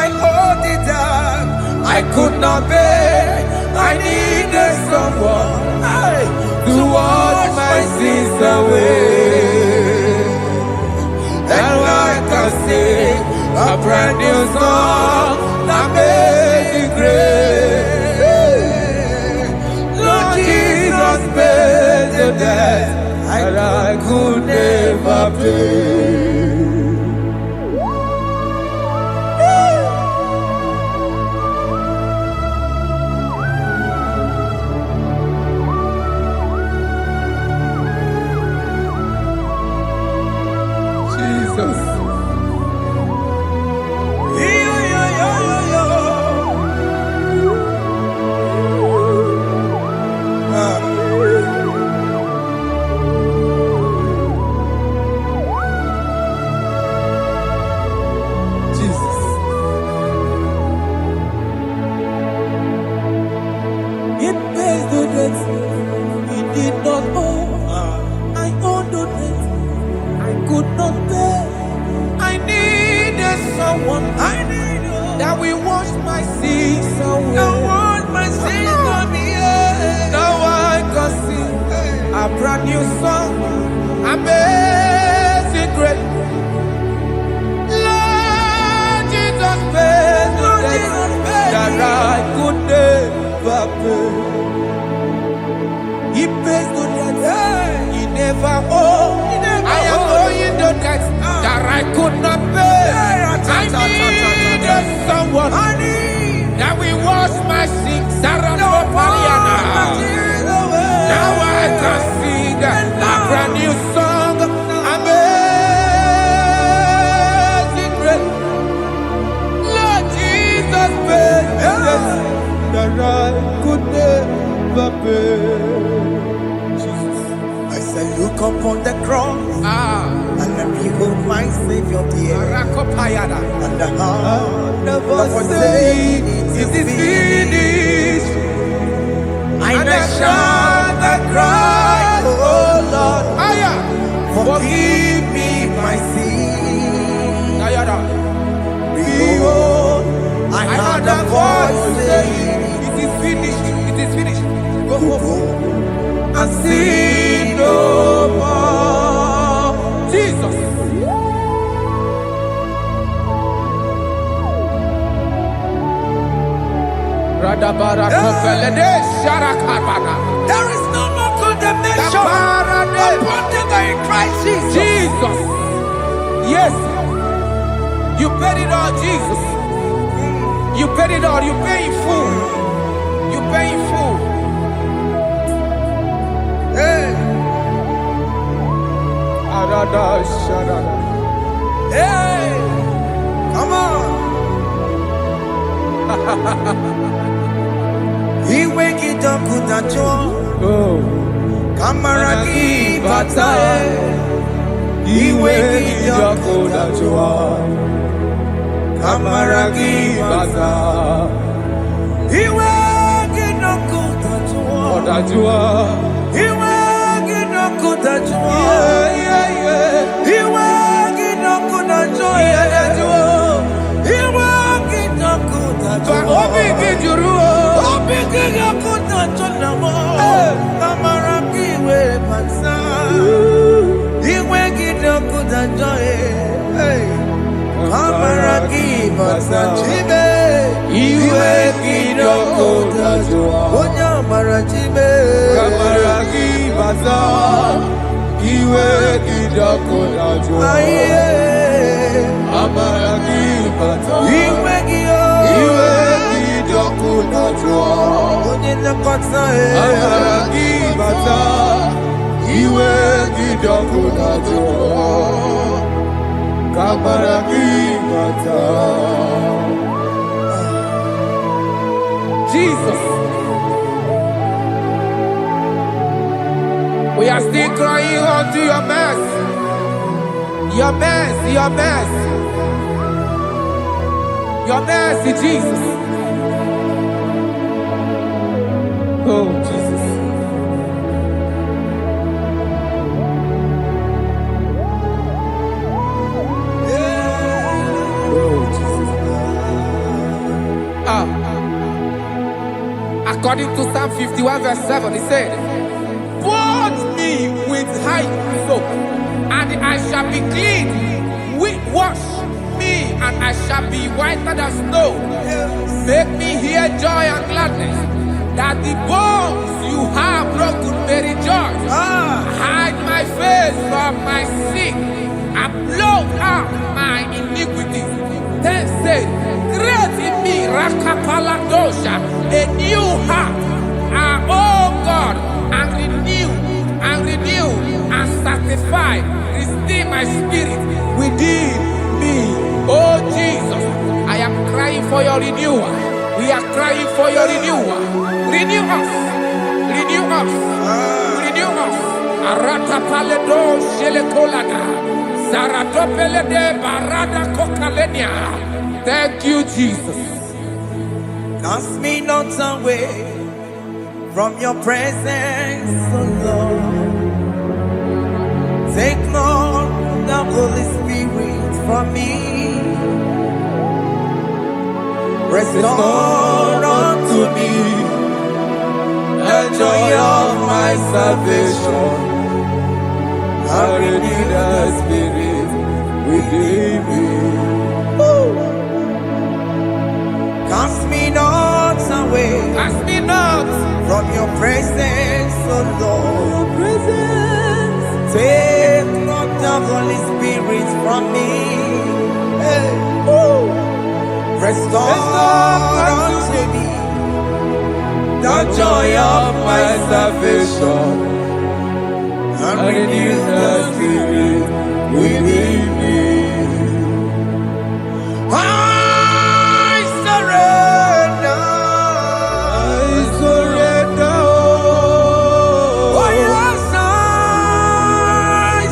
Speaker 3: I owed it out, I could not pay. I needed someone to wash my sins away. And I can sing a brand new song that made me great. Lord Jesus paid the debt that I could never pay. That we wash my sins away. Now I can sing a brand new song, amazing grace. Lord Jesus paid the debt that I could never pay. He pays the debt he never owed. I am owing the debt that I could not pay. I needed someone that will wash my sins. Now I can sing a brand new song.
Speaker 5: the cross and I behold my Savior there. And the heart that was saying it is finished. And I shout and cry, oh Lord, forgive me my sin. Behold, I heard a voice saying,
Speaker 3: it is finished, it is finished.
Speaker 5: go and sin no more.
Speaker 3: Jesus.
Speaker 5: There is no more condemnation upon them that in Christ Jesus.
Speaker 3: Jesus. Yes. You paid it all, Jesus. You paid it all. You pay in full. You pay in full.
Speaker 5: Hey, hey, come on. He wake it up with a joy. Kamaraki batae. He wake it up with a joy. Kamaraki batae. He wake it up with a joy. He wake it up with a joy. He wake it up with a joy. He wake it up with a joy.
Speaker 3: Jesus. We are still crying unto your mercy. Your mercy, your mercy. Your mercy, Jesus. Oh, Jesus. Oh, Jesus. According to Psalm 51 verse 7, he said, "Wash me with hyssop, and I shall be clean. Wash me, and I shall be whiter than snow. Make me hear joy and gladness, that the bones you have broken may rejoice. Hide my face from my sin, and blot out my iniquities. Then say, create in me Rakapaladosha, a new heart, oh God, and renew, and sanctify, restore my spirit within me." Oh Jesus, I am crying for your renewal. We are crying for your renewal. Renew us, renew us, renew us. Arata paledo shelekolada, zaratopele de barada kokalenia. Thank you, Jesus.
Speaker 5: Cast me not away from your presence, O Lord. Take not the Holy Spirit from me. Restore unto me the joy of my salvation. And renew the spirit within me. Cast me not away,
Speaker 3: Cast me not
Speaker 5: from your presence, O Lord. Take not the Holy Spirit from me. Hey. Restore unto me the joy of my salvation, and renew the spirit within me. I surrender. Oh yes, I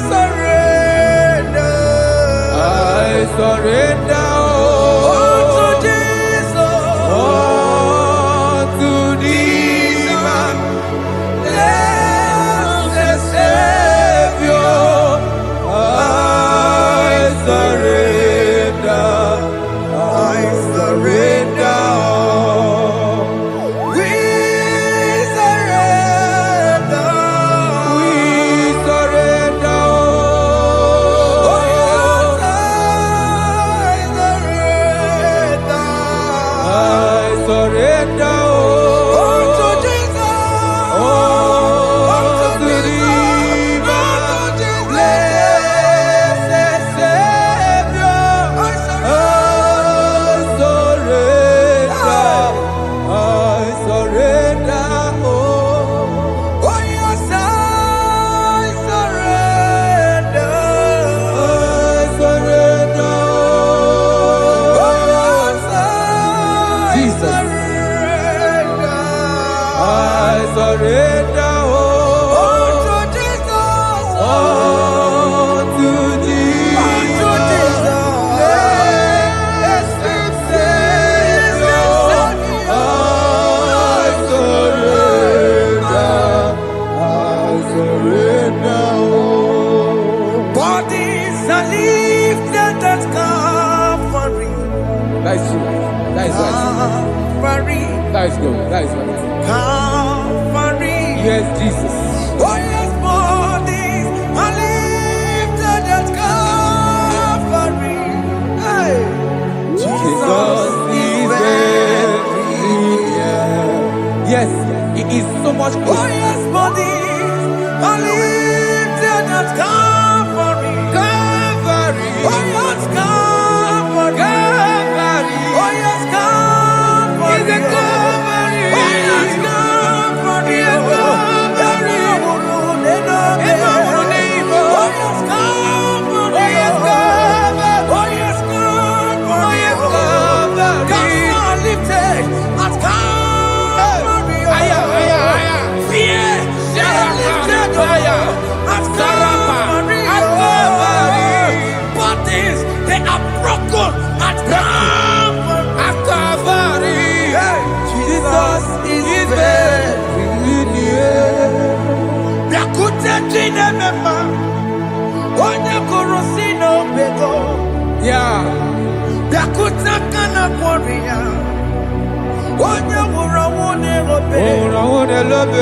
Speaker 2: at Calvary.
Speaker 3: That is true. That is right.
Speaker 2: Calvary.
Speaker 3: That is good. That is right.
Speaker 2: Calvary.
Speaker 3: Yes, Jesus.
Speaker 2: Oh yes, bodies are lifted at Calvary. Hey.
Speaker 3: Jesus is everywhere. Yes, He is so much
Speaker 2: Oh
Speaker 3: closer.
Speaker 2: yes, bodies are lifted at Calvary.
Speaker 3: Calvary.
Speaker 2: Oh yes, Calvary.
Speaker 3: Calvary.
Speaker 2: Oh yes, Calvary.
Speaker 3: Is a Calvary.
Speaker 2: Oh yes, Calvary.
Speaker 3: Is a Calvary.
Speaker 2: Oh yes, Calvary.
Speaker 3: Oh, yes, Calvary.
Speaker 2: Oh yes, Calvary.
Speaker 3: Oh, yes, Calvary.
Speaker 2: Cast are lifted at Calvary.
Speaker 3: Aya, aya, aya.
Speaker 2: Fear is lifted
Speaker 3: Aya.
Speaker 2: at
Speaker 3: Sarapa.
Speaker 2: Calvary.
Speaker 3: At Calvary.
Speaker 2: Bodies, they are broken at Calvary.
Speaker 3: At Calvary. Jesus is very near.
Speaker 2: Yakute jine mema, onye kurusi no bego.
Speaker 3: Yeah.
Speaker 2: Yakuta kana kworiya, onye wurawune obe.
Speaker 3: Oh, I want to love it.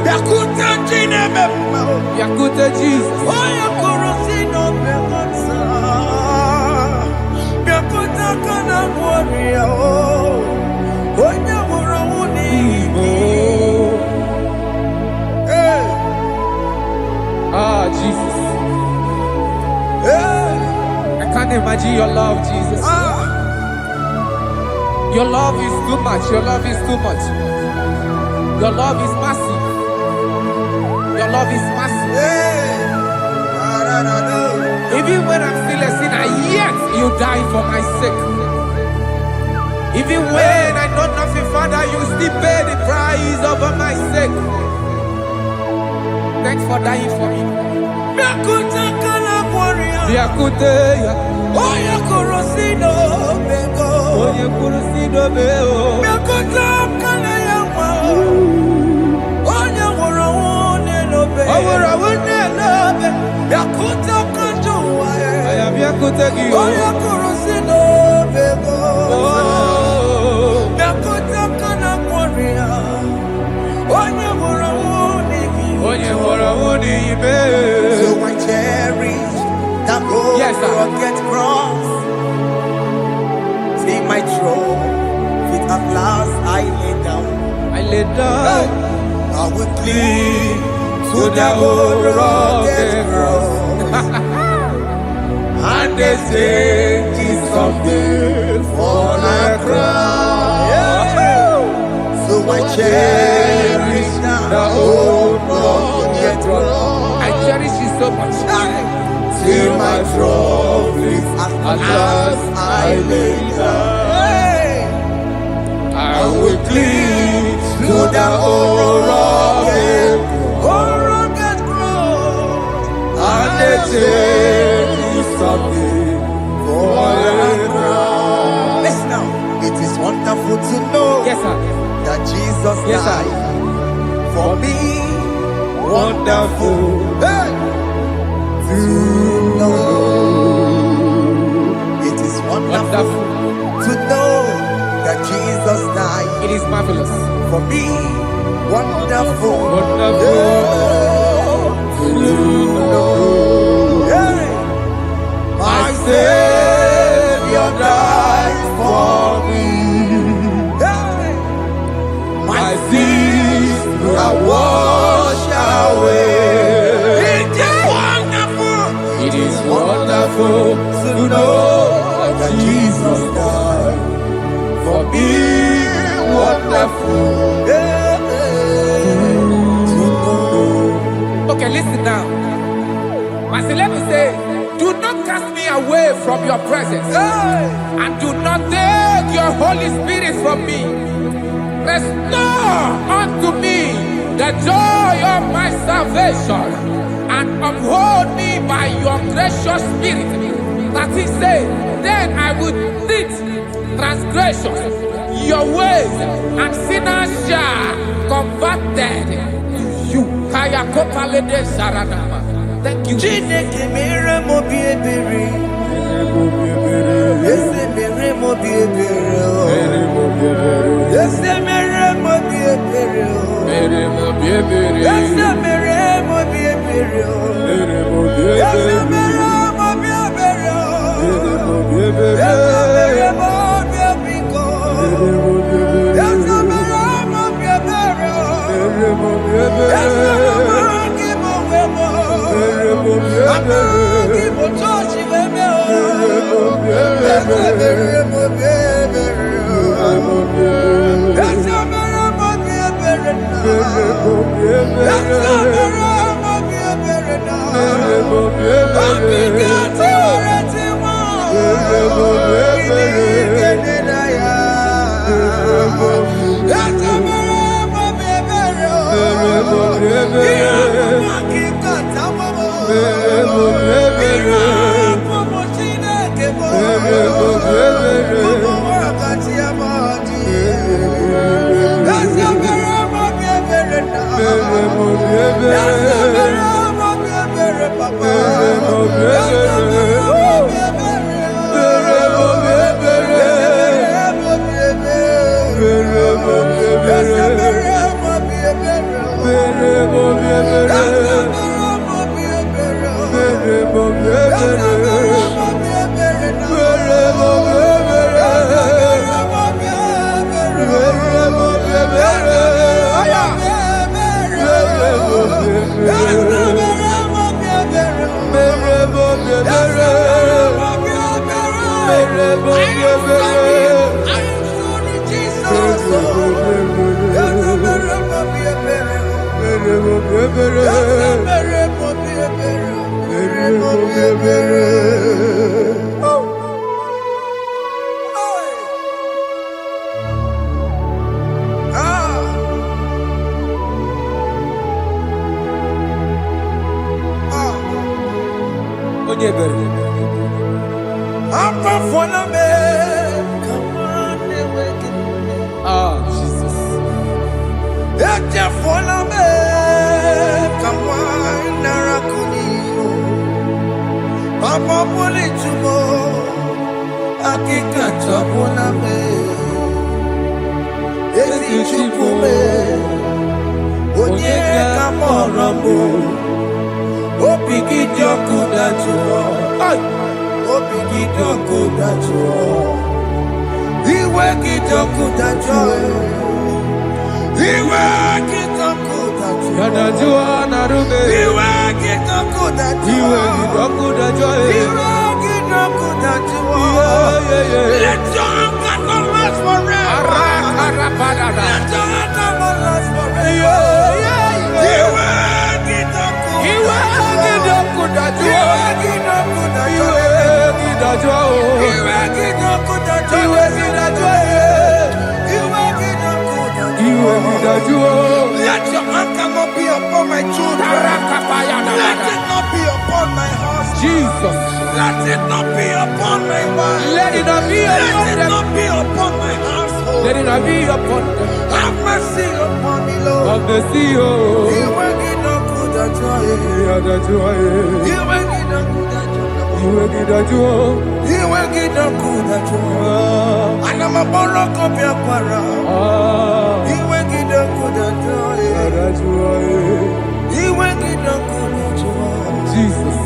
Speaker 2: Yakuta jine mema,
Speaker 3: Yakute Jesus.
Speaker 2: onye kurusi no bego sa. Yakuta kana kworiya, onye wurawune
Speaker 3: Oh.
Speaker 2: Hey,
Speaker 3: Ah, Jesus.
Speaker 2: hey,
Speaker 3: I can't imagine your love, Jesus.
Speaker 2: ah.
Speaker 3: Your love is too much. Your love is too much. Your love is massive. Your love is massive.
Speaker 2: Hey,
Speaker 3: Even when I'm still a sinner, yet you die for my sake. Even when I know nothing, Father, you still pay the price over my sake. Thanks for dying for me.
Speaker 2: Yakuta kana kworiya,
Speaker 3: Yakute,
Speaker 2: onye kurusi no bego.
Speaker 3: Oye kurusido beo.
Speaker 2: Yakuta kana yama, onye wurawune no be.
Speaker 3: Owura wune lobe.
Speaker 2: Yakuta kanjuwa,
Speaker 3: I am Yakute Gio.
Speaker 2: onye kurusi no bego.
Speaker 3: Oh,
Speaker 2: Yakuta kana kworiya, onye wurawune
Speaker 3: Oye wora wuni ibe.
Speaker 2: So I cherish that old
Speaker 3: Yes, sir.
Speaker 2: rugged cross. See my throne, feet at last I lay down.
Speaker 3: I lay down
Speaker 2: I will cling
Speaker 3: to
Speaker 2: to
Speaker 3: the
Speaker 2: that old
Speaker 3: old
Speaker 2: rugged
Speaker 3: rugged
Speaker 2: cross.
Speaker 3: and they say it's something for a crown.
Speaker 2: So I cherish
Speaker 3: The old rugged
Speaker 2: cross.
Speaker 3: I cherish it so much.
Speaker 2: Till my trophies at last I lay down.
Speaker 3: I will cling to the old rugged
Speaker 2: cross.
Speaker 3: and they say it's something for a crown.
Speaker 2: Listen now, it is wonderful to know
Speaker 3: Yes, sir.
Speaker 2: that Jesus
Speaker 3: Yes, sir.
Speaker 2: died for me.
Speaker 3: Wonderful.
Speaker 2: Hey! To know. It is wonderful
Speaker 3: Wonderful.
Speaker 2: to know that Jesus died
Speaker 3: It is marvelous.
Speaker 2: for me. Wonderful.
Speaker 3: Wonderful.
Speaker 2: To know. Hey!
Speaker 3: My Savior died for me.
Speaker 2: Hey!
Speaker 3: My sins are washed away.
Speaker 2: It is wonderful
Speaker 3: It is wonderful to know that Jesus died for me. Wonderful.
Speaker 2: to know.
Speaker 3: Okay, listen now. Master, let me say, do not cast me away from your presence,
Speaker 2: Hey!
Speaker 3: and do not take your Holy Spirit from me. Restore unto me the joy of my salvation, and uphold me by your gracious spirit. That he said, then I would teach transgressions your ways, and sinners shall converted to you. Kaya kopalede saranama. Thank you.
Speaker 2: Chineke mere m obi ebere Let your anger not be upon my children. Let it not be upon my husband.
Speaker 3: Jesus.
Speaker 2: Let it not be upon my wife.
Speaker 3: Let it not be upon
Speaker 2: Let it
Speaker 3: them.
Speaker 2: not be upon my household.
Speaker 3: Let it not be upon them.
Speaker 2: Have mercy upon me, Lord.
Speaker 3: Of the CEO.
Speaker 2: You will get no good at joy. You will get no good at joy. You will get no good at joy. And I'm a borrow of your para. You will get no good at joy. You will get no good at joy.
Speaker 3: Jesus.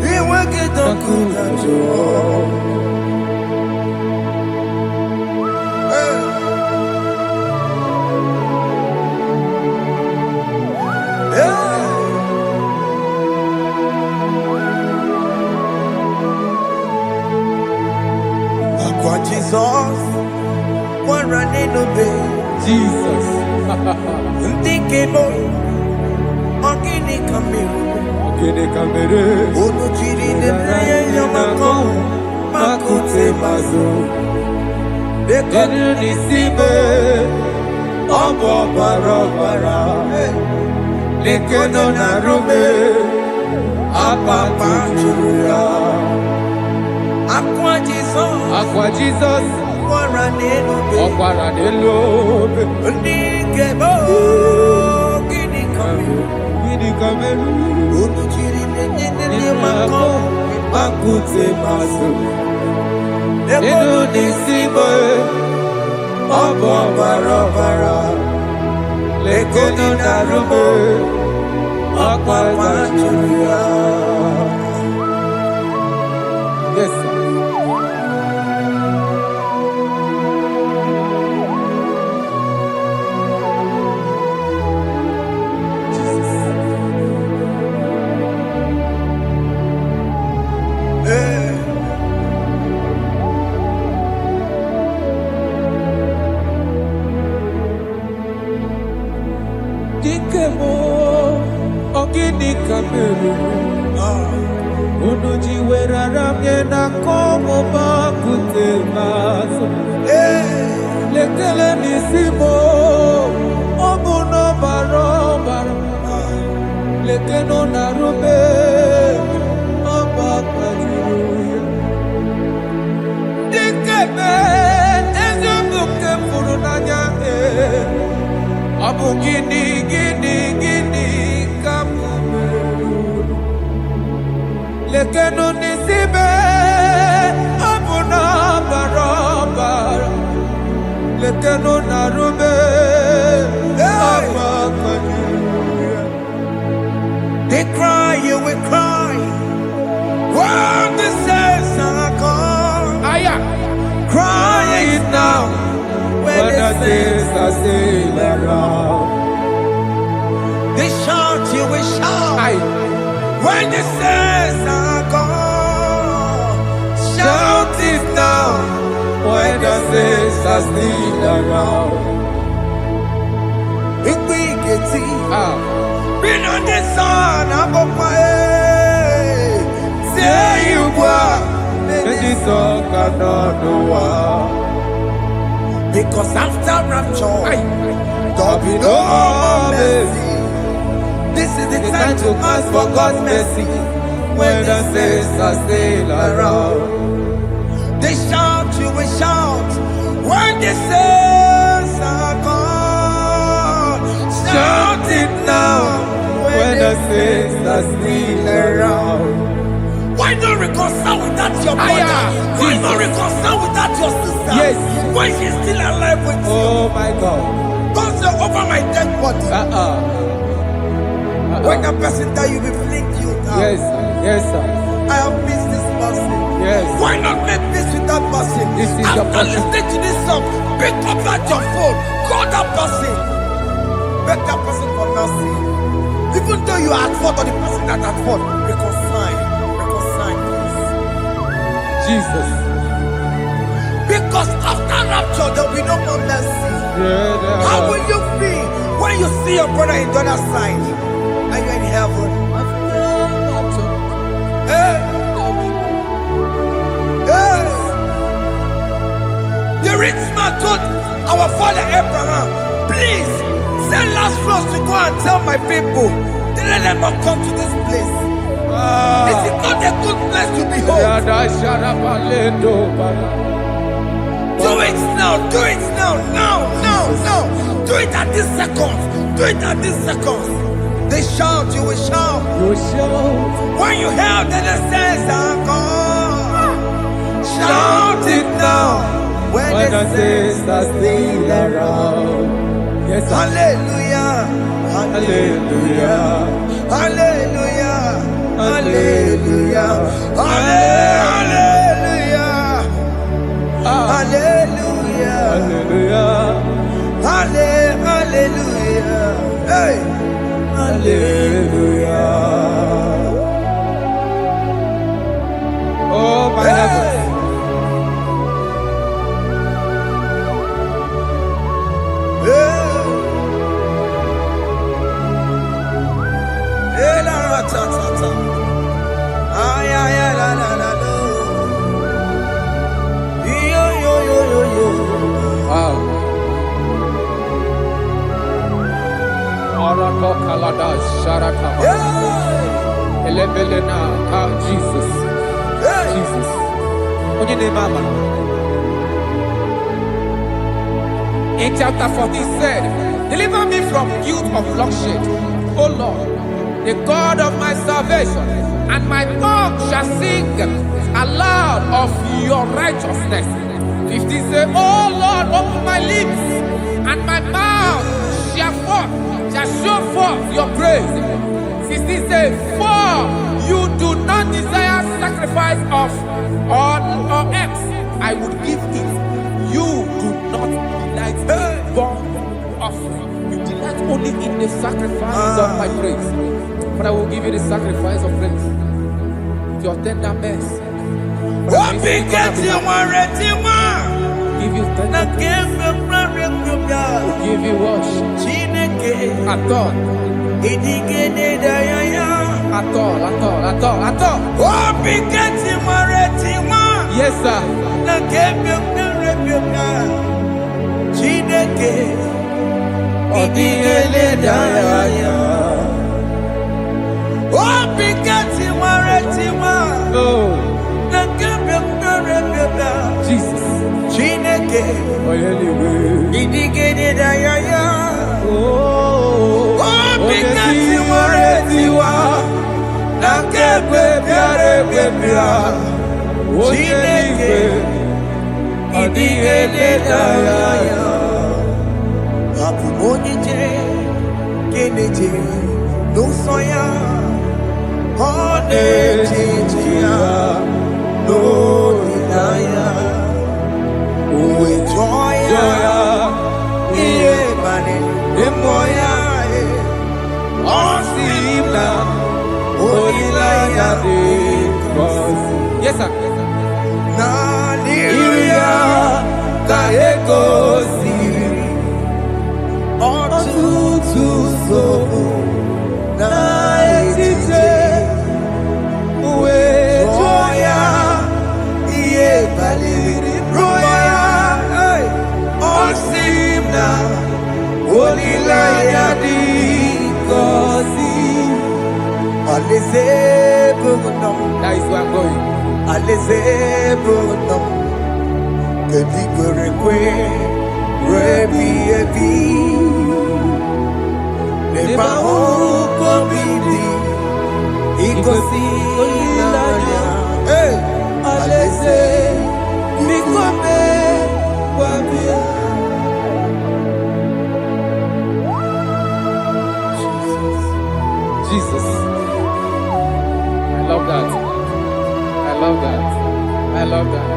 Speaker 2: You will get no good at joy. Jesus, one running obey.
Speaker 3: Jesus.
Speaker 2: Thinking boy, Ogini Kamiru. Onujiri Nenaya Yamako, Makute Mazo. Dekonu Nisibe, Obo Barabara. Dekonu Narume, Apapa Julia. Aqua Jesus,
Speaker 3: Okwaranelo.
Speaker 2: Ndikebo, Gini Kameru, Onujiri Nenene Mako,
Speaker 3: makute masu. Inu nisimo obo barabara. Lekeni narume akwa machuya. Yes, sir. Dikemo ogini kamelu unuji werara mjena komo makute maso lekele nisimo omuno barobara lekeno narube abakajuya dikeme ezobuke furunanya Abu gini kamu lekeno nisibe abu na barabara lekeno narube
Speaker 2: They cry, you will cry. When the saints are gone,
Speaker 3: cry it now. When the saints are still around,
Speaker 2: they shout, you will shout. When the saints are gone,
Speaker 3: shout it now. When the saints are still around,
Speaker 2: if we get it, been on the sun, I'm up my say you were,
Speaker 3: and this song cannot do what.
Speaker 2: Because after rapture,
Speaker 3: there'll be no more mercy.
Speaker 2: This is the time to ask for God's mercy.
Speaker 3: When the saints are still around,
Speaker 2: they shout, you will shout. When the saints are gone,
Speaker 3: shout it now. When the saints are still around.
Speaker 2: Why not reconcile without your brother? Why not reconcile without your sister?
Speaker 3: Yes.
Speaker 2: When she's still alive with you?
Speaker 3: Oh my God.
Speaker 2: Don't say over my dead body. When the person die, you will fling you down.
Speaker 3: Yes, sir. Yes, sir.
Speaker 2: I have missed this person.
Speaker 3: Yes.
Speaker 2: Why not make peace with that person?
Speaker 3: This is
Speaker 2: After
Speaker 3: your person.
Speaker 2: listening to this song, pick up that your phone, call that person, beg that person for mercy. Even though you are at fault or the person that at fault, reconcile, please.
Speaker 3: Jesus.
Speaker 2: Because after rapture, there will be no more mercy. How will you feel when you see your brother in the other side? Are you in heaven? Hey. Hey. The rich man told our father Abraham, please send Lazarus to go and tell my people, they let them not come to this place. This is not a good place to behold. Do it now, do it now, now. Do it at this second. Do it at this second. They shout, you will shout.
Speaker 3: You shout.
Speaker 2: When you hear that the saints are gone,
Speaker 3: Shout it now.
Speaker 2: When
Speaker 3: When
Speaker 2: the
Speaker 3: the saints are still around. Yes, sir.
Speaker 2: Hallelujah,
Speaker 3: Hallelujah.
Speaker 2: hallelujah, hallelujah, hallelujah, hallelujah,
Speaker 3: Hallelujah.
Speaker 2: hallelujah, hey,
Speaker 3: Hallelujah. Oh, my heavens.
Speaker 2: hey, la la ta ta ta, ay ay ay la la la la, yo yo yo yo yo.
Speaker 3: Wow. Arako kalada sharakaba.
Speaker 2: Yeah.
Speaker 3: Elebelena ka Jesus.
Speaker 2: Hey.
Speaker 3: Jesus. Onye ne mama. In chapter 40 said, deliver me from guilt of bloodshed, O Lord, the God of my salvation. and my tongue shall sing aloud of your righteousness. 15 say, oh Lord, open my lips, and my mouth shall show forth your praise. 16 say, for you do not desire sacrifice of or eggs, I would give it. You do not delight in burnt offering. You delight only in the sacrifice of my praise. But I will give you the sacrifice of praise. Your tender mercy. Give you tender give you worship. At all. Yes, sir. Jesus. Yes, sir. That is where I'm going. Jesus. I love that. I love that. I love that.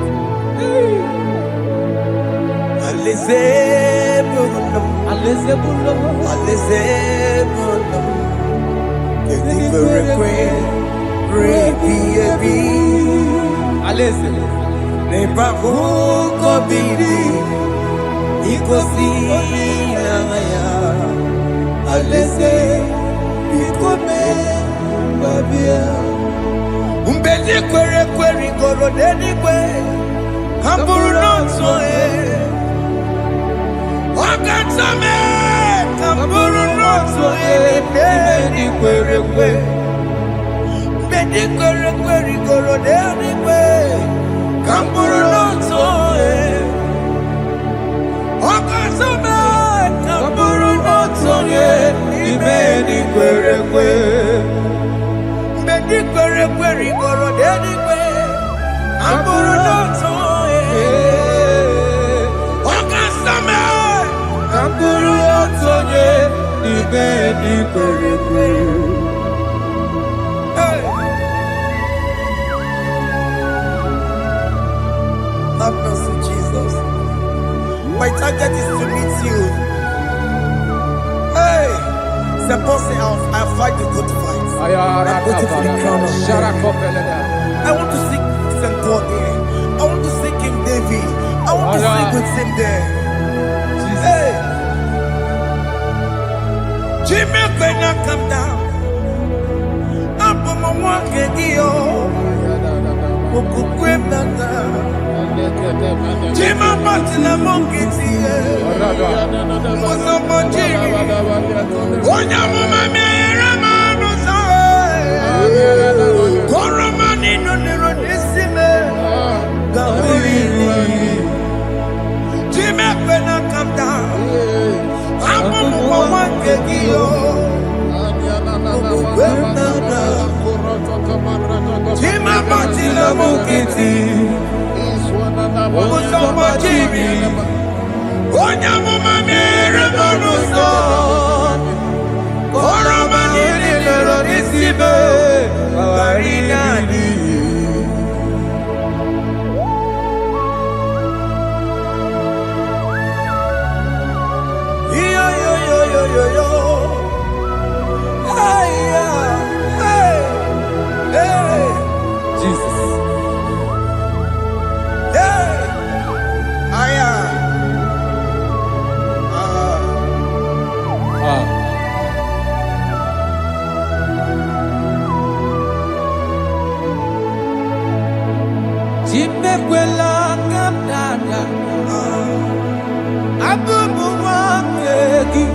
Speaker 5: Have mercy, Jesus. My target is to meet you. Hey, suppose I fight the good fight. I'm waiting for the crown of life. I want to seek St. Paul there. I want to seek King David. I want to sing with him there. Hey, Jimmy, when I come down, I'm on my walk again. Jima Batina Monkey, was a Monjiri. Onya Mama Ramano, Koramani, no Neronissime, Jimmy, when I come down, I'm on my walk again.
Speaker 3: matila mukiti. Musoma jimi. Onya mama mere bonuso. Koroma nili lero nisibe. Kawarina ni. Yo. Hey. Jesus. Hey. Jimekwela kapdada. Abubu wakegi.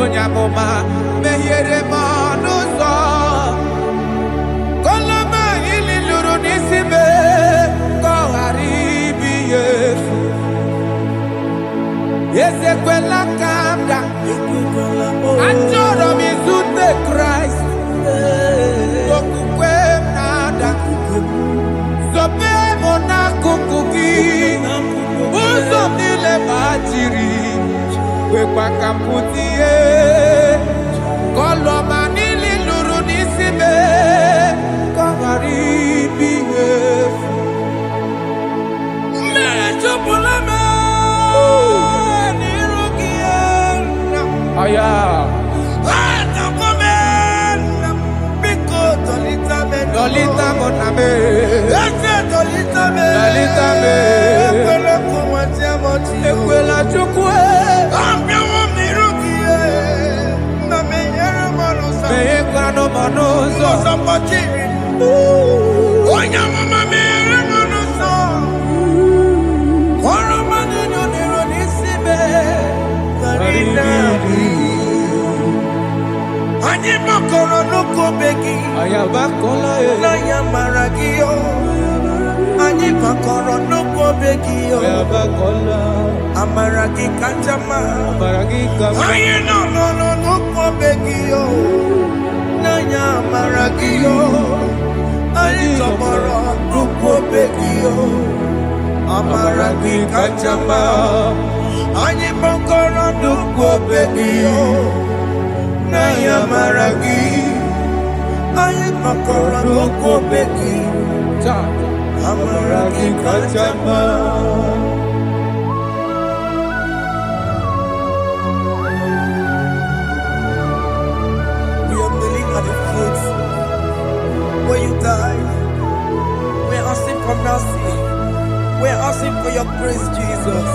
Speaker 3: Onyamoma mehiere manuso koloma ili luru nisibe koharibi yefu yesekwela kamda achoro mizute Christ okukwe nada sobe mona kukuki uzo nile bajiri Wekwa kaputie Koloma nili luru nisibe Kagaribi yefu Mechopulame Nirugiena Aya Atakomena Biko dolitame Dolita moname Ese dolitame Dolitame Ekwela kumwatia moti Ekwela chukwe no manoso sampachiri onya mama mere manoso koro manino nero nisibe karina ani makoro nuko begi ayabakola na yamaragio ani makoro nuko begi ayabakola amaragi kanjama amaragi kama ayi no nuko begi Nanya maragio, ali tomorrow nuko begio, amaragi kachama, ani mokoro nuko begio, nanya maragi, ali mokoro nuko begio, amaragi kachama. When you die, we're asking for mercy. We're asking for your grace, Jesus.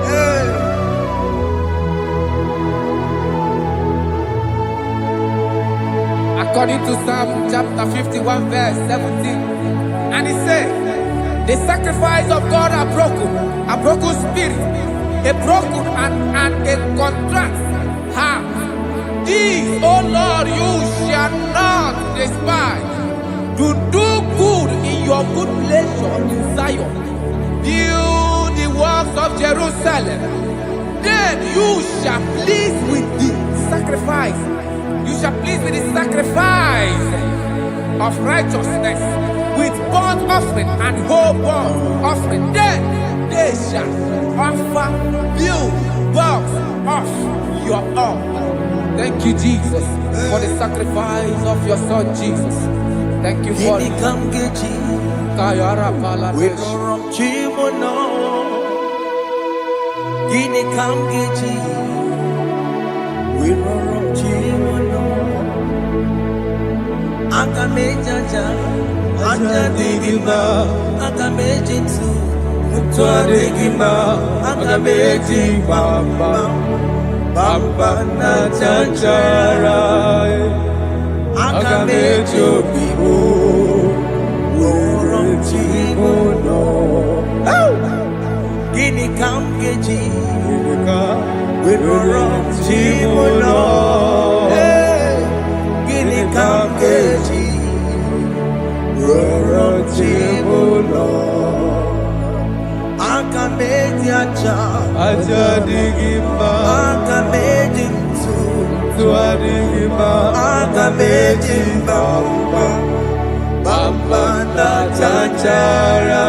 Speaker 3: Hey. According to Psalm chapter 51, verse 17, and it says, the sacrifice of God are broken spirit, a broken and a contrite heart. This, O Lord, you shall not despise. To do good in your good pleasure in Zion. Build the works of Jerusalem. Then you shall please with the sacrifice. You shall please with the sacrifice of righteousness, with burnt offering and whole burnt offering. Then they shall offer build works of your own. Thank you, Jesus, for the sacrifice of your son, Jesus. Thank you for it. Kayara Pala. We don't chimono. Gini kamgeji. We don't chimono. Akamejaja. Anja digima. Akamejitu. Mutwa digima. Akameji bamba. Bamba na chanchara. Akamejo bibo. Chimono, Gini kamgeji, we run Chimono, Gini kamgeji, acha digimba akamejintu tua digimba akamejimba bamba na chachara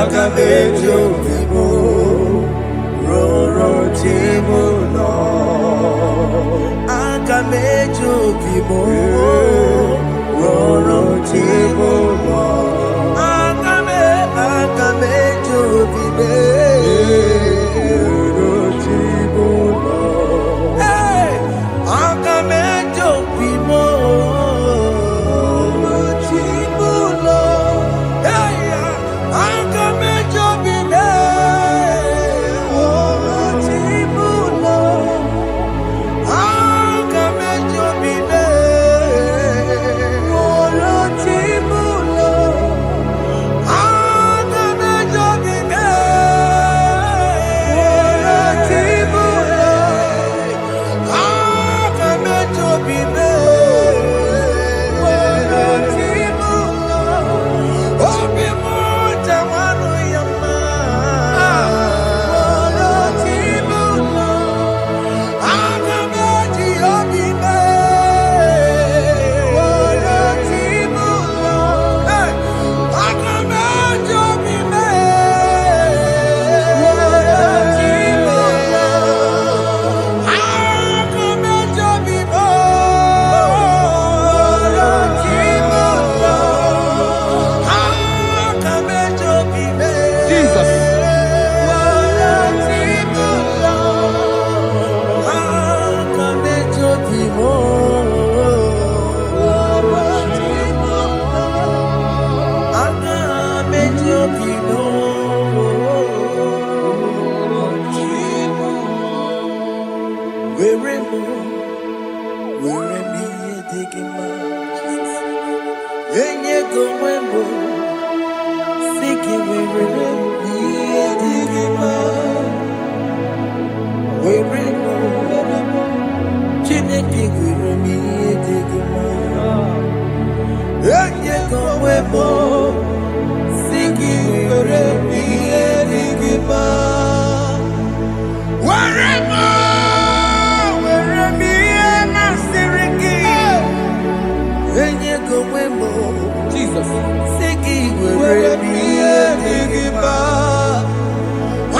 Speaker 3: akamejo vibo roro tibo no akamejo vibo roro tibo no akamejo vibo roro tibo no akamejo vibo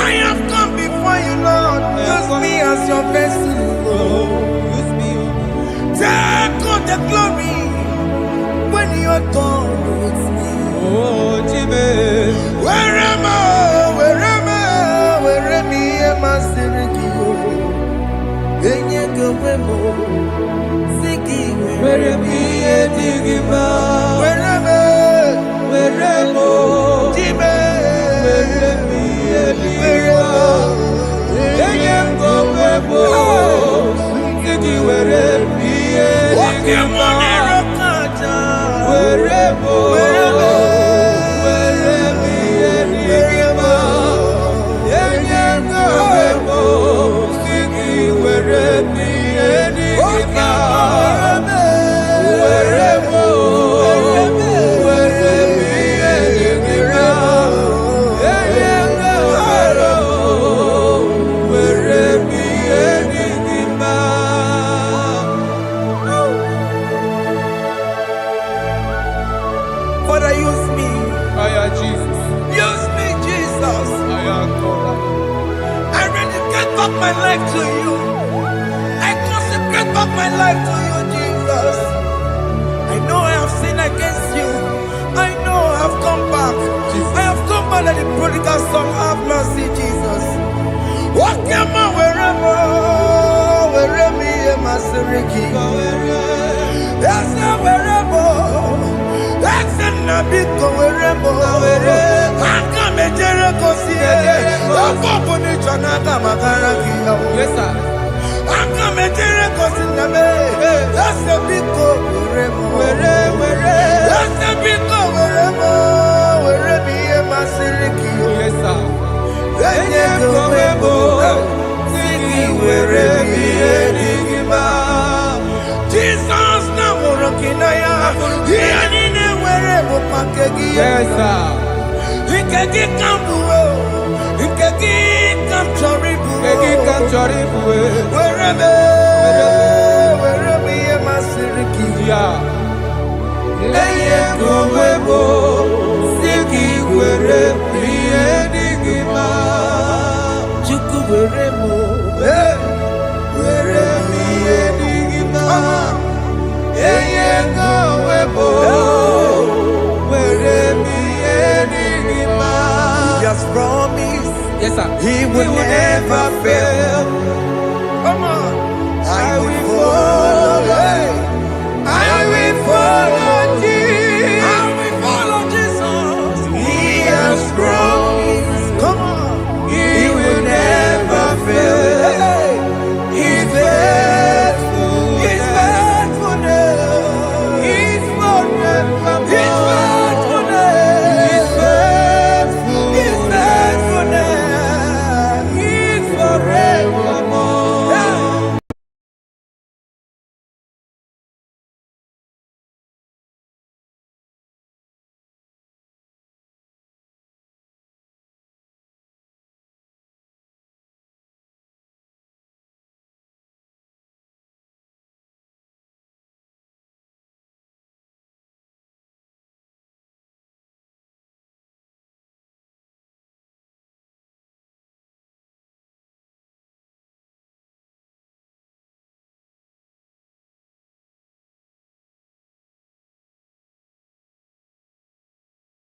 Speaker 3: I have come before you, Lord. Use me as your vessel. Take all the glory when you are gone with me. Oh, Jimmy. Where am I? Where am I? Where am I? Where am Father, use me. Jesus. Use me, Jesus. I rededicate back my life to you. I consecrate back my life to you, Jesus. I know I have sinned against you. I know I have come back. Jesus. I have come back like the prodigal son. Have mercy, Jesus. Walk your man wherever me and my Seriki. Yes, wherever. That's a big wherever. I come and Jericho see it. Yes, sir. I come and Jericho see the man. That's a big wherever. That's a big wherever me and my Seriki. Yes, sir. Then you go wherever Jesus now working yes, sir. He can get
Speaker 2: He will never fail.